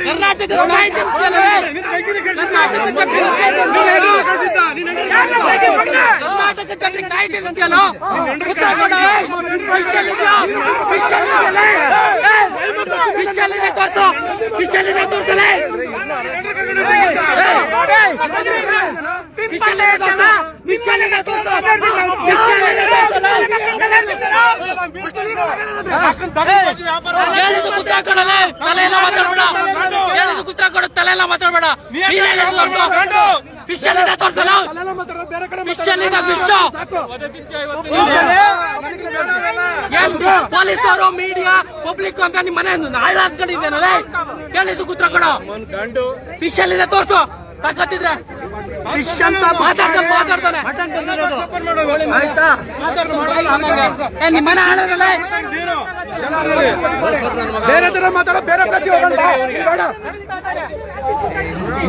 ಕರ್ನಾಟಕದ ನಾಯಿ ತಿನ್ಸ್ತೀಯಲ್ಲ. ಕರ್ನಾಟಕ ಜನರಿಗೆ ನಾಯಿ ತಿನ್ಸ್ತೀಯಲ್ಲ. ಉತ್ತರ ಕೊಡ. ಫಿಶ್ ಅಲ್ಲಿದೆ ತೋರ್ಸು. ಫಿಶ್ ಅಲ್ಲಿದೆ ತೋರ್ಸಲೇ. ಹೇಳಿದ್ದು ಕುತ್ರ ಕೊಡಲೆ. ತಲೆಯೆಲ್ಲ ಮಾತಾಡ್ಬೇಡ. ಹೇಳಿದ್ದು ಕುತ್ರ ಕೊಡು. ತಲೆಯೆಲ್ಲ ಮಾತಾಡ್ಬೇಡ. ಫಿಶ್ ಅಲ್ಲಿದೆ ತೋರ್ಸಲ್ಲ. ಫಿಶ್ ಅಲ್ಲಿದೆ. ಫಿಶ್ ಪೊಲೀಸರು, ಮೀಡಿಯಾ, ಪಬ್ಲಿಕ್ ಅಂತ ನಿಮ್ಮ ಮನೆ ಹಾಳು ಹಾಕೊಂಡಿದ್ದೇನಲ್ಲ. ಹೇಳಿದ್ದು ಕುತ್ರ ಕೊಡು. ಫಿಶ್ ಅಲ್ಲಿದೆ ತೋರ್ಸು. ತಾಕತ್ತಿದ್ರೆ ಮಾತಾಡ್ತಾನೆ. ನಿಮ್ಮ ಮನೆ ಹಾಳಲ್ಲ. ಬೇರೆ ತರ ಮಾತಾಡೋ, ಬೇರೆ ಪ್ರತಿ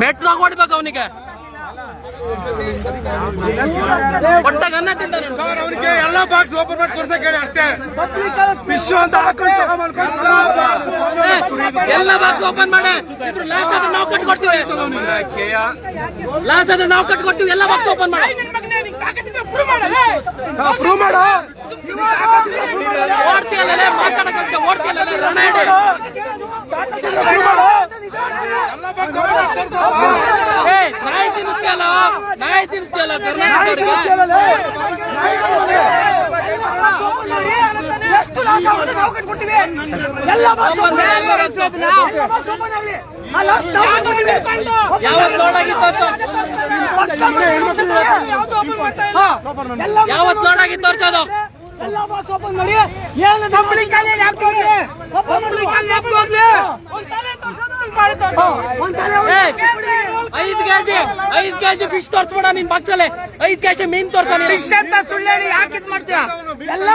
ಮೆಟ್ರಾಗ ಹೊಡ್ಬೇಕು ಅವನಿಗೆ. ಒಟ್ಟಾಗ ಅನ್ನ ತಿಂತಾನೆ ಅವನಿಗೆ ಎಲ್ಲ ಬಾಕ್ಸ್ ಓಪನ್ ಮಾಡಿ ತೋರ್ಸಕ್ ಹೇಳಿ ಅಷ್ಟೇ. ವಿಶ್ವ ಅಂತ ಹಾಕೊಂಡು ಎಲ್ಲ ಬಾಕ್ಸ್ ಓಪನ್ ಮಾಡಿ ಇದ್ರ ಲಾಸ್ ಅದ ನಾವು ಕಟ್ಕೊಡ್ತೀವಿ, ಲಾಸ್ ಅದ ನಾವು ಕಟ್ಕೊಡ್ತೀವಿ. ಎಲ್ಲ ಬಾಕ್ಸ್ ಓಪನ್ ಮಾಡಿ ಪ್ರೂವ್ ಮಾಡು. ಓಡ್ತೀಯಲ್ಲ ಮಾತಾಡಕ್ಕೆ, ಓಡ್ತೀಯಲ್ಲ ರಣ ಇಡಿ. ನಾಯಿ ತಿನ್ನಿಸ್ತೀಯಲ್ಲ, ನಾಯಿ ತಿನ್ನಿಸ್ತೀಯಲ್ಲ ಕರ್ನಾಟಕದವರಿಗೆ. ಯಾವತ್ ಲೋಡ್ ಆಗಿತ್ತು, ಯಾವತ್ ಲೋಡ್ ಆಗಿತ್ತು ತೋರ್ಸೋದು. ಐದ್ ಕೆಜಿ ಫಿಶ್ ತೋರ್ಸ್ಬೇಡ ನಿನ್ ಬಾಕ್ಸಲ್ಲಿ, 5 ಕೆಜಿ ಮೀನ್ ತೋರ್ಸ. ಫಿಶ್ ಅಂತ ಸುಳ್ಳು ಹೇಳಿ ಯಾಕೆ ಇದ್ ಮಾಡ್ತೀಯ? ಎಲ್ಲ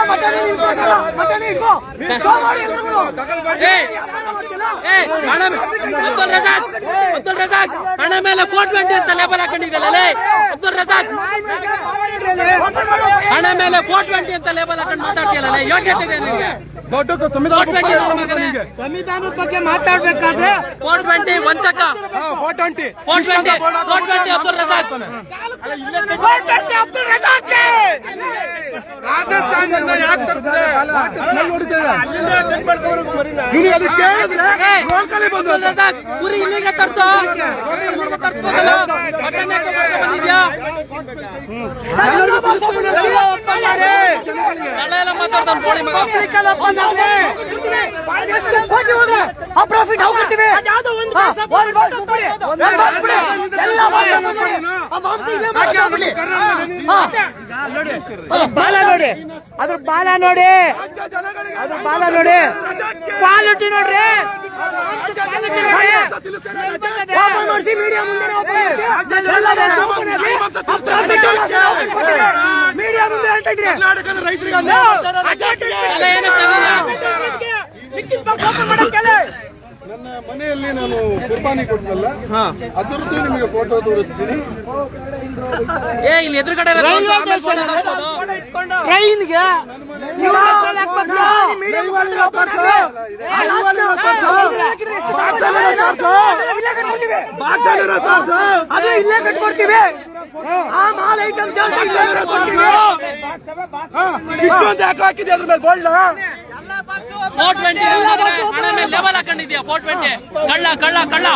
ಅಬ್ದುಲ್ ರಜಾಕ್ ಹಣ ಮೇಲೆ 420 ಅಂತ ಲೇಬಲ್ ಹಾಕೊಂಡಿದ್ದಲ್ಲ. ಅಬ್ದುಲ್ ರಜಾಕ್ ಹಣ ಮೇಲೆ 420 ಅಂತ ಲೇಬಲ್ ಹಾಕೊಂಡು ಮಾತಾಡ್ತೀಯಲ್ಲ, ಯೋಗ್ಯತೆ ಇದೆ ನಿನಗೆ? ಸಂವಿಧಾನದ ಬಗ್ಗೆ ಮಾತಾಡ್ಬೇಕಾದ್ರೆ 420 ವಂಚಕ, 420 ಅಬ್ದುಲ್ ರಜಾಕ್. ರಾಜಸ್ಥಾನದಿಂದ ಯಾಕೆ ತರ್ತಾರೆ? ಅಬ್ದುಲ್ ರಜಾಕ್ ಕುರಿ ಇಲ್ಲಿಗೆ ತರ್ಸೋ, ಇಲ್ಲಿಗೆ ತರ್ಸ್ಬೋದಲ್ಲ. ಮಟನ್ ಯಾಕೆ ಬಂದಿದ್ಯಾ? ಕಳ್ಳೆಲ್ಲ ಮಾತಾಡ್ತಾನೆ ಕೋಳಿ ಮಗ. ಪ್ರಾಫಿಟ್ ನಾವು ಕೊಡ್ತೀವಿ. ಬಾಲ ನೋಡಿ, ಅದ್ರ ಬಾಲ ನೋಡಿ, ಅದ್ರ ಬಾಲ ನೋಡಿ, ಕ್ವಾಲಿಟಿ ನೋಡ್ರಿ. ಮಾಡಿಸಿ ಮೀಡಿಯಾ ಮುಂದೆ ಮೀಡಿಯಾ ಮುಂದೆ ಹೇಳ್ತಿದ್ರಿ ಕರ್ನಾಟಕದ ರೈತರಿಗೆ ನನ್ನ ಮನೆಯಲ್ಲಿ ನಾನು ಕುರ್ಬಾನಿ ಕೊಟ್ಟಲ್ಲ, ಅದರದ್ದು ನಿಮಗೆ ಫೋಟೋ ತೋರಿಸ್ತೀನಿ. ಇಲ್ಲಿ ಎದುರುಗಡೆ ಟ್ರೈನ್ಗೆ ಅದು ಇಲ್ಲೇ ಕಟ್ಕೊಡ್ತೀವಿ. ಆ ಮಾಲ್ ಐಟಮ್ ವಿಶ್ವ ಅಂತ ಯಾಕೆ ಹಾಕಿದೆ ಅದ್ರ ಮೇಲೆ ಬೋಲ್ಡ್? 420 ಹಣ ಮೇಲೆ ಲೆವೆಲ್ ಹಾಕೊಂಡಿದ್ಯಾ? 420 ಕಳ್ಳ ಕಳ್ಳ ಕಳ್ಳ.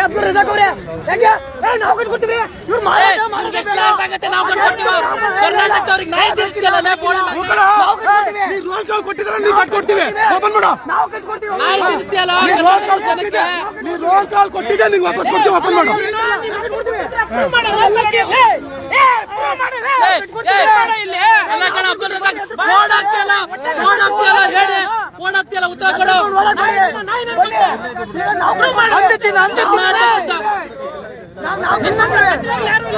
ಅಬ್ದುಲ್ ರಜಾಕ್ ಅವರೇ ನಾವು ಕಟ್ಕೊಡ್ತೀವಿ. ಕರ್ನಾಟಕದವ್ರಿಗೆ ನಾಯಿ ತಿರ್ಸ್ತಿಯಲ್ಲ, ನಾಯಿ ತಿರ್ಸ್ತಿಯಲ್ಲ ಜನಕ್ಕೆ. ಎಲ್ಲ ಕಣ ಅಬ್ದುಲ್ ರಜಾಕ್ ಓಡಾಗ್ತಿಯಲ್ಲ, ಓಡಾಗ್ತಿಯಲ್ಲ ಹೇಳಿ, ಓಡಾಗ್ತಿಯಲ್ಲ ಉತ್ತರ ಕೊಡು.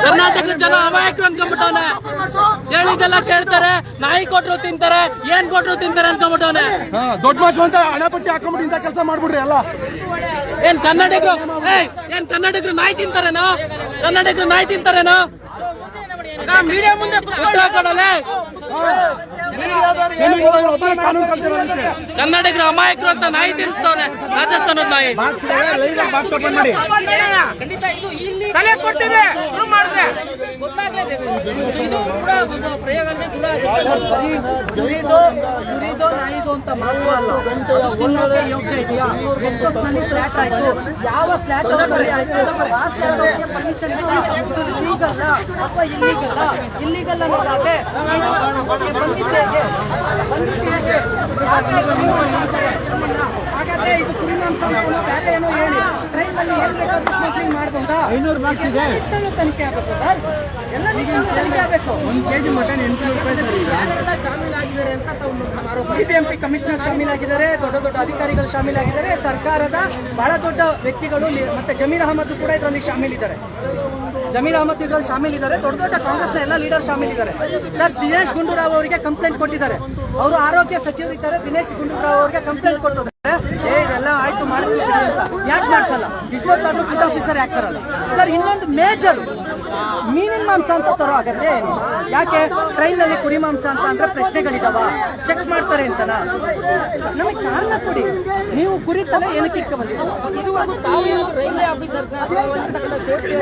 ಕರ್ನಾಟಕದ ಜನ ಅಮಾಯಕರು ಅನ್ಕೊಂಡ್ಬಿಟ್ಟವನೆ. ಹೇಳಿದೆಲ್ಲ ಕೇಳ್ತಾರೆ, ನಾಯಿ ಕೊಟ್ರು ತಿಂತಾರೆ, ಏನ್ ಕೊಟ್ರು ತಿಂತಾರೆ ಅನ್ಕೊಂಡ್ಬಿಟ್ಟವನೆ. ದೊಡ್ಡ ಮಾಸು ಅಂತ ಹಣ ಪಟ್ಟಿ ಹಾಕೊಂಡ್ಬಿಟ್ಟು ಇಂಥ ಕೆಲಸ ಮಾಡ್ಬಿಡ್ರಿ ಎಲ್ಲ. ಏನ್ ಕನ್ನಡಿಗರು ನಾಯಿ ತಿಂತಾರೇನೋ? ಕನ್ನಡಿಗರು ನಾಯಿ ತಿಂತಾರೇನೋ? ಮೀಡಿಯಾ ಮುಂದೆ ಉತ್ತರ ಕೊಡಲೆ. ಕನ್ನಡಿಗರು ಅಮಾಯಕರು ಅಂತ ನಾಯಿ ತಿನ್ನಿಸ್ತವ್ರೆ, ರಾಜಸ್ಥಾನದ ನಾಯಿ. ತಲೆ ಕೊಟ್ಟಿದೆ, ಗೊತ್ತಾಗಲೇಬೇಕು. ಇದು ಕೂಡ ಒಂದು ಪ್ರಯೋಗನೇ ಕೂಡ ಗುರಿದು ನಾಯಿದು ಅಂತ ಮಾತ್ರ ಅಲ್ಲ, ಅದು ತಿನ್ನೋಕೆ ಯೋಗ್ಯ ಇದೆಯಾ? ಎಷ್ಟೊತ್ತಿನಲ್ಲಿ ಸ್ಲಾಟ್ ಆಯ್ತು, ಯಾವ ಸ್ಲಾಟ್ ಸರಿ ಆಯ್ತು, ಆ ಸ್ಲಾಟ್ ಪರ್ಮಿಷನ್ ಲೀಗಲ್ಲ ಅಥವಾ ಇಲ್ಲಿಗಲ್ಲ? ಇಲ್ಲಿಗಲ್ಲ ಅನ್ನೋದಾದ್ರೆ ಹಾಗಾದ್ರೆ ಇದು ಕುರಿಮಾಂಸ ಬೇರೆ ಏನೋ ಹೇಳಿ ಟ್ರೈನಲ್ಲಿ ಏನ್ ಬೇಕಾದ್ರೂ ಸ್ಮಗ್ಲಿಂಗ್ ಮಾಡ್ಬೋದಾ? 500 ಬಾಕ್ಸ್ ಇದೆ, ತನಿಖೆ ಆಗಬೇಕು ಸರ್, ಎಲ್ಲ ತನಿಖೆ ಆಗಬೇಕು. 1 ಕೆಜಿ ಮಟನ್ 800 ರೂಪಾಯಿ ಶಾಮೀಲಾಗಿದ್ದಾರೆ ಅಂತ ಆರೋಪ. ಬಿಬಿಎಂಪಿ ಕಮಿಷನರ್ ಶಾಮೀಲಾಗಿದ್ದಾರೆ, ದೊಡ್ಡ ದೊಡ್ಡ ಅಧಿಕಾರಿಗಳು ಶಾಮೀಲಾಗಿದ್ದಾರೆ, ಸರ್ಕಾರದ ಬಹಳ ದೊಡ್ಡ ವ್ಯಕ್ತಿಗಳು ಮತ್ತೆ ಜಮೀರ್ ಅಹಮದ್ ಕೂಡ ಇದರಲ್ಲಿ ಶಾಮೀಲಿದ್ದಾರೆ. ಜಮೀರ್ ಅಹಮದ್ ಇದ್ರಲ್ಲಿ ಶಾಮೀಲ್ ಇದ್ದಾರೆ, ದೊಡ್ಡ ದೊಡ್ಡ ಕಾಂಗ್ರೆಸ್ನ ಎಲ್ಲ ಲೀಡರ್ ಶಾಮೀಲ್ ಇದ್ದಾರೆ. ಸರ್, ದಿನೇಶ್ ಗುಂಡೂರಾವ್ ಅವರಿಗೆ ಕಂಪ್ಲೇಂಟ್ ಕೊಟ್ಟಿದ್ದಾರೆ. ಅವರು ಆರೋಗ್ಯ ಸಚಿವರಿದ್ದಾರೆ, ದಿನೇಶ್ ಗುಂಡೂರಾವ್ ಅವರಿಗೆ ಕಂಪ್ಲೇಂಟ್ ಕೊಟ್ಟಿದ್ದಾರೆ. ಇದೆಲ್ಲ ಆಯ್ತು ಮಾಡಿಸ್ಬಿಡಿ ಅಂತ. ಯಾಕೆ ಮಾಡಿಸಲ್ಲ? ಇಷ್ಟೊತ್ತಾದ್ರೂ ಫುಡ್ ಆಫೀಸರ್ ಯಾಕೆ ಬರಲ್ಲ? ಸರ್, ಇನ್ನೊಂದು ಮೇಜರ್ ಮೀನಿನ ಮಾಂಸ ಅಂತ ತರೋ ಆಗತ್ತೆ ಏನು? ಯಾಕೆ ಟ್ರೈನ್ ನಲ್ಲಿ ಕುರಿ ಮಾಂಸ ಅಂತ ಅಂದ್ರೆ ಪ್ರಶ್ನೆಗಳಿದಾವ, ಚೆಕ್ ಮಾಡ್ತಾರೆ ಅಂತನಾ? ನಮಗೆ ಕಾರಣ ಕೊಡಿ. ನೀವು ಕುರಿ ತಲೆ ಏನಕ್ಕೆ ಇಟ್ಕೊ ಬಂದಿದ್ದೀರಿ? ಇದುವರೆಗೂ ತಾವು ಏನಾದ್ರು ರೈಲ್ವೆ ಆಫೀಸರ್ಸ್ನ ಅಥವಾ ಇರ್ತಕ್ಕಂಥ ಸೇಫ್ಟಿ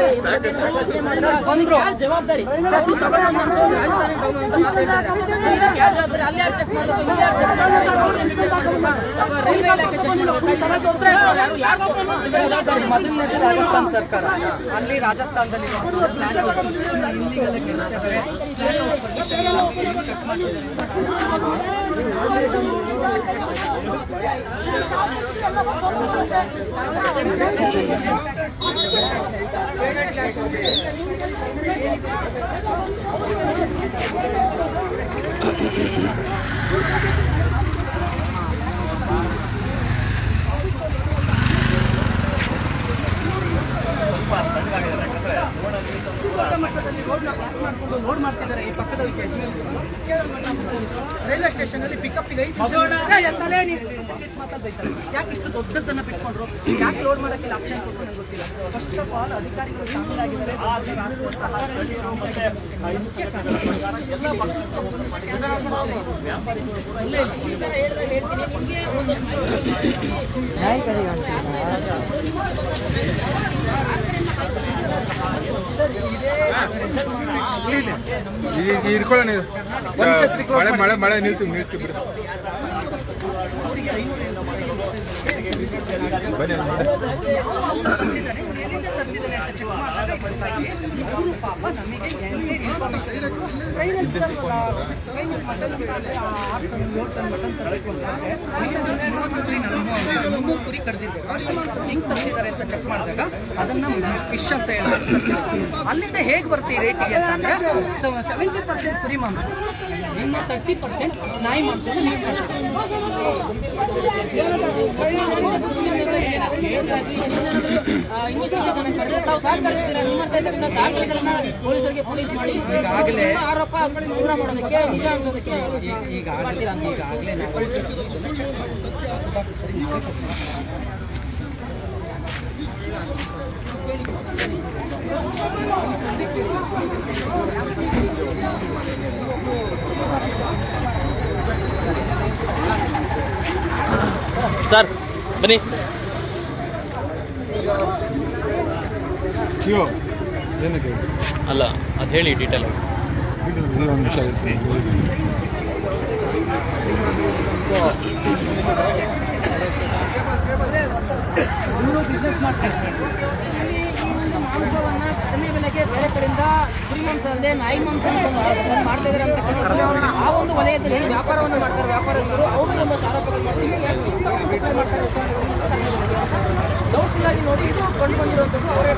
ಬಂದ್ರು ಜವಾಬ್ದಾರಿ ರಾಜಧಾನಿ ಜವಾಬ್ದಾರಿ ಅಲ್ಲಿ ಯಾರು ಚೆಕ್ ಮಾಡೋದು, ಇಲ್ಲಿ ಯಾರು ಚೆಕ್ ಮಾಡೋದು, ರೈಲ್ವೆ ಇಲಾಖೆ ಚೆಕ್ ಮಾಡೋದು. ಮೊದಲನೇದು ರಾಜಸ್ಥಾನ ಸರ್ಕಾರ. ಅಲ್ಲಿ ರಾಜಸ್ಥಾನದಲ್ಲಿ ಲೋಡ್ ಮಾಡ್ತಿದ್ದಾರೆ. ಈ ಪಕ್ಕದ ರೈಲ್ವೆ ಸ್ಟೇಷನ್ ಅಲ್ಲಿ ಪಿಕಪ್ ಮಾತಾಡ್ತಾರೆ. ಯಾಕೆ ಇಷ್ಟು ದೊಡ್ಡದನ್ನ ಬಿಟ್ಕೊಂಡ್ರು? ಯಾಕೆ ಲೋಡ್ ಮಾಡಕ್ಕೆ ಆಪ್ಷನ್ ಕೊಟ್ಟು ಗೊತ್ತಿಲ್ಲ. ಫಸ್ಟ್ ಆಫ್ ಆಲ್ ಅಧಿಕಾರಿಗಳು ಶಾಮೀಲಾಗಿದ್ದಾರೆ. ಇಟ್ಕೊಳ್ಳ ನೀವು ಮಳೆ ಮಳೆ ನಿಲ್ತು ಬಿಡು. ಕುರಿ ಕಡ್ದಿರ್ಬೇಕು. ಹೆಂಗ್ ತರ್ತಿದ್ದಾರೆ ಅಂತ ಚೆಕ್ ಮಾಡಿದಾಗ ಅದನ್ನ ಫಿಶ್ ಅಂತ ಹೇಳ್ತಾರೆ. ಅಲ್ಲಿಂದ ಹೇಗೆ ಬರ್ತೀವಿ ರೇಟಿಗೆ ಅಂತಂದ್ರೆ 70% ಕುರಿ ಮಾಂಸ, ಇನ್ನು 30% ನಾಯಿ ಮಾಂಸ ಮಿಕ್ಸ್ ಮಾಡ್ತಾರೆ. ಪೊಲೀಸರಿಗೆ ಪೊಲೀಸ್ ಮಾಡಿ ಆರೋಪ ದೂರ ಮಾಡೋದಕ್ಕೆ ನಿಜ ಅನ್ಸೋದಕ್ಕೆ ಈಗಾಗಲೇ ಸರ್ ಬನ್ನಿ. ಅಲ್ಲ, ಅದು ಹೇಳಿ ಡೀಟೇಲ್. ಒಂದು ನಿಮಿಷ ಆಗುತ್ತೆ. ಮಾಂಸವನ್ನ ಕಡಿಮೆ ಬೆಲೆಗೆ ಬೇರೆ ಕಡೆಯಿಂದ ಕುರಿ ಮಾಂಸ ಅಲ್ಲದೆ ನಾಯಿ ಮಾಂಸ ಮಾಡ್ತಾ ಇದ್ದಾರೆ ಅಂತ ಆ ಒಂದು ವಲಯದಲ್ಲಿ ಏನು ವ್ಯಾಪಾರವನ್ನು ಮಾಡ್ತಾರೆ ವ್ಯಾಪಾರಸ್ಥರು, ಅವರು ಒಂದು ಆರೋಪಗಳು ಮಾಡ್ತಾರೆ. ಡೌಟ್ಫುಲ್ ಆಗಿ ನೋಡಿ, ಇದು ಕೊಂಡು ಬಂದಿರುವಂಥದ್ದು ಅವರೇ.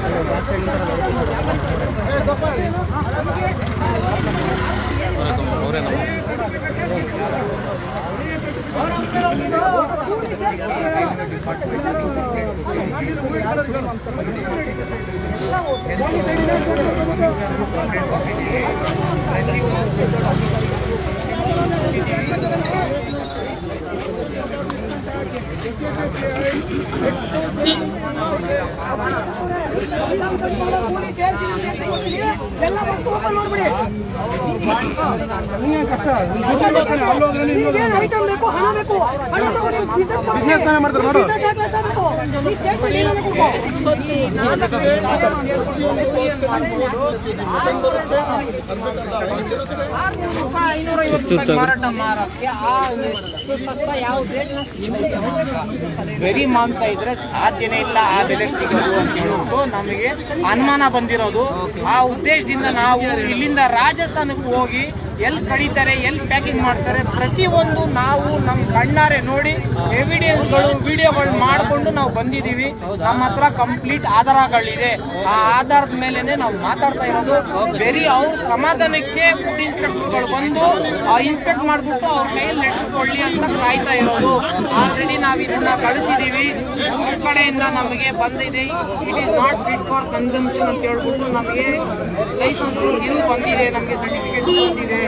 ಬಿಸ್ನೆಸ್ ತಾನೇ ಮಾಡ್ತಾರೆ ನೋಡು. ಗರಿ ಮಾಂಸ ಇದ್ರೆ ಸಾಧ್ಯನೇ ಇಲ್ಲ ಆ ಬೆಲೆ ಸಿಗೋದು ಅಂತ ಹೇಳ್ಬಿಟ್ಟು ನಮಗೆ ಅನುಮಾನ ಬಂದಿರೋದು. ಆ ಉದ್ದೇಶದಿಂದ ನಾವು ಇಲ್ಲಿಂದ ರಾಜಸ್ಥಾನಕ್ಕೆ ಹೋಗಿ ಎಲ್ಲಿ ಕಡಿತಾರೆ, ಎಲ್ಲಿ ಪ್ಯಾಕಿಂಗ್ ಮಾಡ್ತಾರೆ, ಪ್ರತಿಯೊಂದು ನಾವು ನಮ್ಮ ಕಣ್ಣಾರೆ ನೋಡಿ ಎವಿಡೆನ್ಸ್ಗಳು, ವಿಡಿಯೋಗಳು ಮಾಡಿಕೊಂಡು ನಾವು ಬಂದಿದ್ದೀವಿ. ನಮ್ಮ ಹತ್ರ ಕಂಪ್ಲೀಟ್ ಆಧಾರಗಳಿದೆ. ಆ ಆಧಾರದ ಮೇಲೆನೆ ನಾವು ಮಾತಾಡ್ತಾ ಇರೋದು. ಬರೀ ಅವ್ರ ಸಮಾಧಾನಕ್ಕೆ ಫುಡ್ ಇನ್ಸ್ಪೆಕ್ಟರ್ಗಳು ಬಂದು ಇನ್ಸ್ಪೆಕ್ಟ್ ಮಾಡ್ಬಿಟ್ಟು ಅವ್ರ ಕೈಯಲ್ಲಿ ನೆಟ್ಕೊಳ್ಳಿ ಅಂತ ಕಾಯ್ತಾ ಇರೋದು. ಆಲ್ರೆಡಿ ನಾವು ಇದನ್ನ ಕಳಿಸಿದೀವಿ. ಅವ್ರ ಕಡೆಯಿಂದ ನಮಗೆ ಬಂದಿದೆ, it is not fit for consumption ಅಂತ ಹೇಳ್ಬಿಟ್ಟು ನಮಗೆ ಲೈಸೆನ್ಸ್ ಇದು ಬಂದಿದೆ, ನಮಗೆ ಸರ್ಟಿಫಿಕೇಟ್ ಬಂದಿದೆ.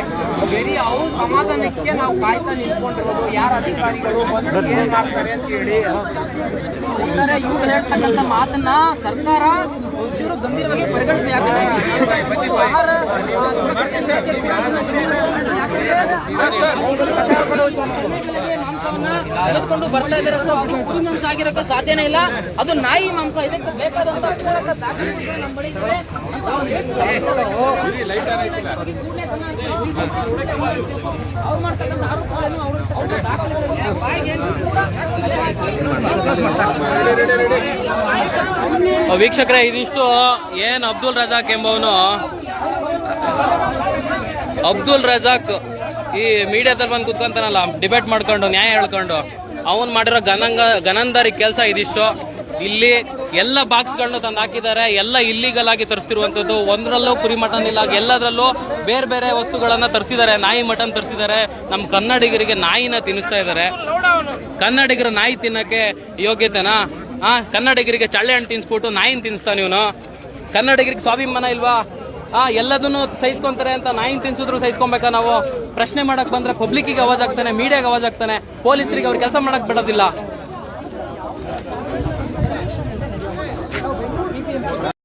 ಬರೀ ಅವ್ರ ಸಮಾಧಾನಕ್ಕೆ ನಾವು ಕಾಯ್ತಾ ನಿಂತ್ಕೊಂಡಿರೋದು. ಯಾರ ಅಧಿಕಾರಿಗಳು ಬಂದು ಏನ್ ಮಾಡ್ತಾರೆ ಅಂತ ಹೇಳಿ ಇವ್ರು ಹೇಳ್ತಕ್ಕಂಥ ಮಾತನ್ನ ಸರ್ಕಾರ ಒಂಚೂರು ಗಂಭೀರವಾಗಿ ಪರಿಗಣಿಸಬೇಕಾಗಿದೆ. ಮಾಂಸವನ್ನ ತೆಗೆದುಕೊಂಡು ಬರ್ತಾ ಇದ್ದಾರೆ. ಕುರಿ ಮಾಂಸ ಆಗಿರೋಕೆ ಸಾಧ್ಯನೇ ಇಲ್ಲ, ಅದು ನಾಯಿ ಮಾಂಸ. ಇದಕ್ಕೆ ಬೇಕಾದಂತ ಪೂರಕ ದಾಖಲೆಗಳು ನಮ್ಮ ಬಳಿ ಇವೆ. ಅವ್ರು ಮಾಡ್ತಕ್ಕಂಥ ಆರೋಪಗಳನ್ನು ಅವ್ರ ದಾಖಲೆಗಳಿಗೆ ಬಾಯಿಗೆ ಕೂಡ ತಲೆ ಹಾಕಿ. ವೀಕ್ಷಕರೇ, ಇದಿಷ್ಟು ಏನ್ ಅಬ್ದುಲ್ ರಜಾಕ್ ಎಂಬವನು, ಅಬ್ದುಲ್ ರಜಾಕ್ ಈ ಮೀಡಿಯಾದಲ್ಲಿ ಬಂದು ಕುತ್ಕೊಂತಾನಲ್ಲ, ಡಿಬೇಟ್ ಮಾಡ್ಕೊಂಡು ನ್ಯಾಯ ಹೇಳ್ಕೊಂಡು, ಅವನ್ ಮಾಡಿರೋ ಗನಂದಾರಿ ಕೆಲಸ ಇದಿಷ್ಟು. ಇಲ್ಲಿ ಎಲ್ಲ ಬಾಕ್ಸ್ಗಳನ್ನ ತಂದು ಹಾಕಿದ್ದಾರೆ, ಎಲ್ಲ ಇಲ್ಲಿಗಲ್ ಆಗಿ ತರಿಸ್ತಿರುವಂತದ್ದು. ಒಂದರಲ್ಲೂ ಕುರಿ ಮಟನ್ ಇಲ್ಲ, ಎಲ್ಲದರಲ್ಲೂ ಬೇರೆ ಬೇರೆ ವಸ್ತುಗಳನ್ನ ತರಿಸಿದ್ದಾರೆ. ನಾಯಿ ಮಟನ್ ತರಿಸಿದ್ದಾರೆ. ನಮ್ಮ ಕನ್ನಡಿಗರಿಗೆ ನಾಯಿನ ತಿನ್ನಿಸ್ತಾ ಇದ್ದಾರೆ. ಕನ್ನಡಿಗರು ನಾಯಿ ತಿನ್ನಕ್ಕೆ ಯೋಗ್ಯತೆನಾ? ಕನ್ನಡಿಗರಿಗೆ ಚಳ್ಳೆ ಹಣ್ಣು ತಿನ್ಸ್ಬಿಟ್ಟು ನಾಯಿನ ತಿನ್ನಿಸ್ತಾನೆ ಇವನು. ಕನ್ನಡಿಗರಿಗೆ ಸ್ವಾಭಿಮಾನ ಇಲ್ವಾ? ಎಲ್ಲದನ್ನು ಸಹಿಸ್ಕೊಂತಾರೆ ಅಂತ ನಾಯಿನ ತಿನ್ಸಿದ್ರು ಸಹಿಸ್ಕೊಬೇಕಾ ನಾವು? ಪ್ರಶ್ನೆ ಮಾಡಕ್ ಬಂದ್ರೆ ಪಬ್ಲಿಕ್ಕಿಗೆ ಅವಾಜ್ ಆಗ್ತಾನೆ, ಮೀಡಿಯಾಗೆ ಅವಾಜ್ ಆಗ್ತಾನೆ, ಪೊಲೀಸರಿಗೆ ಅವ್ರ ಕೆಲಸ ಮಾಡಕ್ ಬಿಡೋದಿಲ್ಲ.